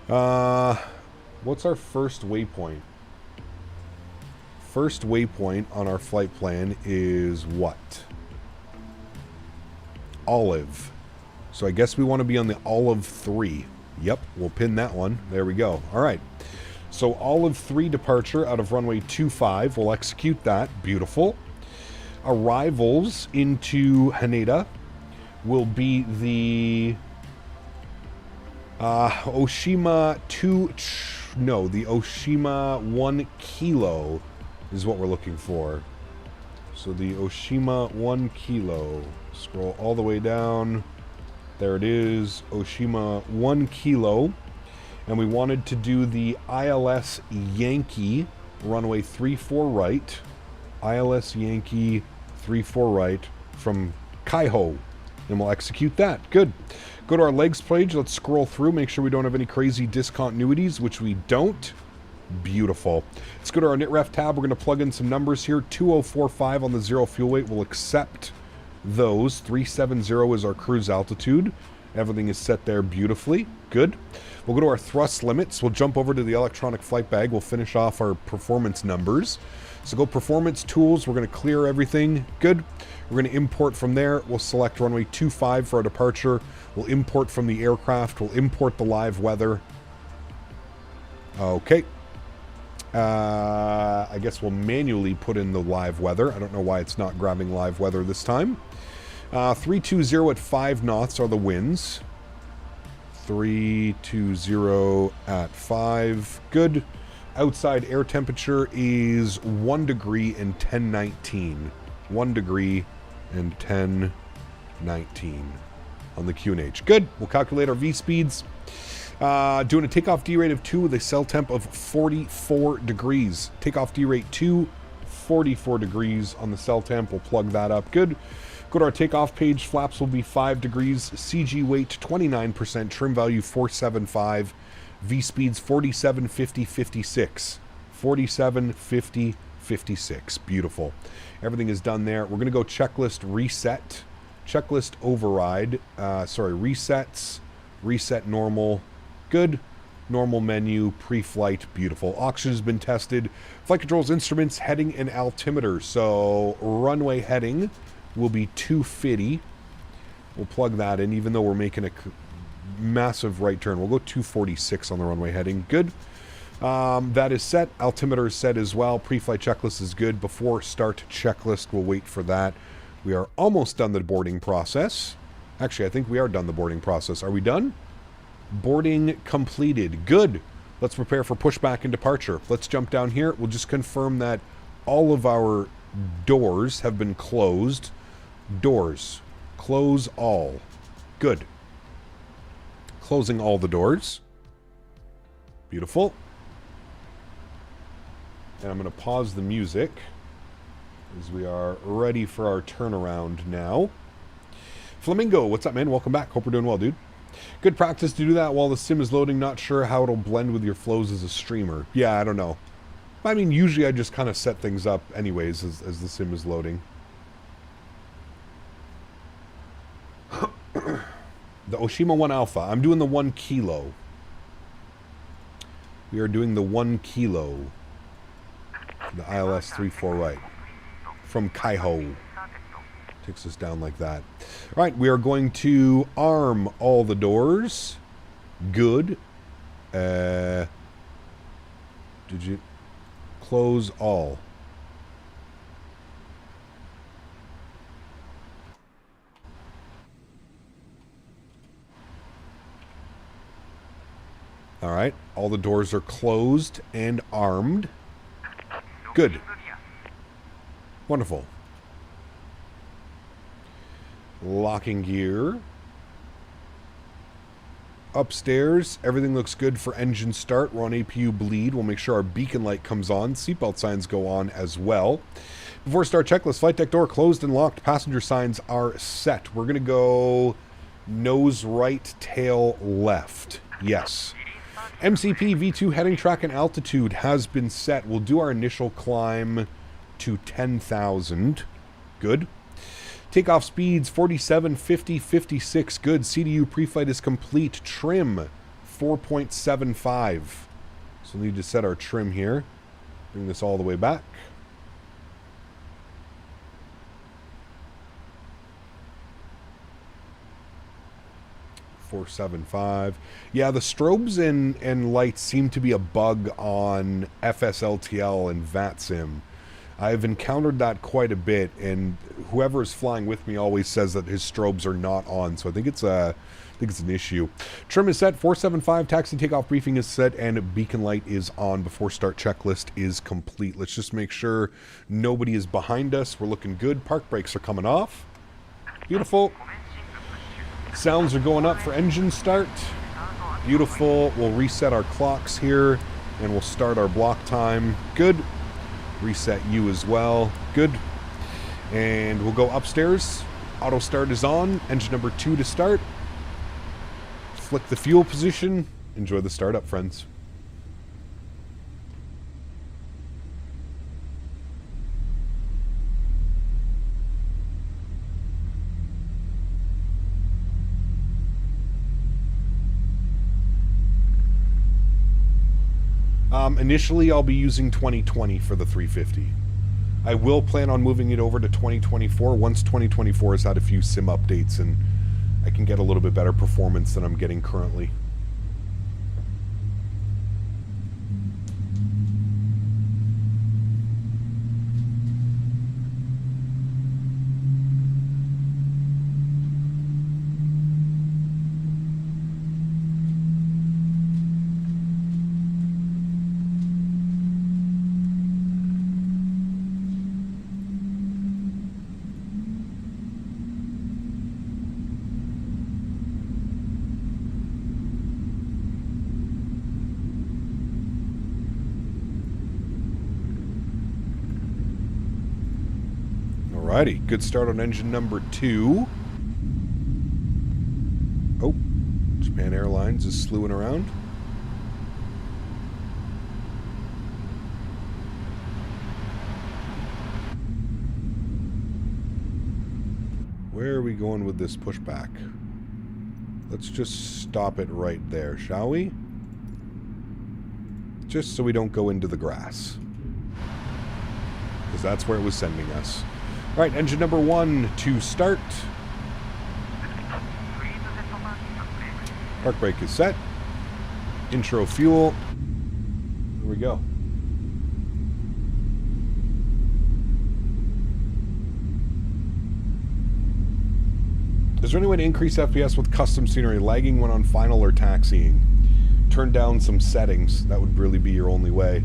Speaker 2: What's our first waypoint? First waypoint on our flight plan is what? Olive. So I guess we want to be on the Olive 3. Yep, we'll pin that one. There we go. All right. So Olive 3 departure out of runway 25. We'll execute that. Beautiful. Arrivals into Haneda will be the Oshima 2... No, the Oshima 1 kilo is what we're looking for. So the Oshima 1 kilo. Scroll all the way down. There it is. Oshima 1 kilo. And we wanted to do the ILS Yankee runway 34 right. ILS Yankee 34 right from Kaiho. And we'll execute that. Good. Go to our legs page. Let's scroll through. Make sure we don't have any crazy discontinuities, which we don't. Beautiful. Let's go to our NITREF tab. We're going to plug in some numbers here. 2045 on the zero fuel weight. We'll accept those. 370 is our cruise altitude. Everything is set there beautifully. Good. We'll go to our thrust limits. We'll jump over to the electronic flight bag. We'll finish off our performance numbers. So go performance tools. We're going to clear everything. Good. We're going to import from there. We'll select runway 25 for our departure. We'll import from the aircraft. We'll import the live weather. Okay. I guess we'll manually put in the live weather. I don't know why it's not grabbing live weather this time. 320 at 5 knots are the winds. 320 at 5. Good. Outside air temperature is 1 degree and 1019. 1 degree and 1019. on the QNH. Good. We'll calculate our V speeds. Doing a takeoff D rate of 2 with a cell temp of 44 degrees. Takeoff D rate 2, 44 degrees on the cell temp. We'll plug that up. Good. Go to our takeoff page. Flaps will be 5 degrees. CG weight 29%. Trim value 475. V speeds 47, 50, 56. 47, 50, 56. Beautiful. Everything is done there. We're going to go checklist reset. Checklist override. Resets. Reset normal. Good. Normal menu. Pre-flight. Beautiful. Oxygen has been tested. Flight controls, instruments, heading, and altimeter. So runway heading will be 250. We'll plug that in, even though we're making a massive right turn. We'll go 246 on the runway heading. Good. That is set. Altimeter is set as well. Pre-flight checklist is good. Before start checklist, we'll wait for that. We are almost done the boarding process. Actually, I think we are done the boarding process. Are we done? Boarding completed. Good. Let's prepare for pushback and departure. Let's jump down here. We'll just confirm that all of our doors have been closed. Doors. Close all. Good. Closing all the doors. Beautiful. And I'm going to pause the music as we are ready for our turnaround now. Flamingo, what's up, man? Welcome back. Hope we're doing well, dude. Good practice to do that while the sim is loading. Not sure how it'll blend with your flows as a streamer. Yeah, I don't know. I mean, usually I just kind of set things up anyways as the sim is loading. The Oshima 1 Alpha. I'm doing the 1 kilo. We are doing the 1 kilo. The ILS 34 right. From Kaiho. Takes us down like that. All right, we are going to arm all the doors. Good. Did you close all? All right, all the doors are closed and armed. Good. Wonderful. Locking gear. Upstairs, everything looks good for engine start. We're on APU bleed. We'll make sure our beacon light comes on. Seatbelt signs go on as well. Before start checklist, flight deck door closed and locked. Passenger signs are set. We're going to go nose right, tail left. Yes. MCP V2 heading track and altitude has been set. We'll do our initial climb to 10,000. Good. Takeoff speeds 47, 50, 56. Good. CDU pre-flight is complete. Trim 4.75. So we'll need to set our trim here. Bring this all the way back. .475. Yeah, the strobes and lights seem to be a bug on FSLTL and VATSIM. I've encountered that quite a bit, and whoever is flying with me always says that his strobes are not on, so I think it's an issue. Trim is set, 475, taxi takeoff briefing is set, and beacon light is on. Before start checklist is complete. Let's just make sure nobody is behind us. We're looking good. Park brakes are coming off. Beautiful. Sounds are going up for engine start. Beautiful. We'll reset our clocks here, and we'll start our block time. Good. Reset you as well. Good. And we'll go upstairs. Auto start is on. Engine number 2 to start. Flick the fuel position. Enjoy the startup, friends. Initially, I'll be using 2020 for the 350. I will plan on moving it over to 2024 once 2024 has had a few sim updates and I can get a little bit better performance than I'm getting currently. Alrighty, good start on engine number 2. Oh, Japan Airlines is slewing around. Where are we going with this pushback? Let's just stop it right there, shall we? Just so we don't go into the grass. Because that's where it was sending us. Alright, engine number 1 to start. Park brake is set. Intro fuel. Here we go. Is there any way to increase FPS with custom scenery, lagging when on final or taxiing? Turn down some settings. That would really be your only way.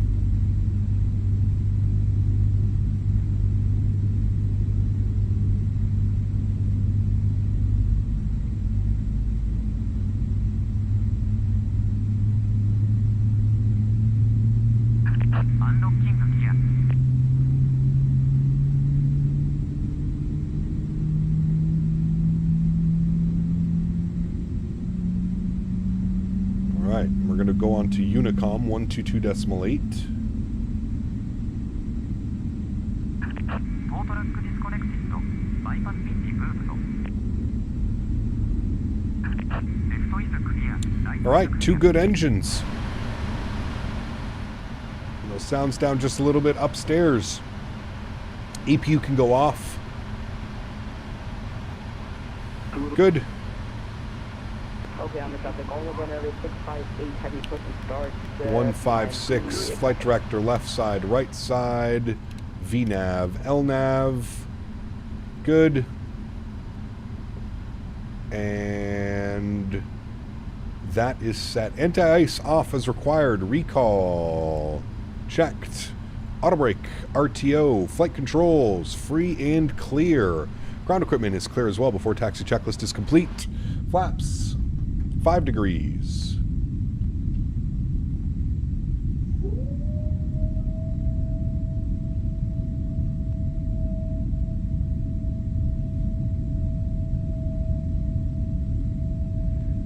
Speaker 2: We're going to go on to Unicom 122.8. Alright, 2 good engines. Those sounds down just a little bit upstairs. APU can go off. Good.
Speaker 12: Okay, on the topic, all of runway 658, heavy push and start.
Speaker 2: 156, flight director, left side, right side, VNAV, LNAV, good. And that is set. Anti-ice off as required, recall, checked. Auto brake, RTO, flight controls, free and clear. Ground equipment is clear as well before taxi checklist is complete. Flaps. 5 degrees.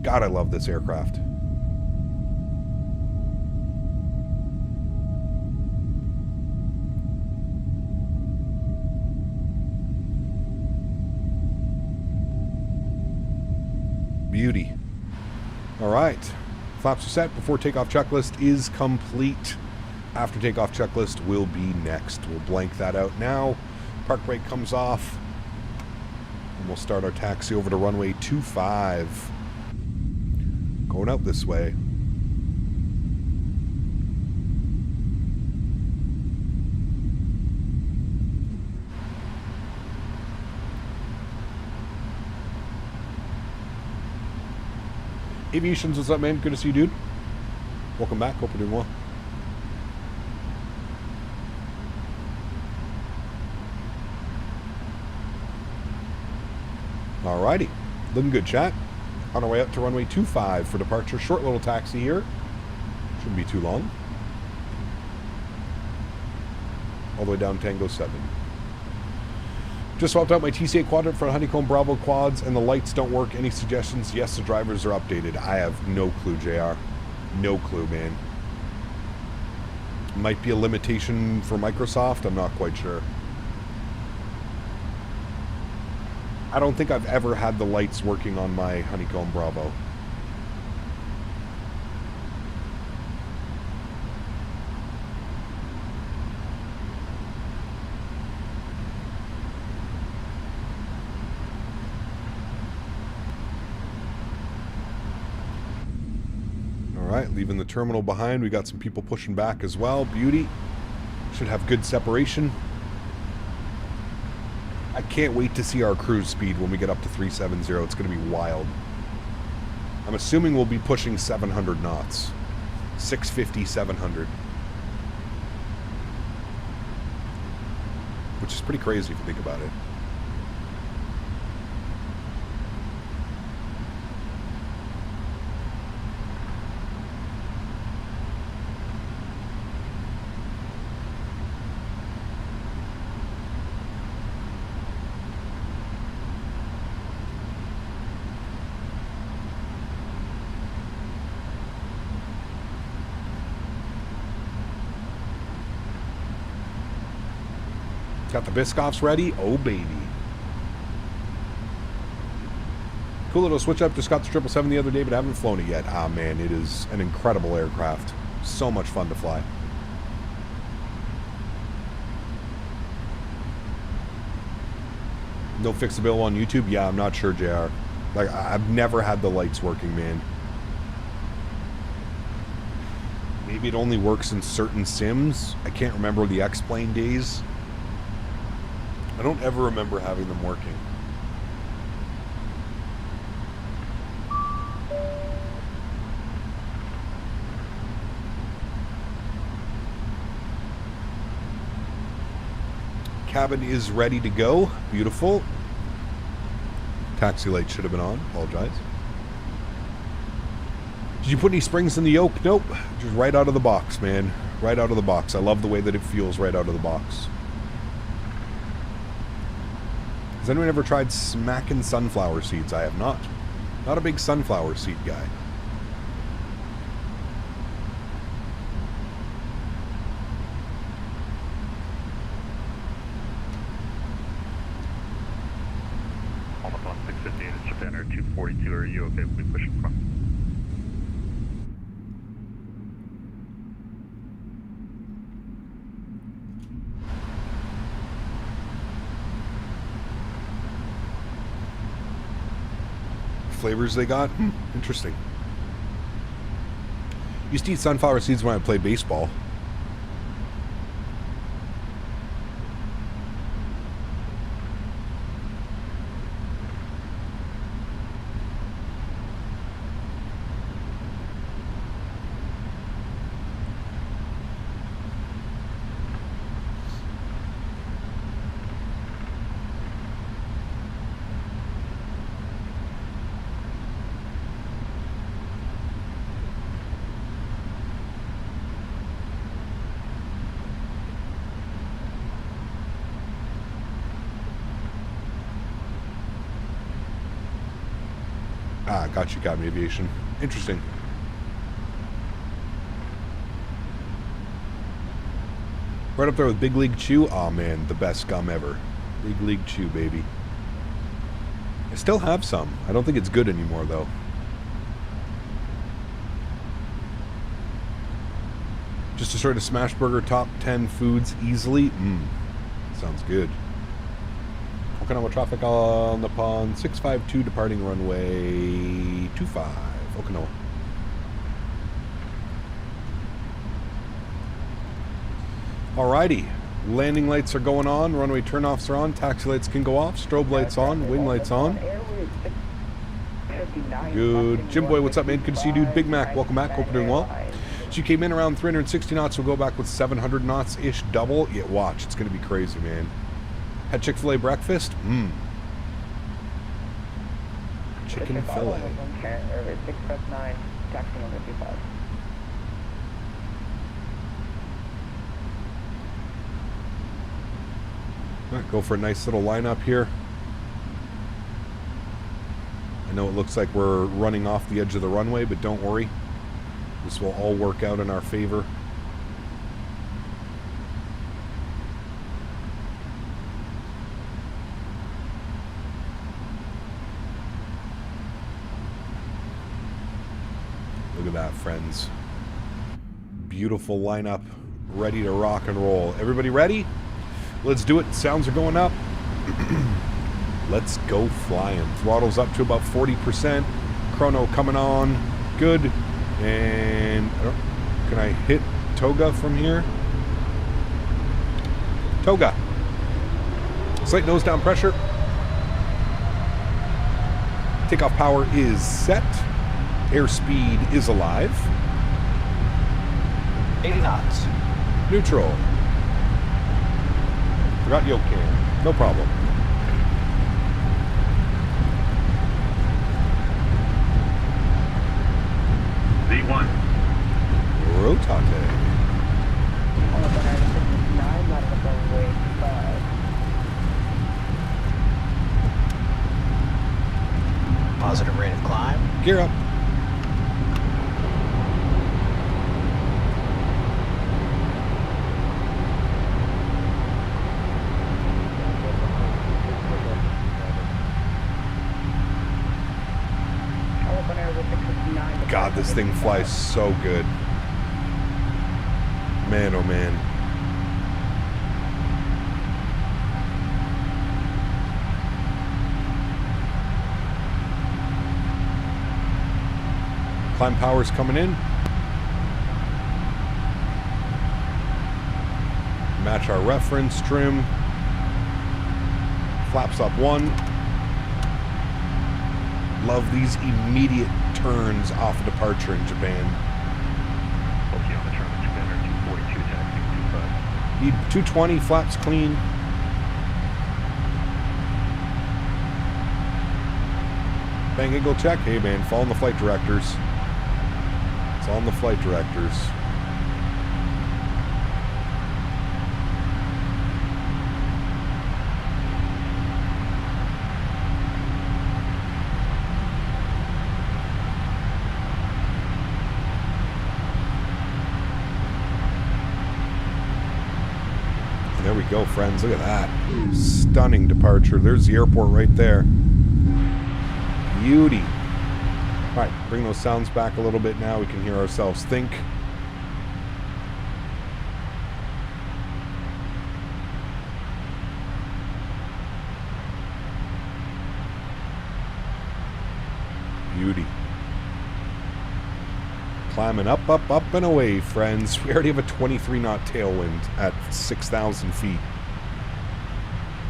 Speaker 2: God, I love this aircraft. Beauty. All right, flaps are set before takeoff checklist is complete. After takeoff checklist will be next. We'll blank that out now. Park brake comes off. And we'll start our taxi over to runway 25. Going out this way. Aviations, what's up, man? Good to see you, dude. Welcome back. Hope you're doing well. Alrighty. Looking good, chat. On our way up to runway 25 for departure. Short little taxi here. Shouldn't be too long. All the way down Tango 7. Just swapped out my TC8 quadrant for a Honeycomb Bravo quads and the lights don't work. Any suggestions? Yes, the drivers are updated. I have no clue, JR. No clue, man. Might be a limitation for Microsoft. I'm not quite sure. I don't think I've ever had the lights working on my Honeycomb Bravo. Leaving the terminal behind. We got some people pushing back as well. Beauty. Should have good separation. I can't wait to see our cruise speed when we get up to 370. It's going to be wild. I'm assuming we'll be pushing 700 knots. 650, 700. Which is pretty crazy if you think about it. Got the Biscoffs ready. Oh, baby. Cool little switch up. Just got the 777 the other day, but I haven't flown it yet. Ah, man, it is an incredible aircraft. So much fun to fly. No fixable on YouTube? Yeah, I'm not sure, JR. Like, I've never had the lights working, man. Maybe it only works in certain sims. I can't remember the X-Plane days. I don't ever remember having them working. Cabin is ready to go. Beautiful. Taxi light should have been on. Apologize. Did you put any springs in the yoke? Nope. Just right out of the box, man. Right out of the box. I love the way that it feels right out of the box. Has anyone ever tried smacking sunflower seeds? I have not. Not a big sunflower seed guy.
Speaker 13: Alpha 658 is Japan Air 242. Are you okay? We push in front.
Speaker 2: Flavors they got? Interesting. Used to eat sunflower seeds when I played baseball. Ah, got you, Captain Aviation. Interesting. Right up there with Big League Chew. Oh man, the best gum ever. Big League Chew, baby. I still have some. I don't think it's good anymore, though. Just to sort of smash burger top 10 foods easily. Sounds good. Okinawa traffic on the pond 652 departing runway 25 Okinawa. Alrighty, landing lights are going on, runway turnoffs are on, taxi lights can go off, strobe lights on, wing lights on. Good. Jim Boy, what's up, man? Good to see you, dude. Big Mac, welcome back. Hope you're doing well. So you came in around 360 knots, we'll go back with 700 knots ish double. Yeah, watch, it's gonna be crazy, man. Had Chick-fil-A breakfast? Chicken fillet.
Speaker 12: 659, taxi number 25.
Speaker 2: All right, go for a nice little lineup here. I know it looks like we're running off the edge of the runway, but don't worry. This will all work out in our favor. Look at that, friends. Beautiful lineup, ready to rock and roll. Everybody ready? Let's do it. Sounds are going up. Let's go flying. Throttle's up to about 40%. Chrono coming on. Good. And can I hit Toga from here? Toga. Slight nose down pressure. Takeoff power is set. Airspeed is alive.
Speaker 14: 80 knots.
Speaker 2: Neutral. Forgot yoke cam. No problem.
Speaker 13: V1.
Speaker 2: Rotate.
Speaker 14: Positive rate of climb.
Speaker 2: Gear up. God, this thing flies so good. Man, oh man. Climb power's coming in. Match our reference trim. Flaps up 1. Love these immediate turns off of departure in Japan.
Speaker 13: Okay, on the turn of Japan, 242, taxi 25.
Speaker 2: Need 220, flaps clean. Bang angle check. Hey man, follow the flight directors. It's on the flight directors. There we go, friends. Look at that. Stunning departure. There's the airport right there. Beauty. All right, bring those sounds back a little bit now. We can hear ourselves think. Beauty. Climbing up, up, up and away, friends. We already have a 23 knot tailwind at 6,000 feet.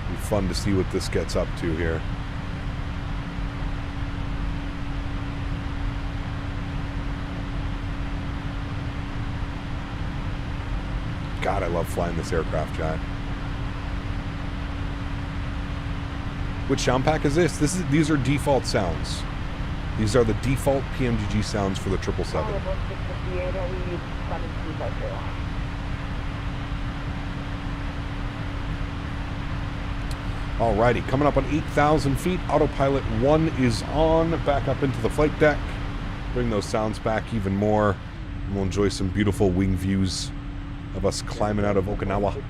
Speaker 2: It'll be fun to see what this gets up to here. God, I love flying this aircraft, Chad. Which sound pack is this? These are default sounds. These are the default PMDG sounds for the 777. Alrighty, coming up on 8,000 feet. Autopilot 1 is on. Back up into the flight deck. Bring those sounds back even more. And we'll enjoy some beautiful wing views of us climbing out of Okinawa.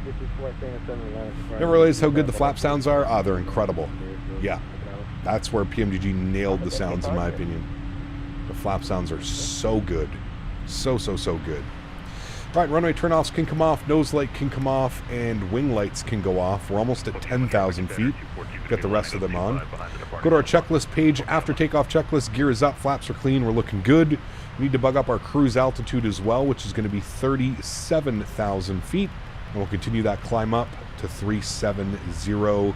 Speaker 2: Never realized how good the flap sounds are. Ah, they're incredible. Yeah, that's where PMDG nailed the sounds, in my opinion. The flap sounds are so good. So good. All right, runway turnoffs can come off, nose light can come off, and wing lights can go off. We're almost at 10,000 feet. Get the rest of them on. Go to our checklist page. After takeoff checklist, gear is up, flaps are clean, we're looking good. We need to bug up our cruise altitude as well, which is going to be 37,000 feet. And we'll continue that climb up to 370.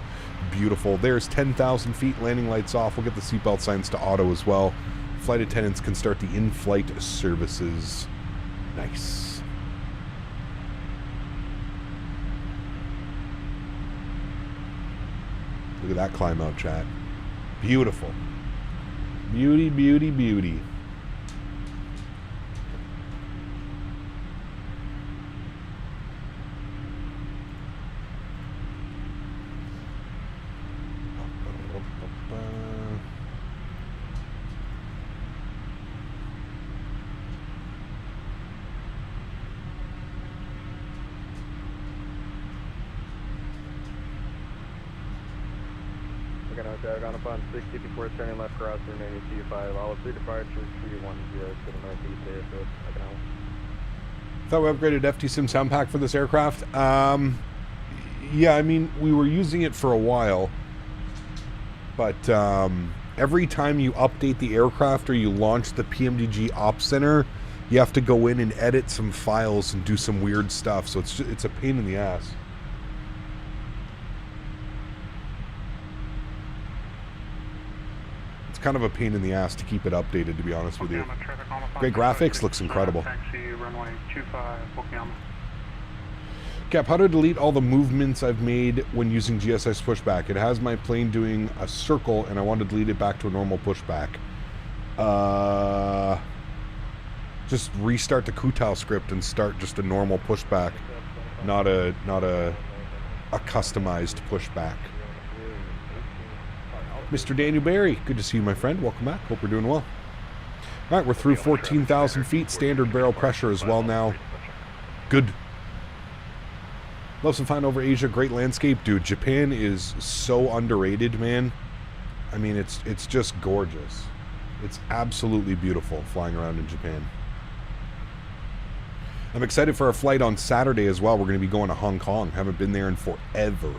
Speaker 2: Beautiful. There's 10,000 feet, landing lights off. We'll get the seatbelt signs to auto as well. Flight attendants can start the in-flight services. Nice. Look at that climb out, chat. Beautiful. Beauty, beauty, beauty.
Speaker 15: On upon 60 before turning left cross remaining T5. All of 3 departures 310 to the northeast airfield.
Speaker 2: Thought we upgraded FT-Sim sound pack for this aircraft. Yeah, I mean, we were using it for a while, but every time you update the aircraft or you launch the PMDG Ops Center, you have to go in and edit some files and do some weird stuff, so it's a pain in the ass. Kind of a pain in the ass to keep it updated, to be honest with you. Great graphics, looks incredible. Cap, how to delete all the movements I've made when using GSS pushback? It has my plane doing a circle and I want to delete it back to a normal pushback. Just restart the Kutao script and start just a normal pushback, not a customized pushback. Mr. Daniel Barry, good to see you, my friend. Welcome back. Hope we're doing well. All right, we're through 14,000 feet. Standard barrel pressure as well now. Good. Love some flying over Asia. Great landscape. Dude, Japan is so underrated, man. I mean, it's just gorgeous. It's absolutely beautiful flying around in Japan. I'm excited for our flight on Saturday as well. We're going to be going to Hong Kong. Haven't been there in forever.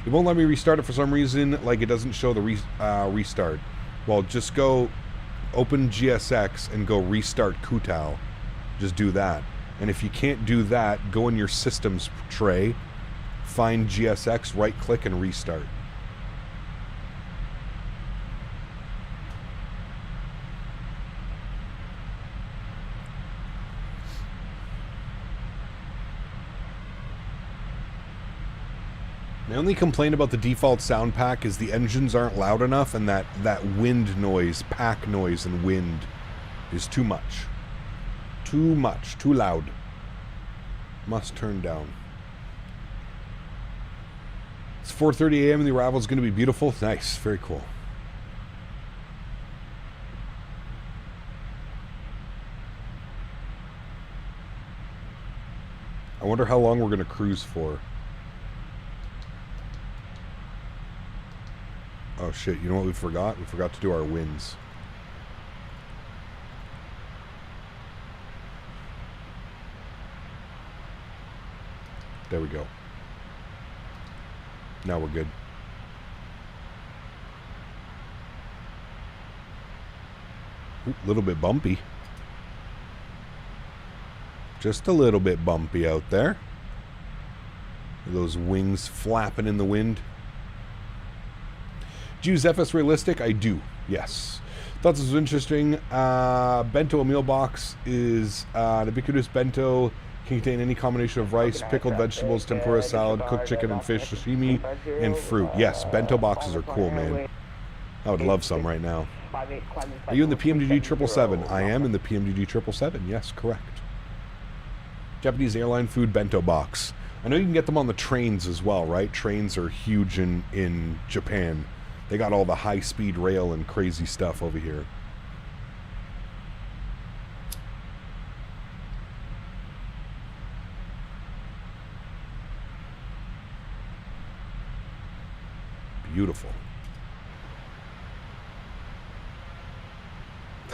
Speaker 2: It won't let me restart it for some reason. Like, it doesn't show the restart. Well, just go open GSX and go restart Kutao. Just do that. And if you can't do that, go in your systems tray, find GSX, right click and restart. My only complaint about the default sound pack is the engines aren't loud enough, and that wind noise, pack noise and wind is too much. Too much. Too loud. Must turn down. It's 4:30 a.m. and the arrival is going to be beautiful. Nice. Very cool. I wonder how long we're going to cruise for. Oh shit, you know what we forgot? We forgot to do our winds. There we go. Now we're good. A little bit bumpy. Just a little bit bumpy out there. Those wings flapping in the wind. Do you use FS Realistic? I do, yes. Thought this was interesting. Bento, a meal box, is an ubiquitous bento. Can contain any combination of rice, pickled vegetables, tempura salad, cooked chicken and fish, sashimi, and fruit. Yes, bento boxes are cool, man. I would love some right now. Are you in the PMDG 777? I am in the PMDG 777. Yes, correct. Japanese airline food bento box. I know you can get them on the trains as well, right? Trains are huge in Japan. They got all the high-speed rail and crazy stuff over here. Beautiful.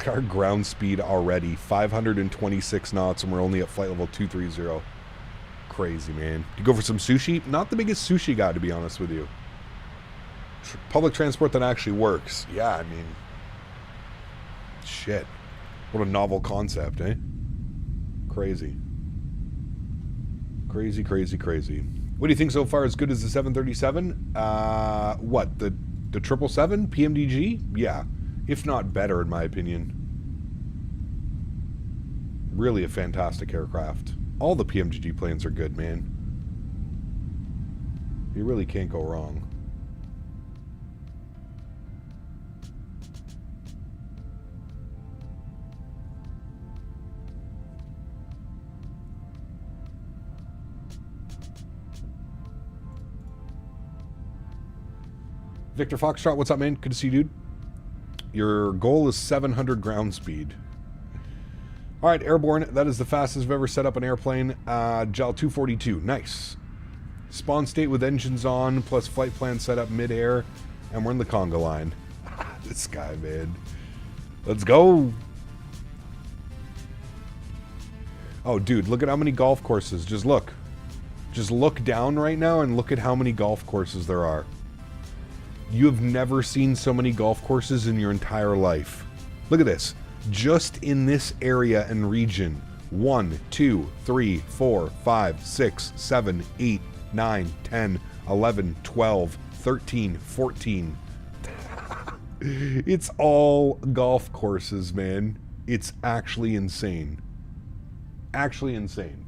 Speaker 2: Our ground speed already, 526 knots, and we're only at flight level 230. Crazy, man. You go for some sushi? Not the biggest sushi guy, to be honest with you. Public transport that actually works. Yeah, I mean... Shit. What a novel concept, eh? Crazy. Crazy, crazy, crazy. What do you think so far? As good as the 737? What? The 777? PMDG? Yeah. If not better, in my opinion. Really a fantastic aircraft. All the PMDG planes are good, man. You really can't go wrong. Victor Foxtrot, what's up, man? Good to see you, dude. Your goal is 700 ground speed. All right, airborne. That is the fastest I've ever set up an airplane. JAL 242. Nice. Spawn state with engines on, plus flight plan set up mid-air, and we're in the conga line. This guy, man. Let's go. Oh, dude, look at how many golf courses. Just look. Just look down right now and look at how many golf courses there are. You have never seen so many golf courses in your entire life. Look at this. Just in this area and region. 1, 2, 3, 4, 5, 6, 7, 8, 9, 10, 11, 12, 13, 14. It's all golf courses, man. It's actually insane. Actually insane.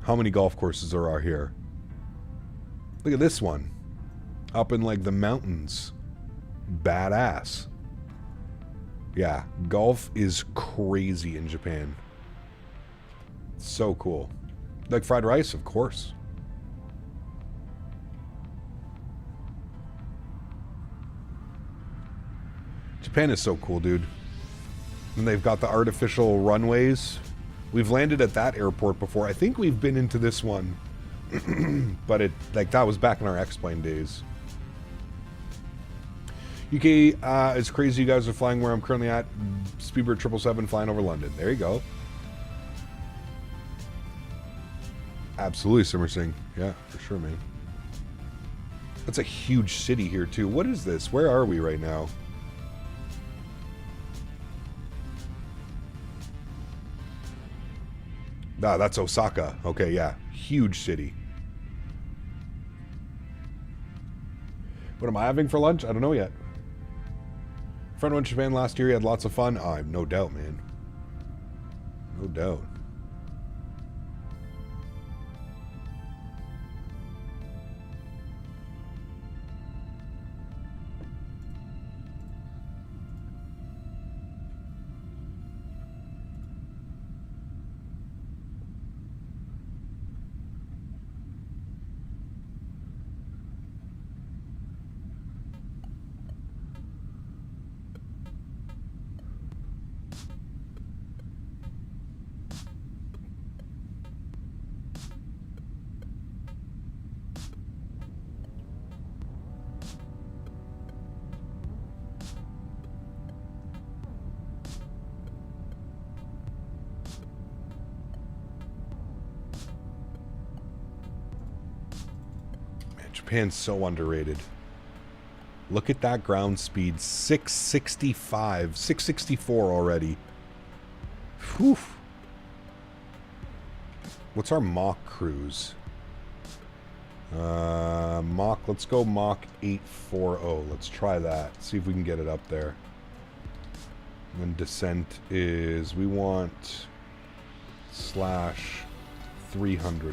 Speaker 2: How many golf courses there are here? Look at this one. Up in like the mountains. Badass. Yeah, golf is crazy in Japan. So cool. Like fried rice, of course. Japan is so cool, dude. And they've got the artificial runways. We've landed at that airport before. I think we've been into this one. But that was back in our X-Plane days. UK, it's crazy you guys are flying where I'm currently at. Speedbird 777 flying over London. There you go. Absolutely, Simmer Singh. Yeah, for sure, man. That's a huge city here, too. What is this? Where are we right now? Ah, that's Osaka. Okay, yeah. Huge city. What am I having for lunch? I don't know yet. Friend went to Japan last year. He had lots of fun. Oh, no doubt, man. No doubt. Japan's so underrated. Look at that ground speed. 665. 664 already. Whew. What's our Mach cruise? Mach, let's go Mach 840. Let's try that. See if we can get it up there. And then descent is, we want /300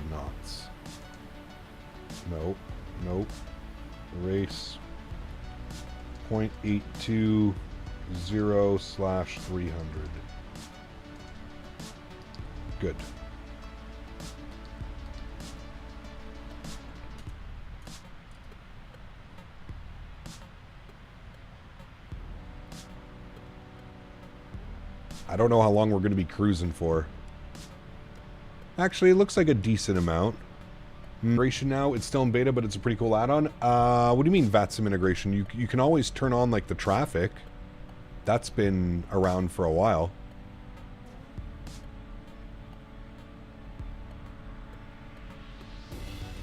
Speaker 2: knots. Nope. Nope. Erase. 0.820 /300. Good. I don't know how long we're going to be cruising for. Actually, it looks like a decent amount. Integration now, it's still in beta, but it's a pretty cool add-on. What do you mean VATSIM integration? You can always turn on like the traffic. That's been around for a while.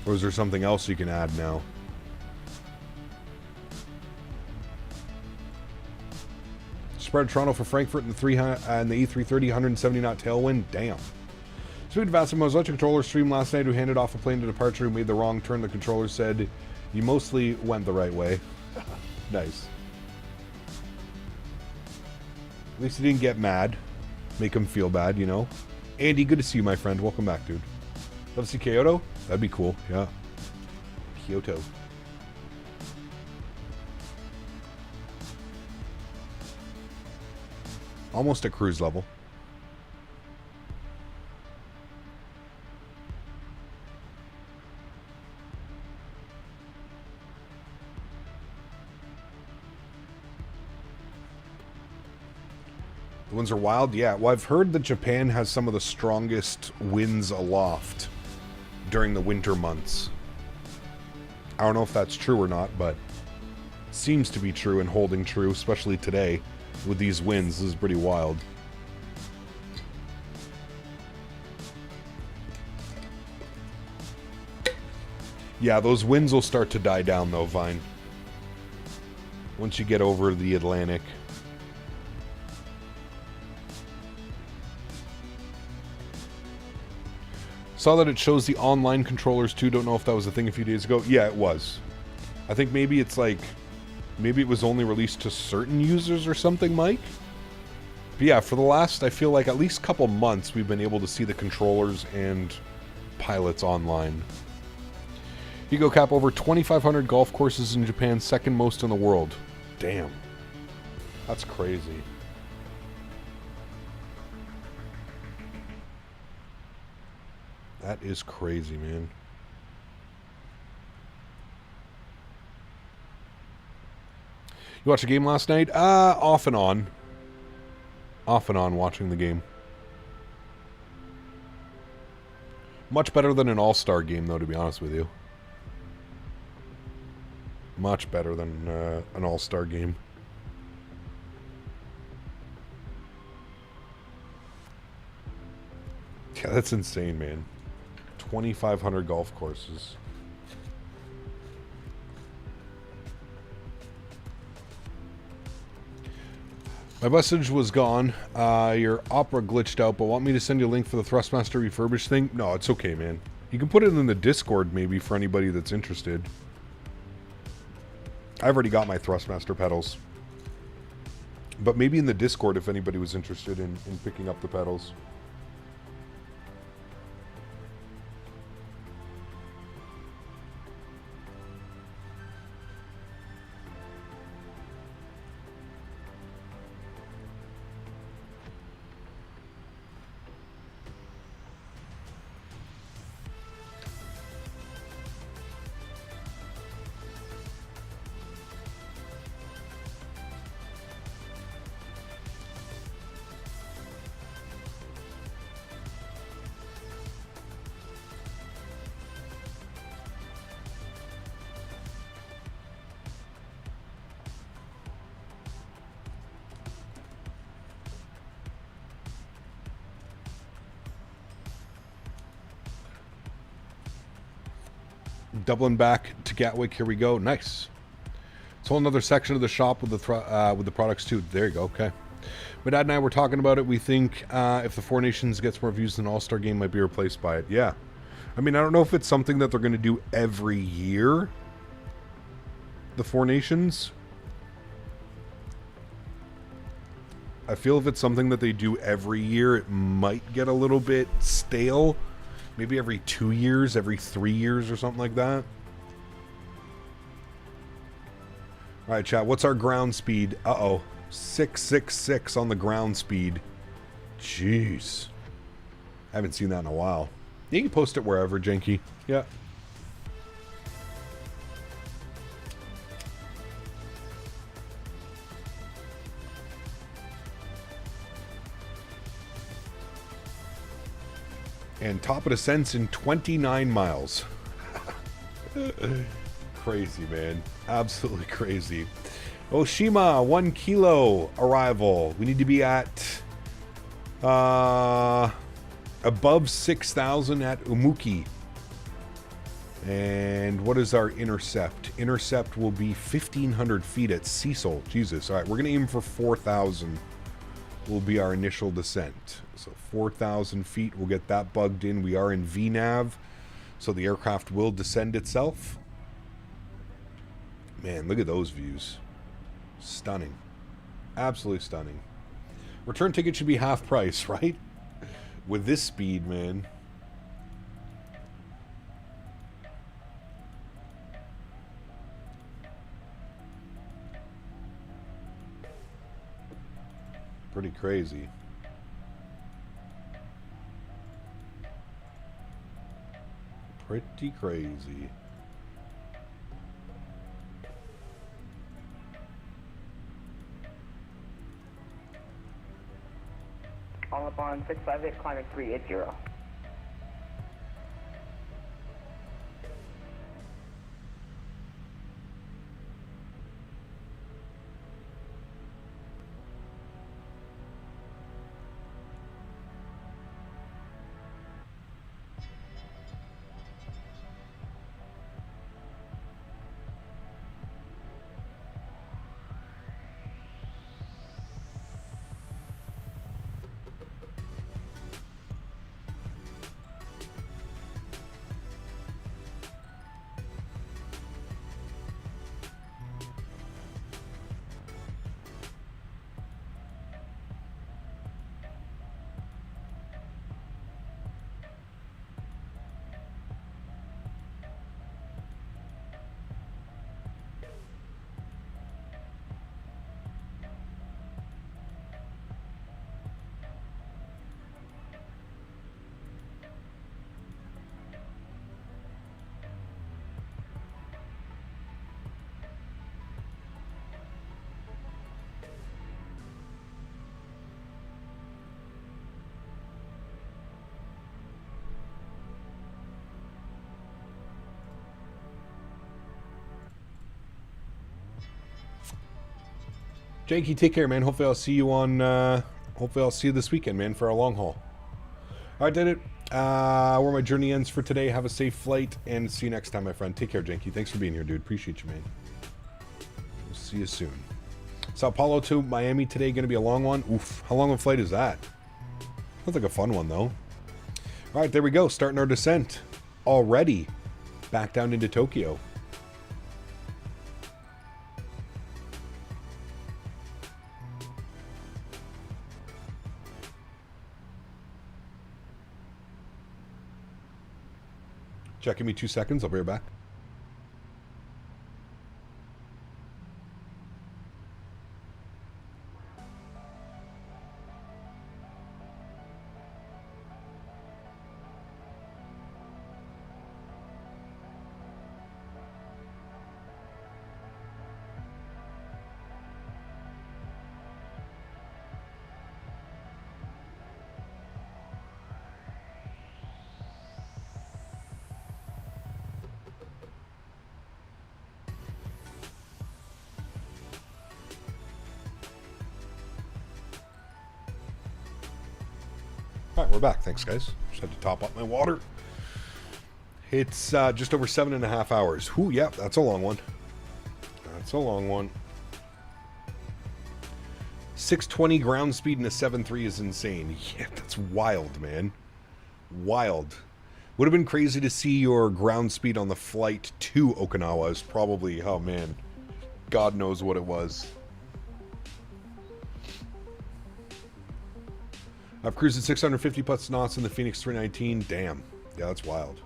Speaker 2: Or is there something else you can add now? Spread Toronto for Frankfurt and the A330 170 knot tailwind. Damn. Sweet Vassimo was watching a controller stream last night who handed off a plane to departure who made the wrong turn. The controller said, "You mostly went the right way." Nice. At least he didn't get mad. Make him feel bad, you know. Andy, good to see you, my friend. Welcome back, dude. Love to see Kyoto? That'd be cool, yeah. Kyoto. Almost at cruise level. The winds are wild? Yeah. Well, I've heard that Japan has some of the strongest winds aloft during the winter months. I don't know if that's true or not, but seems to be true and holding true, especially today with these winds. This is pretty wild. Yeah, those winds will start to die down though, Vine. Once you get over the Atlantic. Saw that it shows the online controllers too. Don't know if that was a thing a few days ago. Yeah, it was. I think maybe it's like, maybe it was only released to certain users or something, Mike. But yeah, for the last, I feel like at least couple months, we've been able to see the controllers and pilots online. Hugo Cap, over 2,500 golf courses in Japan, second most in the world. Damn. That's crazy. That is crazy, man. You watched the game last night? Off and on. Off and on watching the game. Much better than an all-star game, though, to be honest with you. Much better than an all-star game. Yeah, that's insane, man. 2,500 golf courses. My message was gone. Your Opera glitched out, but want me to send you a link for the Thrustmaster refurbished thing? No, it's okay, man. You can put it in the Discord, maybe, for anybody that's interested. I've already got my Thrustmaster pedals. But maybe in the Discord if anybody was interested in picking up the pedals. Doubling back to Gatwick. Here we go. Nice. It's a whole another section of the shop with the products too. There you go. Okay. My dad and I were talking about it. We think if the Four Nations gets more views than All-Star Game, might be replaced by it. Yeah. I mean, I don't know if it's something that they're going to do every year. The Four Nations. I feel if it's something that they do every year, it might get a little bit stale. Maybe every 2 years, every 3 years or something like that. Alright, chat. What's our ground speed? Uh-oh. 666 on the ground speed. Jeez. I haven't seen that in a while. You can post it wherever, Janky. Yeah. And top of descents in 29 miles. Crazy, man. Absolutely crazy. Oshima, 1 kilo arrival. We need to be at above 6,000 at Umuki. And what is our intercept? Intercept will be 1,500 feet at Cecil. Jesus. All right, we're going to aim for 4,000. Will be our initial descent. So 4,000 feet, we'll get that bugged in. We are in VNAV, so the aircraft will descend itself. Man, look at those views. Stunning. Absolutely stunning. Return ticket should be half price, right? With this speed, man. Pretty crazy. Pretty crazy.
Speaker 12: All up on 658, climbing 380.
Speaker 2: Janky, take care, man. Hopefully I'll see you on, hopefully I'll see you this weekend, man, for our long haul. All right, did it. Where my journey ends for today. Have a safe flight, and see you next time, my friend. Take care, Janky. Thanks for being here, dude. Appreciate you, man. We'll see you soon. Sao Paulo to Miami today, going to be a long one. Oof. How long a flight is that? Sounds like a fun one, though. All right, there we go. Starting our descent already back down into Tokyo. Check, give me 2 seconds. I'll be right back. Alright, we're back. Thanks, guys. Just had to top up my water. It's just over 7.5 hours. Whew, yeah, that's a long one. That's a long one. 620 ground speed in a 7.3 is insane. Yeah, that's wild, man. Wild. Would have been crazy to see your ground speed on the flight to Okinawa. Is probably, oh man, God knows what it was. I've cruised at 650 plus knots in the Phoenix 319. Damn. Yeah, that's wild.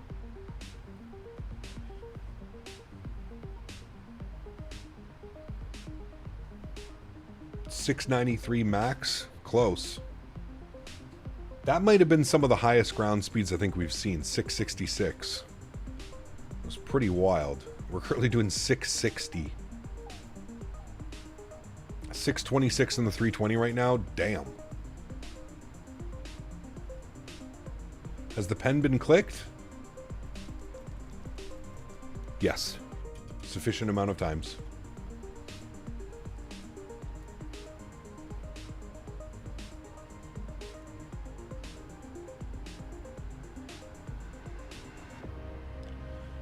Speaker 2: .693 max. Close. That might have been some of the highest ground speeds I think we've seen. 666. It was pretty wild. We're currently doing 660. 626 in the 320 right now. Damn. Has the pen been clicked? Yes. Sufficient amount of times.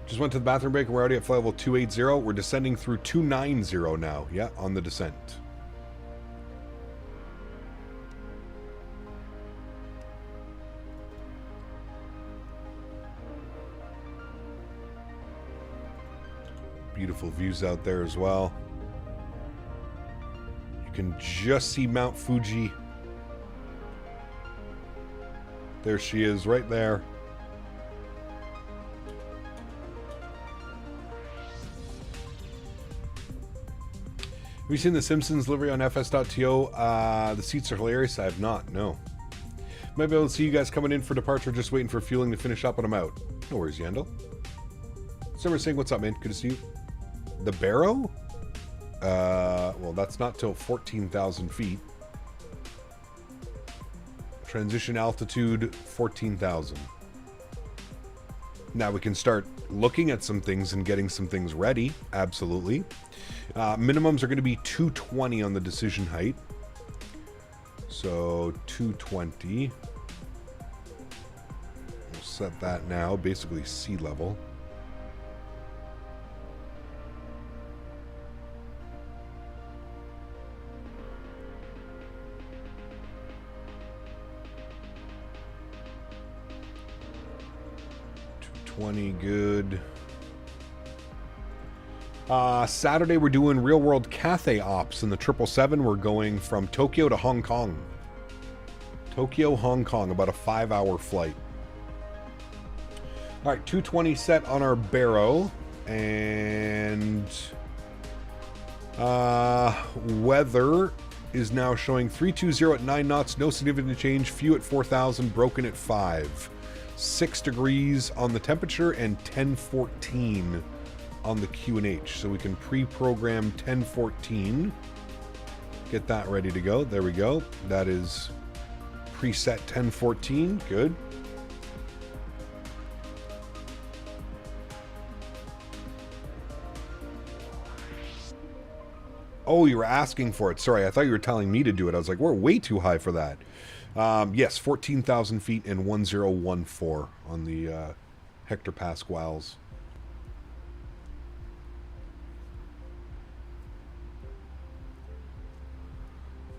Speaker 2: Just went to the bathroom break and we're already at flight level 280. We're descending through 290 now. Yeah, on the descent. Beautiful views out there as well. You can just see Mount Fuji. There she is, right there. Have you seen The Simpsons livery on fs.to? The seats are hilarious. I have not, no. Might be able to see you guys coming in for departure, just waiting for fueling to finish up and I'm out. No worries, Yandel. Summer Singh, what's up, man? Good to see you. The Barrow? Well, that's not till 14,000 feet. Transition altitude, 14,000. Now we can start looking at some things and getting some things ready. Absolutely. Minimums are going to be 220 on the decision height. So 220. We'll set that now. Basically sea level. Good. Saturday we're doing real world Cathay ops in the 777. We're going from Tokyo to Hong Kong. Tokyo, Hong Kong, about a 5-hour flight. All right, 220 set on our Barrow, and weather is now showing 320 at 9 knots, no significant change. Few at 4,000, broken at 5. 6 degrees on the temperature and 1014 on the QNH. So we can pre-program 1014. Get that ready to go. There we go. That is preset 1014. Good. Oh, you were asking for it. Sorry, I thought you were telling me to do it. I was like, we're way too high for that. Yes, 14,000 feet and 1014 on the hectopascals.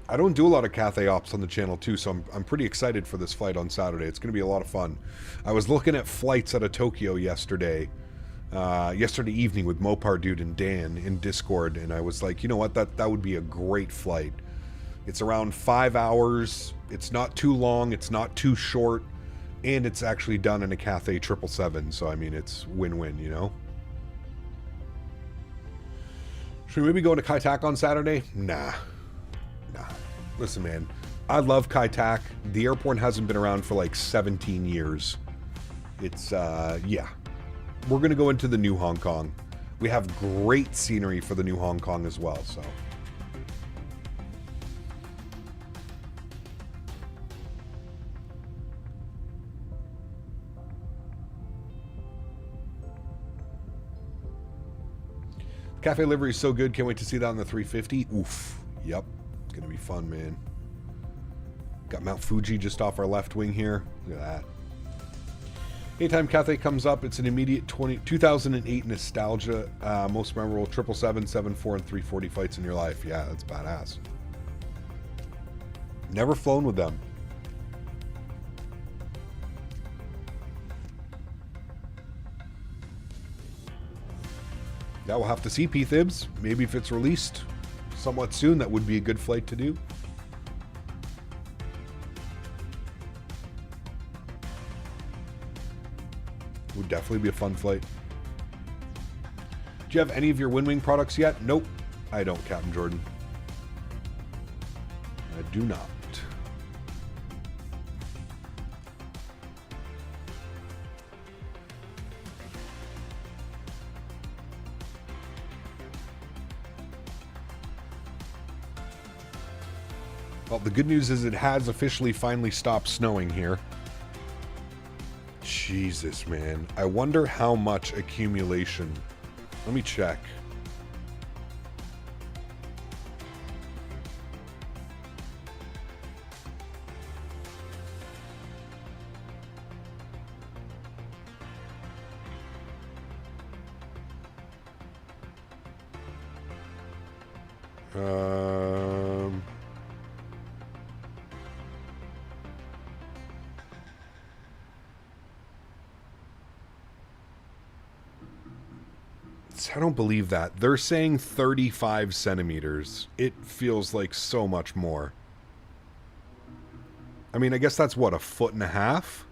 Speaker 2: I don't do a lot of Cathay ops on the channel too, so I'm pretty excited for this flight on Saturday. It's going to be a lot of fun. I was looking at flights out of Tokyo yesterday evening with Mopar Dude and Dan in Discord, and I was like, you know what, that would be a great flight. It's around 5 hours. It's not too long. It's not too short, and it's actually done in a Cathay 777. So I mean, it's win-win, you know. Should we maybe go to Kai Tak on Saturday? Nah. Listen, man, I love Kai Tak. The airport hasn't been around for like 17 years. It's, yeah. We're going to go into the new Hong Kong. We have great scenery for the new Hong Kong as well, so. Cafe livery is so good. Can't wait to see that on the 350. Oof. Yep. It's going to be fun, man. Got Mount Fuji just off our left wing here. Look at that. Anytime Cathay comes up, it's an immediate 2008 nostalgia. Most memorable 777, 74, and 340 fights in your life. Yeah, that's badass. Never flown with them. Yeah, we'll have to see, P-Thibs. Maybe if it's released somewhat soon, that would be a good flight to do. Would definitely be a fun flight. Do you have any of your WinWing products yet? Nope, I don't, Captain Jordan. I do not. Well, the good news is it has officially finally stopped snowing here. Jesus, man. I wonder how much accumulation. Let me check. I don't believe that. They're saying 35 centimeters. It feels like so much more. I mean, I guess that's what, a foot and a half?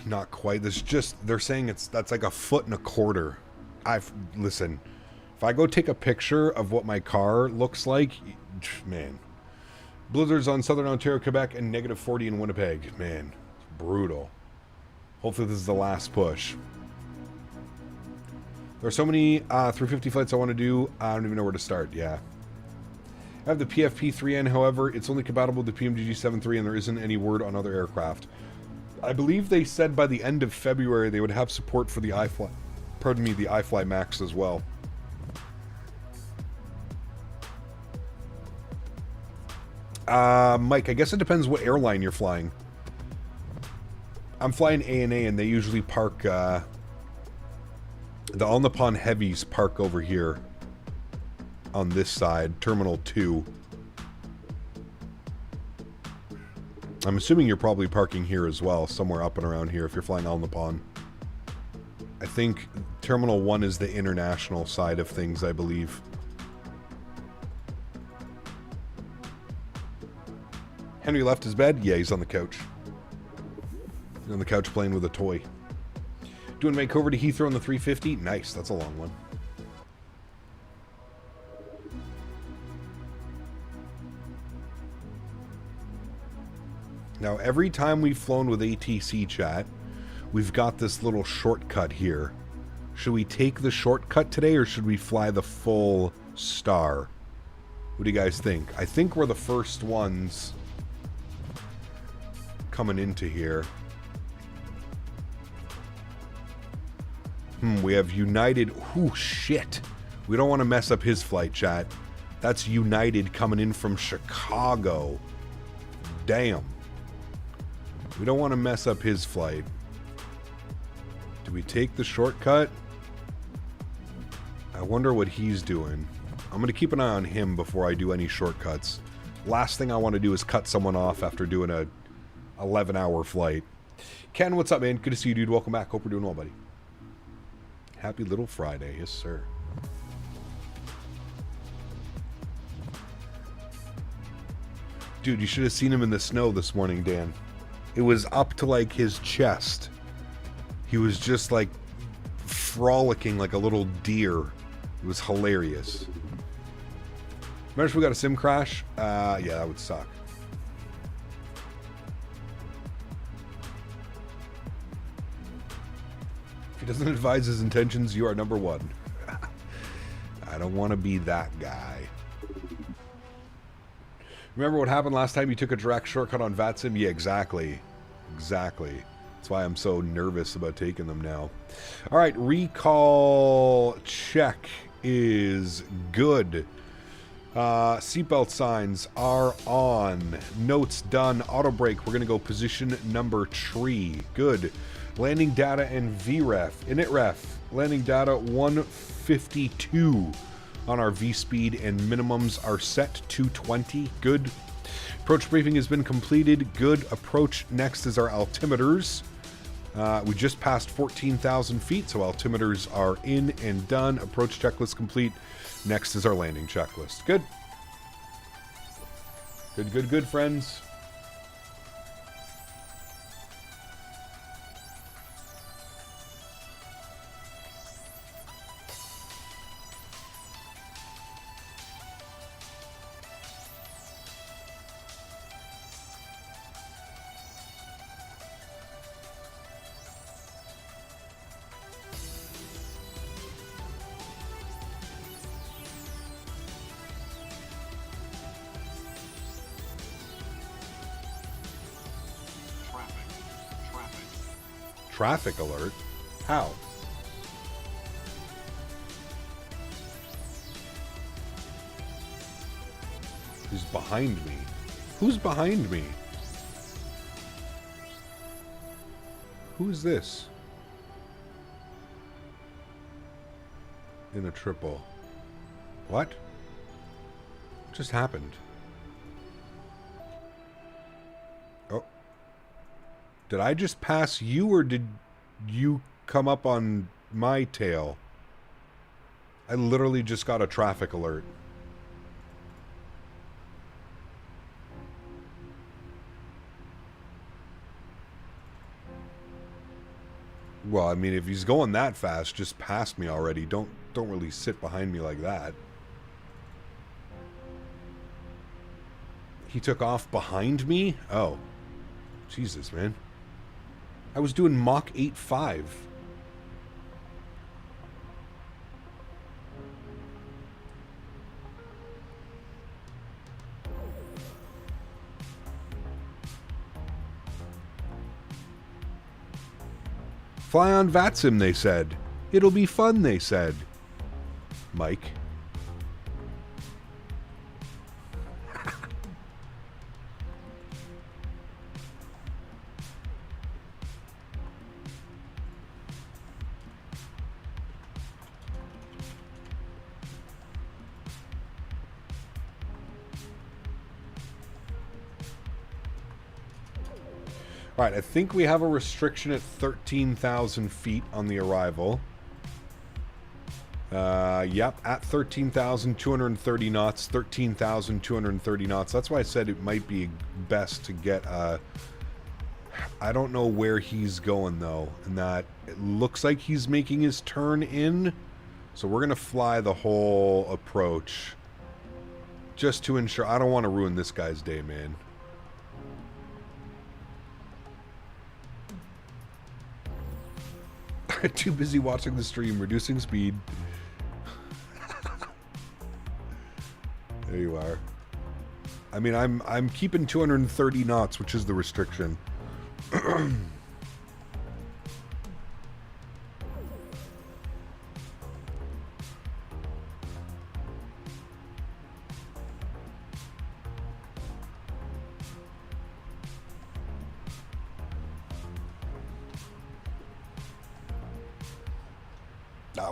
Speaker 2: Not quite. There's just, they're saying that's like a foot and a quarter. Listen. If I go take a picture of what my car looks like, man. Blizzards on Southern Ontario, Quebec, and negative 40 in Winnipeg. Man, it's brutal. Hopefully this is the last push. There are so many 350 flights I want to do. I don't even know where to start. Yeah. I have the PFP-3N, however, it's only compatible with the PMDG 7.3 and there isn't any word on other aircraft. I believe they said by the end of February they would have support for the iFly, pardon me, the iFly Max as well. Mike, I guess it depends what airline you're flying. I'm flying ANA and they usually park, the On the Pond Heavies park over here on this side, Terminal 2. I'm assuming you're probably parking here as well, somewhere up and around here if you're flying On the Pond. I think Terminal 1 is the international side of things, I believe. Henry left his bed? Yeah, he's on the couch. He's on the couch playing with a toy. Doing Vancouver to Heathrow on the 350? Nice, that's a long one. Now, every time we've flown with ATC chat, we've got this little shortcut here. Should we take the shortcut today or should we fly the full star? What do you guys think? I think we're the first ones coming into here. We have United. Ooh, shit. We don't want to mess up his flight, chat. That's United coming in from Chicago. Damn. We don't want to mess up his flight. Do we take the shortcut? I wonder what he's doing. I'm going to keep an eye on him before I do any shortcuts. Last thing I want to do is cut someone off after doing a 11-hour flight. Ken, what's up, man? Good to see you, dude. Welcome back. Hope we're doing well, buddy. Happy little Friday. Yes, sir. Dude, you should have seen him in the snow this morning, Dan. It was up to, like, his chest. He was just, like, frolicking like a little deer. It was hilarious. Remember if we got a sim crash? Yeah, that would suck. If he doesn't advise his intentions, you are number one. I don't want to be that guy. Remember what happened last time you took a direct shortcut on VATSIM? Yeah, exactly. Exactly. That's why I'm so nervous about taking them now. All right, recall check is good. Seatbelt signs are on. Notes done. Auto brake. We're going to go position number 3. Good. Landing data and VREF. Init ref. Landing data 152 on our V speed, and minimums are set to 20. Good. Approach briefing has been completed. Good. Approach next is our altimeters. We just passed 14,000 feet, so altimeters are in and done. Approach checklist complete. Next is our landing checklist. Good. Good, good, good, friends. Traffic alert? How? Who's behind me? Who's behind me? Who's this? In a triple. What? What just happened? Did I just pass you, or did you come up on my tail? I literally just got a traffic alert. Well, I mean, if he's going that fast, just pass me already. Don't really sit behind me like that. He took off behind me? Oh. Jesus, man. I was doing Mach 8.5. Fly on VATSIM, they said. It'll be fun, they said. Mike. All right, I think we have a restriction at 13,000 feet on the arrival. Yep, at 13,230 knots, 13,230 knots. That's why I said it might be best to get I don't know where he's going, though, and that it looks like he's making his turn in. So we're going to fly the whole approach just to ensure. I don't want to ruin this guy's day, man. Too busy watching the stream, reducing speed. There you are. I mean, I'm keeping 230 knots, which is the restriction.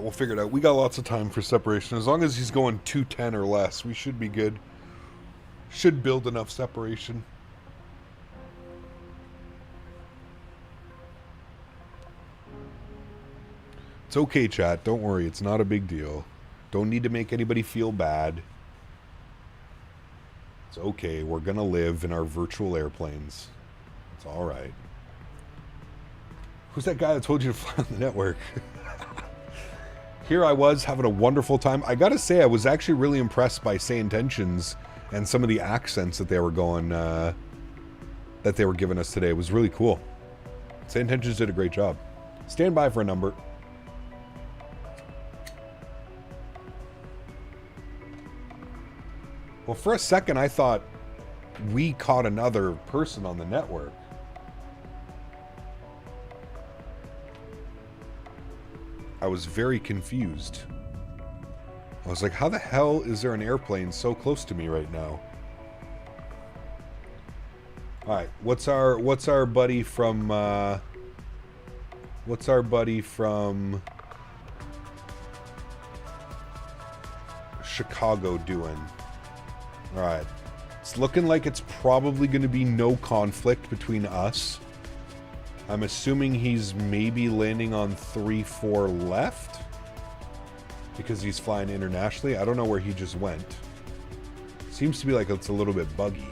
Speaker 2: We'll figure it out. We got lots of time for separation. As long as he's going 210 or less, we should be good. Should build enough separation. It's okay, chat. Don't worry. It's not a big deal. Don't need to make anybody feel bad. It's okay. We're going to live in our virtual airplanes. It's all right. Who's that guy that told you to fly on the network? Here I was having a wonderful time. I gotta say, I was actually really impressed by SayIntentions and some of the accents that they were going, that they were giving us today. It was really cool. SayIntentions did a great job. Stand by for a number. Well, for a second, I thought we caught another person on the network. I was very confused. I was like, how the hell is there an airplane so close to me right now? Alright, what's our buddy from Chicago doing? Alright. It's looking like it's probably going to be no conflict between us. I'm assuming he's maybe landing on 3-4 left because he's flying internationally. I don't know where he just went. Seems to be like it's a little bit buggy.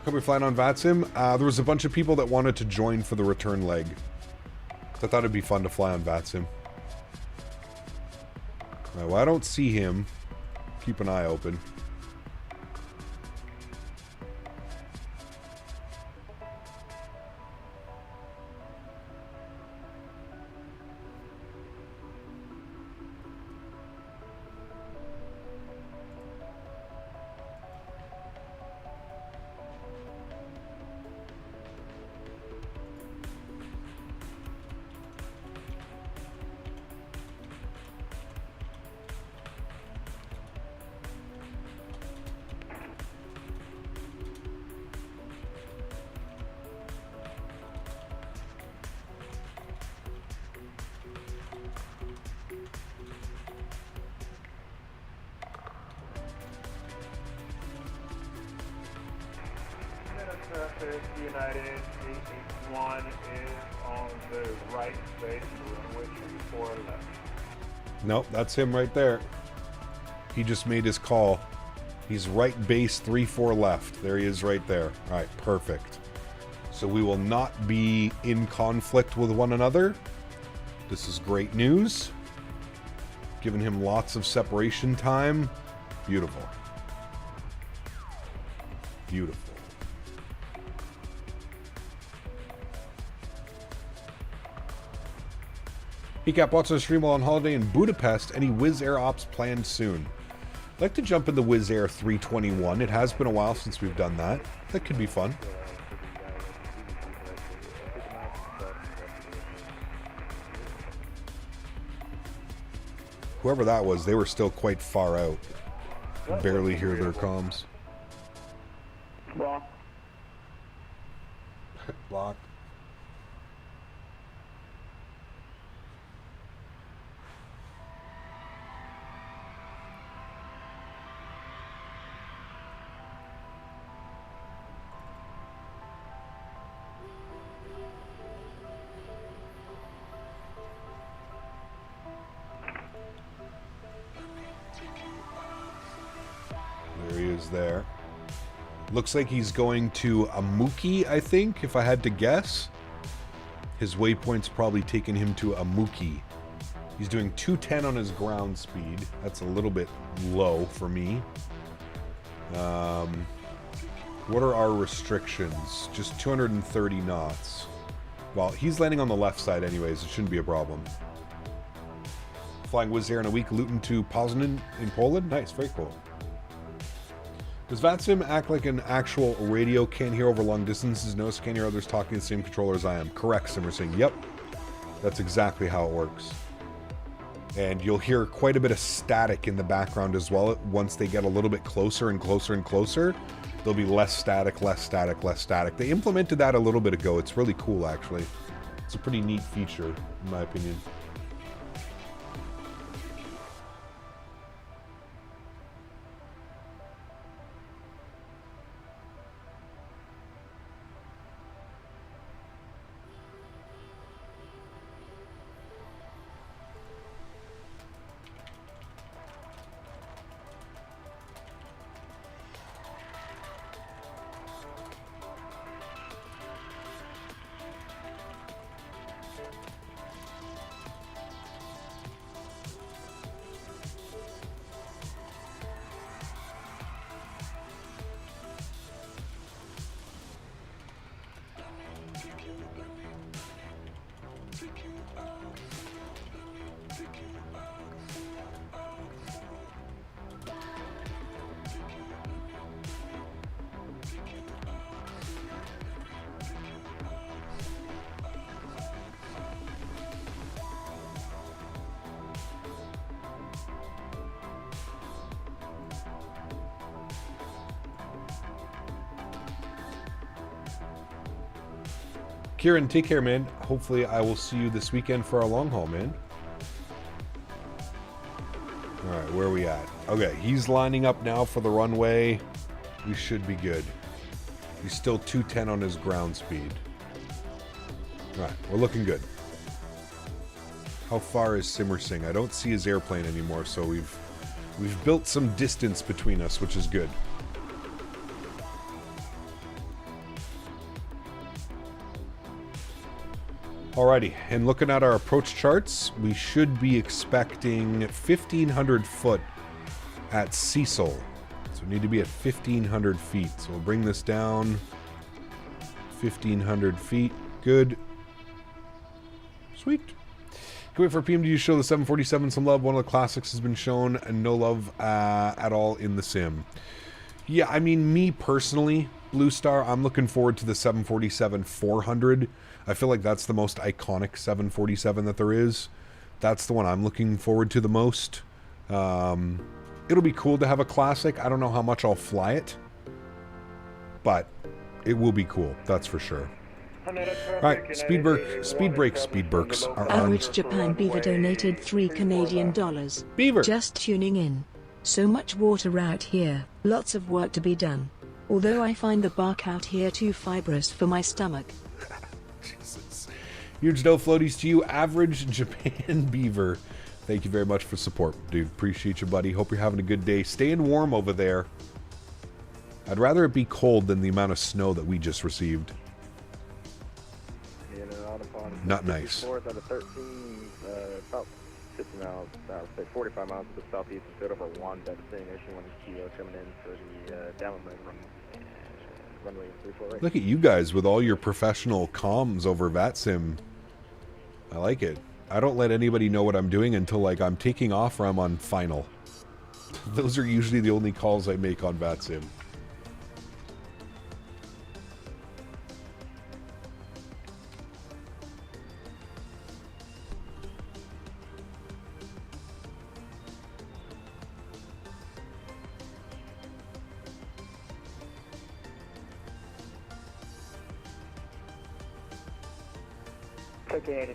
Speaker 2: Could we flying on VATSIM? There was a bunch of people that wanted to join for the return leg. So I thought it'd be fun to fly on VATSIM. Alright, well, I don't see him. Keep an eye open.
Speaker 15: United 881 is on the right base, runway 24 left.
Speaker 2: Nope, that's him right there. He just made his call. He's right base 3-4 left. There he is right there. All right, perfect. So we will not be in conflict with one another. This is great news. Giving him lots of separation time. Beautiful. Beautiful. PCAP watching the stream while on holiday in Budapest. Any Wizz Air ops planned soon? I'd like to jump in the Wizz Air 321. It has been a while since we've done that. That could be fun. Whoever that was, they were still quite far out. Could barely hear their comms.
Speaker 12: Block.
Speaker 2: Block. There. Looks like he's going to Amuki, I think, if I had to guess. His waypoint's probably taking him to Amuki. He's doing 210 on his ground speed. That's a little bit low for me. What are our restrictions? Just 230 knots. Well, he's landing on the left side anyways. It shouldn't be a problem. flying Wizz Air in a week, Luton to Poznan in Poland. Nice, very cool. Does VATSIM act like an actual radio? Can't hear over long distances. No, can't hear others talking the same controller as I am. Correct, Simmer saying. Yep. That's exactly how it works. And you'll hear quite a bit of static in the background as well. Once they get a little bit closer and closer and closer, there'll be less static, less static, less static. They implemented that a little bit ago. It's really cool, actually. It's a pretty neat feature, in my opinion. Kieran, take care, man. Hopefully I will see you this weekend for our long haul, man. All right, where are we at? Okay, he's lining up now for the runway. We should be good. He's still 210 on his ground speed. All right, we're looking good. How far is Simmersing? I don't see his airplane anymore, so we've built some distance between us, which is good. Alrighty, and looking at our approach charts, we should be expecting 1,500 foot at Cecil. So we need to be at 1,500 feet. So we'll bring this down. 1,500 feet. Good. Sweet. Can wait for PMDG to show the 747 some love. One of the classics has been shown, and no love at all in the sim. Yeah, I mean, me personally, Blue Star, I'm looking forward to the 747-400. I feel like that's the most iconic 747 that there is. That's the one I'm looking forward to the most. It'll be cool to have a classic. I don't know how much I'll fly it, but it will be cool. That's for sure. Alright, speed brakes are on.
Speaker 3: Average Japan Beaver donated $3 Canadian.
Speaker 2: Beaver!
Speaker 3: Just tuning in. So much water out here, lots of work to be done. Although I find the bark out here too fibrous for my stomach.
Speaker 2: Jesus. Huge no floaties to you, Average Japan Beaver. Thank you very much for support, dude. Appreciate you, buddy. Hope you're having a good day. Staying warm over there. I'd rather it be cold than the amount of snow that we just received. Not nice.
Speaker 15: Out of 13, about 50 miles, say 45 miles to the southeast, a bit over one destination when Kilo coming in for the downwind runway 34 right.
Speaker 2: Look at you guys with all your professional comms over VATSIM. I like it. I don't let anybody know what I'm doing until like I'm taking off or I'm on final. Those are usually the only calls I make on VATSIM.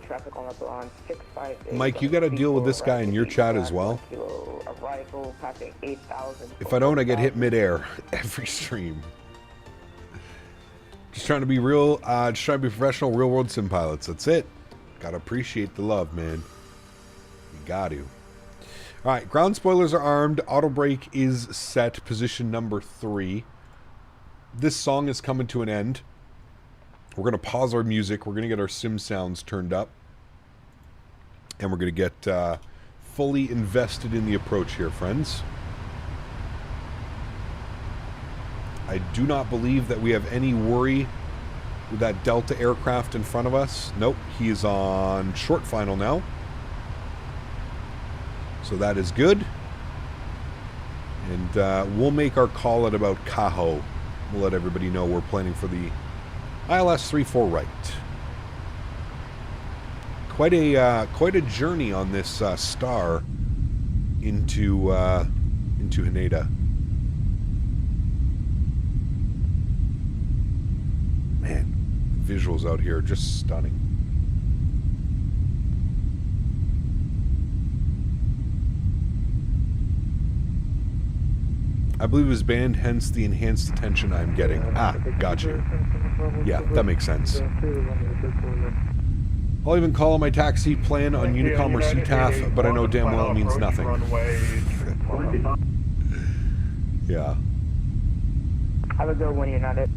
Speaker 12: Traffic on
Speaker 2: Mike, you got to deal with this guy in your chat as well. If I don't, I get hit midair every stream. Just trying to be real, just trying to be professional, real world sim pilots. That's it. Got to appreciate the love, man. You got to. All right, ground spoilers are armed. Auto brake is set. Position number 3. This song is coming to an end. We're going to pause our music. We're going to get our sim sounds turned up. And we're going to get fully invested in the approach here, friends. I do not believe that we have any worry with that Delta aircraft in front of us. Nope, he is on short final now. So that is good. And we'll make our call at about Cajo. We'll let everybody know we're planning for the ILS 34 right. Quite a journey on this star into Haneda. Man, visuals out here are just stunning. I believe it was banned, hence the enhanced attention I'm getting. Ah, got you. Yeah, that makes sense. I'll even call my taxi plan on Unicom or CTAF, but I know damn well it means nothing. Yeah.
Speaker 12: Have a good one, you're not it.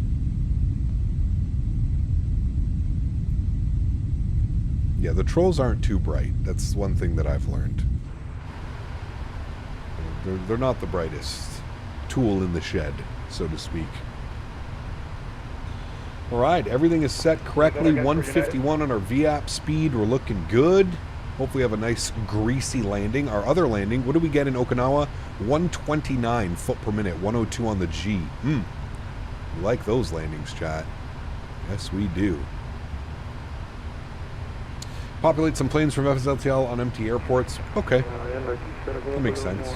Speaker 2: Yeah, the trolls aren't too bright. That's one thing that I've learned. They're not the brightest tool in the shed, so to speak. Alright, everything is set correctly. 151 on our VAP speed. We're looking good. Hopefully have a nice greasy landing. Our other landing, what do we get in Okinawa? 129 foot per minute, 102 on the G. We like those landings, chat. Yes, we do. Populate some planes from FSLTL on empty airports. Okay. That makes sense.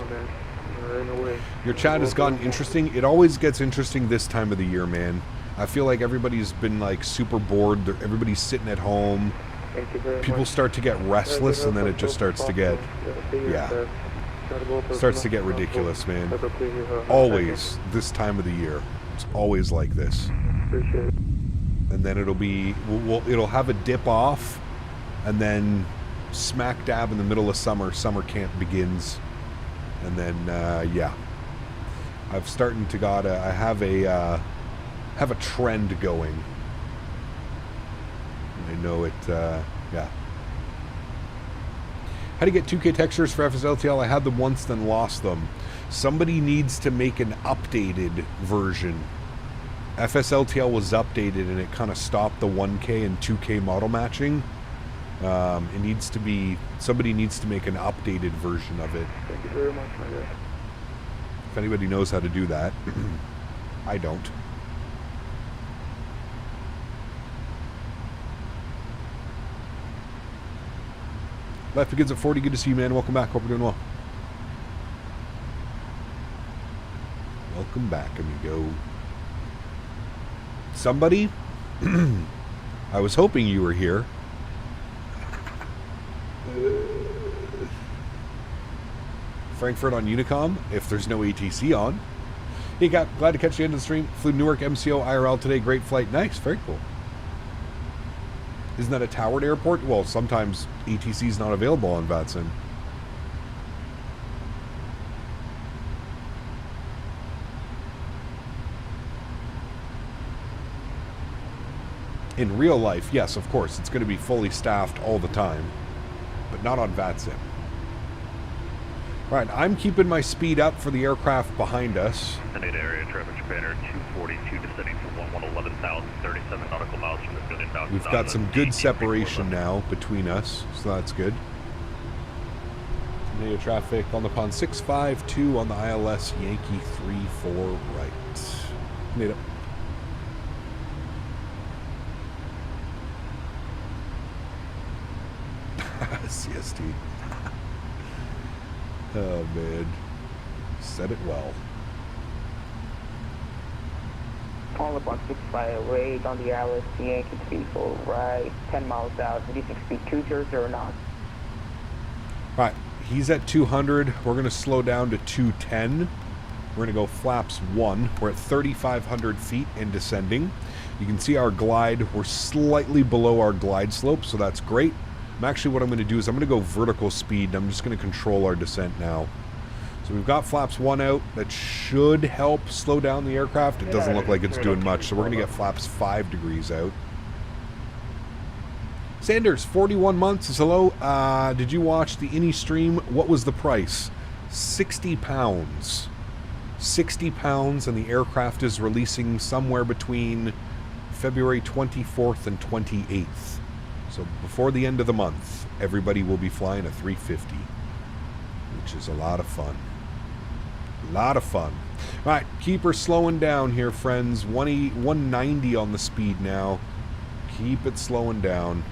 Speaker 2: Your chat has gotten interesting. It always gets interesting this time of the year, man. I feel like everybody's been like super bored. Everybody's sitting at home. People start to get restless, and then it just starts to get, yeah, starts to get ridiculous, man. Always this time of the year. It's always like this. And then it'll be, it'll have a dip off, and then smack dab in the middle of summer camp begins. And then, yeah, I've starting to I have a trend going. I know it, yeah. How to get 2K textures for FSLTL? I had them once, then lost them. Somebody needs to make an updated version. FSLTL was updated, and it kind of stopped the 1K and 2K model matching. It needs to be, somebody needs to make an updated version of it.
Speaker 15: Thank you very much, my guy.
Speaker 2: If anybody knows how to do that, I don't. Life begins at 40. Good to see you, man. Welcome back. Hope you're doing well. Welcome back, amigo. Somebody? I was hoping you were here. Frankfurt on Unicom, if there's no ATC on. Hey, glad to catch you end of the stream. Flew Newark MCO IRL today. Great flight. Nice. Very cool. Isn't that a towered airport? Well, sometimes ATC is not available on Vatsen. In real life, yes, of course, it's going to be fully staffed all the time, but not on Vatsen. All right, I'm keeping my speed up for the aircraft behind us.
Speaker 13: Haneda area traffic Japan 242 descending from 11,000, 37 nautical miles from the field inbound.
Speaker 2: We've got some good separation now between us, so that's good. Haneda traffic on the pond 652 on the ILS Yankee 34 right. Haneda. CST. Oh man, said it well.
Speaker 12: All up on 658 on the ILS Yankee 34 right, 10 miles out, 86 feet 200 knots.
Speaker 2: Right, he's at 200. We're going to slow down to 210. We're going to go flaps 1. We're at 3,500 feet and descending. You can see our glide. We're slightly below our glide slope, so that's great. Actually, what I'm going to do is I'm going to go vertical speed. I'm just going to control our descent now. So we've got flaps 1 out. That should help slow down the aircraft. It doesn't look like it's doing much, so we're going to get flaps 5 degrees out. Sanders, 41 months is hello. Did you watch the Innie stream? What was the price? 60 pounds. 60 pounds, and the aircraft is releasing somewhere between February 24th and 28th. So before the end of the month, everybody will be flying a 350. which is a lot of fun. A lot of fun. All right, keep her slowing down here, friends. 190 on the speed now. Keep it slowing down.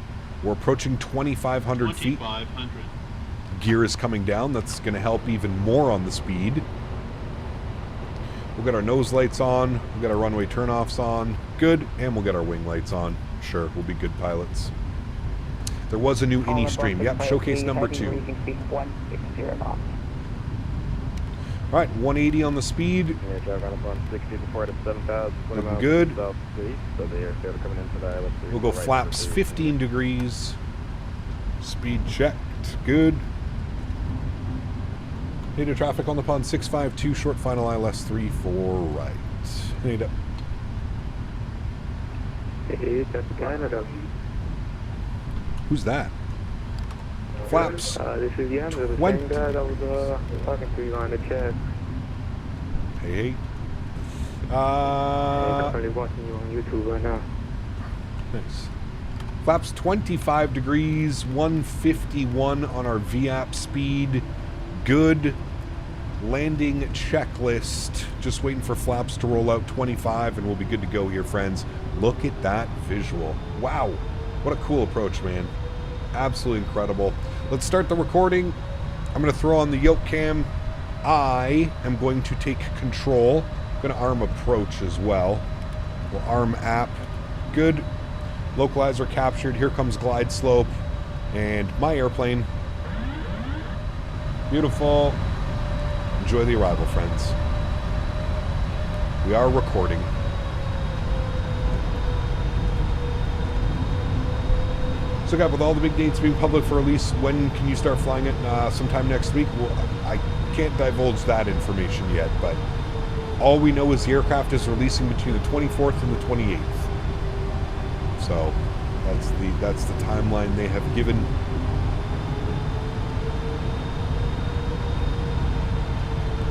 Speaker 2: We're approaching 2,500 feet.
Speaker 16: 2,500.
Speaker 2: Gear is coming down. That's going to help even more on the speed. We'll get our nose lights on. We'll get our runway turnoffs on. Good. And we'll get our wing lights on. Sure, we'll be good pilots. There was a new INI stream. Yep, showcase number 2. All right, 180 on the speed. Looking good. We'll go flaps 15 degrees. Speed checked. Good. Nadya traffic on the pond 652, short final ILS 34 right. Nadya.
Speaker 15: Hey, that's Canada.
Speaker 2: Who's that? Flaps.
Speaker 15: This is Jan, the same guy that was talking to you on the chat.
Speaker 2: Hey, hey.
Speaker 15: I'm currently watching you on YouTube right now.
Speaker 2: Nice. Flaps 25 degrees, 151 on our VAP speed. Good. Landing checklist. Just waiting for flaps to roll out 25 and we'll be good to go here, friends. Look at that visual. Wow. What a cool approach, man. Absolutely incredible. Let's start the recording. I'm going to throw on the yoke cam. I am going to take control. I'm going to arm approach as well. We'll arm app. Good. Localizer captured. Here comes glide slope. And my airplane. Beautiful. Enjoy the arrival, friends. We are recording. So, guys, with all the big dates being public for release, when can you start flying it? Sometime next week? Well, I can't divulge that information yet, but all we know is the aircraft is releasing between the 24th and the 28th. So, that's the timeline they have given.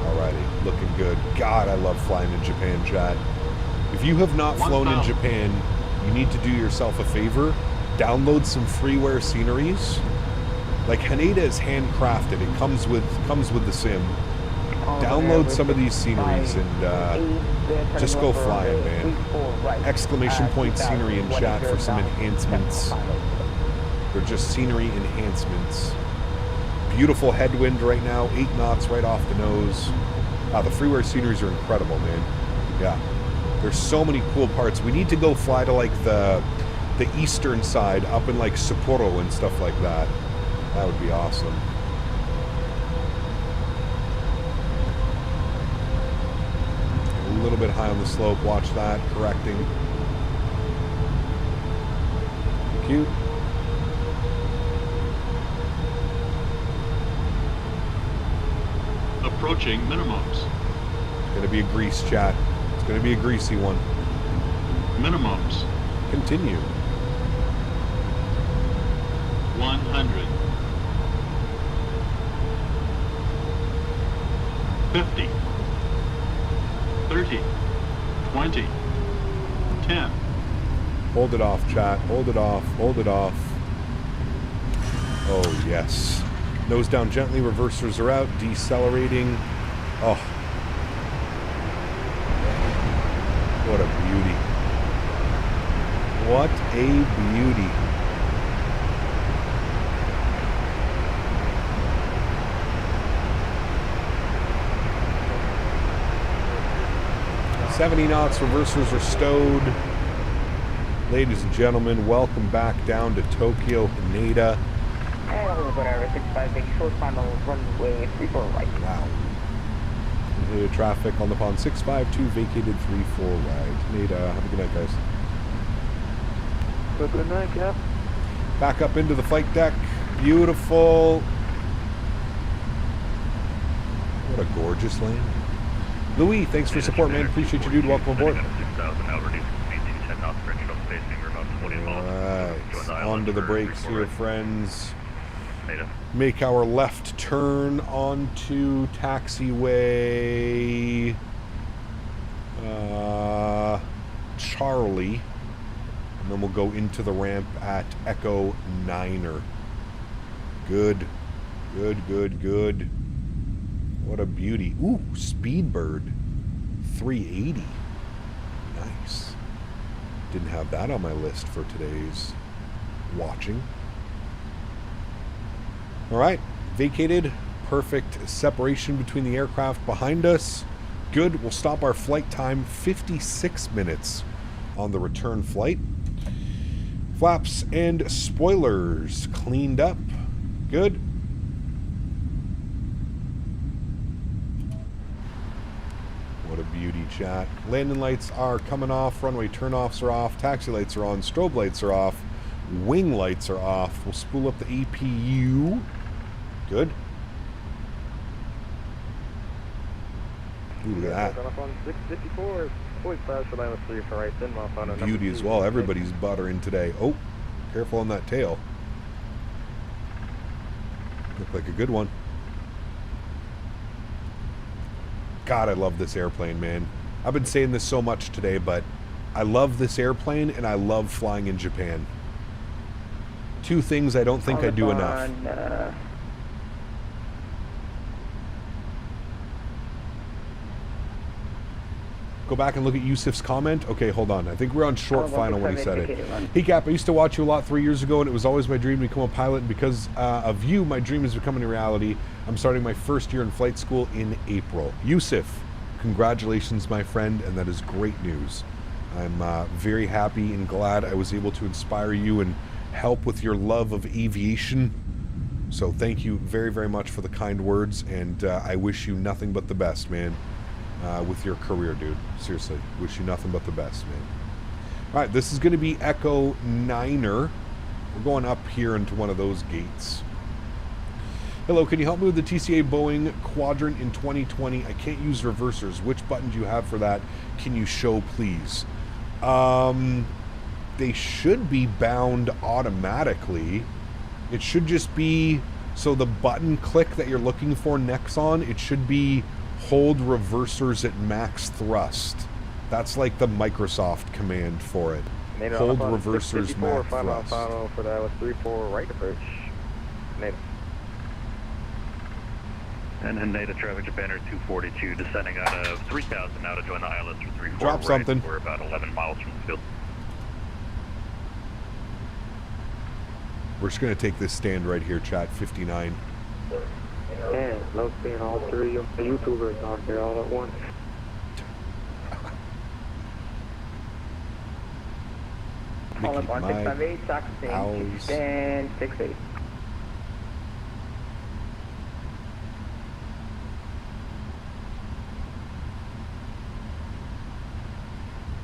Speaker 2: Alrighty, looking good. God, I love flying in Japan, chat. If you have not flown in Japan, you need to do yourself a favor. Download some freeware sceneries. Like Haneda is handcrafted. It comes with the sim. Download some of these sceneries and just go flying, man. Exclamation point scenery in chat for some enhancements. They're just scenery enhancements. Beautiful headwind right now, 8 knots right off the nose. The freeware sceneries are incredible, man. Yeah. There's so many cool parts. We need to go fly to like the eastern side, up in like Sapporo and stuff like that. That would be awesome. A little bit high on the slope. Watch that. Correcting. Cute.
Speaker 16: Approaching minimums.
Speaker 2: It's going to be a grease, chat. It's going to be a greasy one.
Speaker 16: Minimums.
Speaker 2: Continue.
Speaker 16: 100. 50. 30. 20. 10.
Speaker 2: Hold it off, chat. Hold it off. Hold it off. Oh, yes. Nose down gently. Reversers are out. Decelerating. Oh. What a beauty. What a beauty. $70 knots, reversers are stowed. Ladies and gentlemen, welcome back down to Tokyo, Haneda. Wow. Haneda traffic on the pond 652, vacated 34 right. Haneda, have a good night, guys.
Speaker 15: Good night, Cap.
Speaker 2: Back up into the flight deck. Beautiful. What a gorgeous land. Louis, thanks for support, man. Appreciate you, dude. Welcome aboard. Alright, on to the brakes here, friends. Make our left turn onto taxiway Charlie. And then we'll go into the ramp at Echo 9er. Good. Good, good, good. What a beauty. Ooh, Speedbird 380. Nice. Didn't have that on my list for today's watching. All right, vacated. Perfect separation between the aircraft behind us. Good. We'll stop our flight time 56 minutes on the return flight. Flaps and spoilers cleaned up. Good. What a beauty, chat. Landing lights are coming off. Runway turnoffs are off. Taxi lights are on. Strobe lights are off. Wing lights are off. We'll spool up the APU. Good. Ooh, look at that. Beauty as well. Everybody's buttering today. Oh, careful on that tail. Looked like a good one. God, I love this airplane, man. I've been saying this so much today, but I love this airplane and I love flying in Japan. Two things I don't think I do enough. Go back and look at Yusuf's comment. Okay, hold on. I think we're on short final when he said it. Hey, Cap, I used to watch you a lot 3 years ago, and it was always my dream to become a pilot. And because of you, my dream is becoming a reality. I'm starting my first year in flight school in April. Yusuf, congratulations, my friend, and that is great news. I'm very happy and glad I was able to inspire you and help with your love of aviation. So thank you very, very much for the kind words, and I wish you nothing but the best, man. With your career, dude. Seriously, wish you nothing but the best, man. All right, this is going to be Echo 9er. We're going up here into one of those gates. Hello, can you help me with the TCA Boeing quadrant in 2020? I can't use reversers. Which button do you have for that? Can you show, please? They should be bound automatically. It should just be, so the button click that you're looking for next on, it should be hold reversers at max thrust. That's like the Microsoft command for it. Hold reversers max thrust.
Speaker 15: For that was 3-4 right approach. Native.
Speaker 13: And Nadya traffic Japaner 242 descending out of 3000 now to join the ILS for 34
Speaker 2: Drop
Speaker 13: right.
Speaker 2: something.
Speaker 13: We're about 11 miles from the field.
Speaker 2: We're just going to take this stand right here, chat, 59.
Speaker 12: Yeah, love seeing all three of the YouTubers out there all at once. Call up on 658, taxi, stand 68.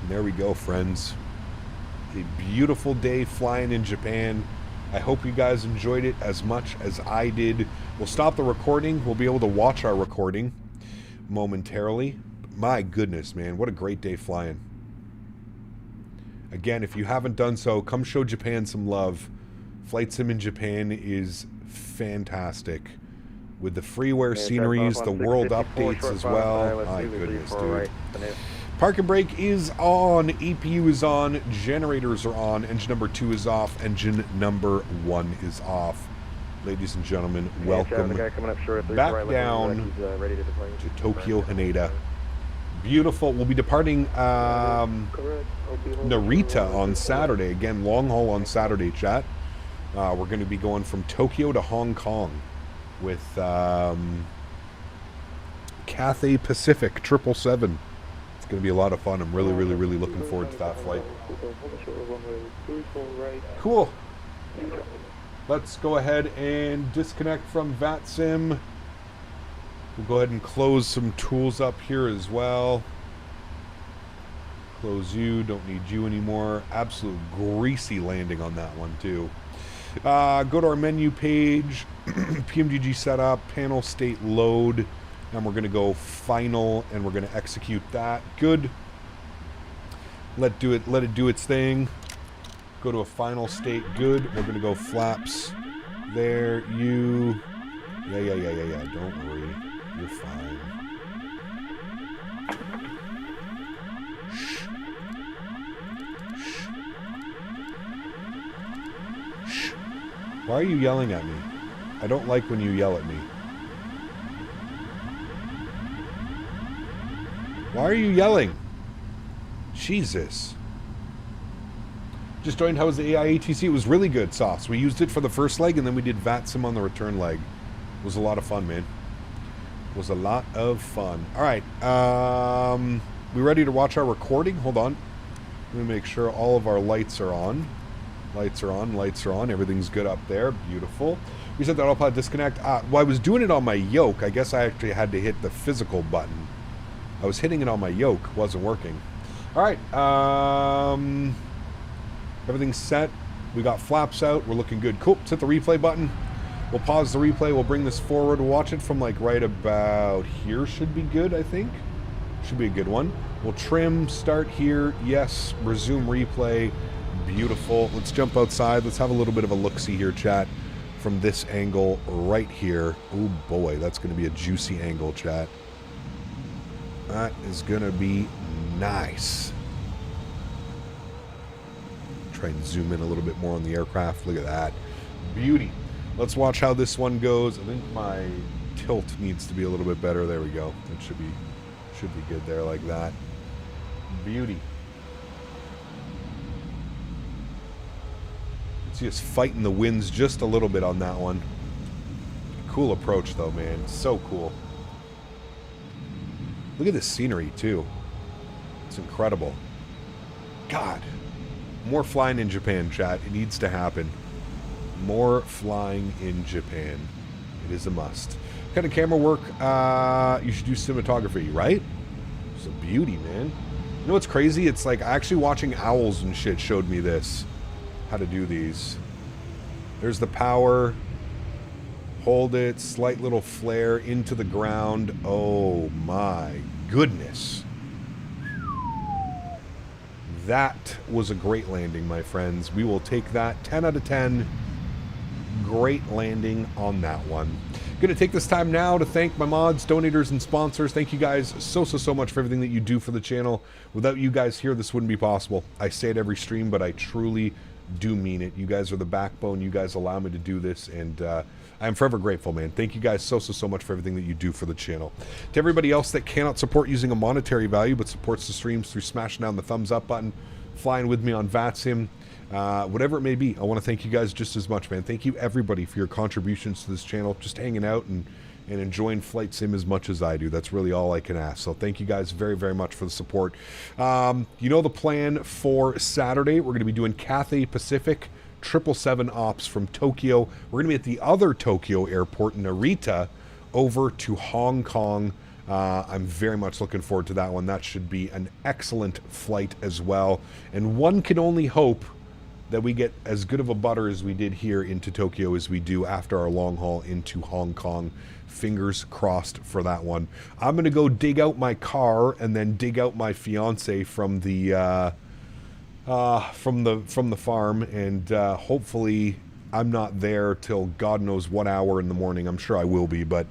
Speaker 2: There we go, friends. A beautiful day flying in Japan. I hope you guys enjoyed it as much as I did. We'll stop the recording. We'll be able to watch our recording momentarily. My goodness, man. What a great day flying. Again, if you haven't done so, come show Japan some love. Flight Sim in Japan is fantastic. With the freeware sceneries, the world updates as well. My goodness, dude. Park and brake is on, APU is on, generators are on, engine number 2 is off, engine number 1 is off. Ladies and gentlemen, welcome back down to Tokyo Haneda. Beautiful. We'll be departing Narita on Saturday. Again, long haul on Saturday, chat. We're going to be going from Tokyo to Hong Kong with Cathay Pacific 777. Going to be a lot of fun. I'm really looking forward to that flight. Cool. Let's go ahead and disconnect from VATSIM. We'll go ahead and close some tools up here as well. Close you. Don't need you anymore. Absolute greasy landing on that one too. Go to our menu page. PMDG setup. Panel state load. And we're going to go final, and we're going to execute that. Good. Let it do its thing. Go to a final state. Good. We're going to go flaps. There. You. Yeah. Don't worry. You're fine. Shh. Shh. Why are you yelling at me? I don't like when you yell at me. Why are you yelling? Jesus. Just joined. How was the AI ATC? It was really good, Sauce. We used it for the first leg, and then we did VATSIM on the return leg. It was a lot of fun, man. It was a lot of fun. All right. We ready to watch our recording? Hold on. Let me make sure all of our lights are on. Lights are on. Lights are on. Everything's good up there. Beautiful. We said that autopilot disconnect. Well, I was doing it on my yoke. I guess I actually had to hit the physical button. I was hitting it on my yoke. Wasn't working. All right. Everything's set. We got flaps out. We're looking good. Cool. Let's hit the replay button. We'll pause the replay. We'll bring this forward. We'll watch it from like right about here. Should be good, I think. Should be a good one. We'll trim. Start here. Yes. Resume replay. Beautiful. Let's jump outside. Let's have a little bit of a look-see here, chat. From this angle right here. Oh boy, that's going to be a juicy angle, chat. That is going to be nice. Try and zoom in a little bit more on the aircraft. Look at that. Beauty. Let's watch how this one goes. I think my tilt needs to be a little bit better. There we go. That should be good there like that. Beauty. See us fighting the winds just a little bit on that one. Cool approach though, man. So cool. Look at this scenery too. It's incredible. God. More flying in Japan, chat. It needs to happen. More flying in Japan. It is a must. What kind of camera work? You should do cinematography, right? It's a beauty, man. You know what's crazy? It's like actually watching owls and shit showed me this. How to do these. There's the power. Hold it. Slight little flare into the ground. Oh my goodness. That was a great landing, my friends. We will take that 10 out of 10. Great landing on that one. Going to take this time now to thank my mods, donators, and sponsors. Thank you guys so much for everything that you do for the channel. Without you guys here, this wouldn't be possible. I say it every stream, but I truly do mean it. You guys are the backbone. You guys allow me to do this, and I'm forever grateful, man. Thank you guys so much for everything that you do for the channel. To everybody else that cannot support using a monetary value, but supports the streams through smashing down the thumbs up button, flying with me on VATSIM, whatever it may be, I want to thank you guys just as much, man. Thank you everybody for your contributions to this channel, just hanging out and enjoying Flight Sim as much as I do. That's really all I can ask. So thank you guys very much for the support. You know the plan for Saturday. We're going to be doing Cathay Pacific 777 ops from Tokyo. We're going to be at the other Tokyo airport, Narita, over to Hong Kong. I'm very much looking forward to that one. That should be an excellent flight as well. And one can only hope that we get as good of a butter as we did here into Tokyo as we do after our long haul into Hong Kong. Fingers crossed for that one. I'm going to go dig out my car and then dig out my fiance from the farm, and hopefully I'm not there till God knows what hour in the morning. I'm sure I will be, but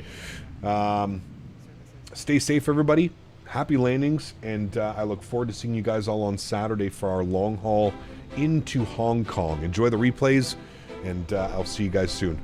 Speaker 2: stay safe, everybody. Happy landings, and I look forward to seeing you guys all on Saturday for our long haul into Hong Kong. Enjoy the replays, and I'll see you guys soon.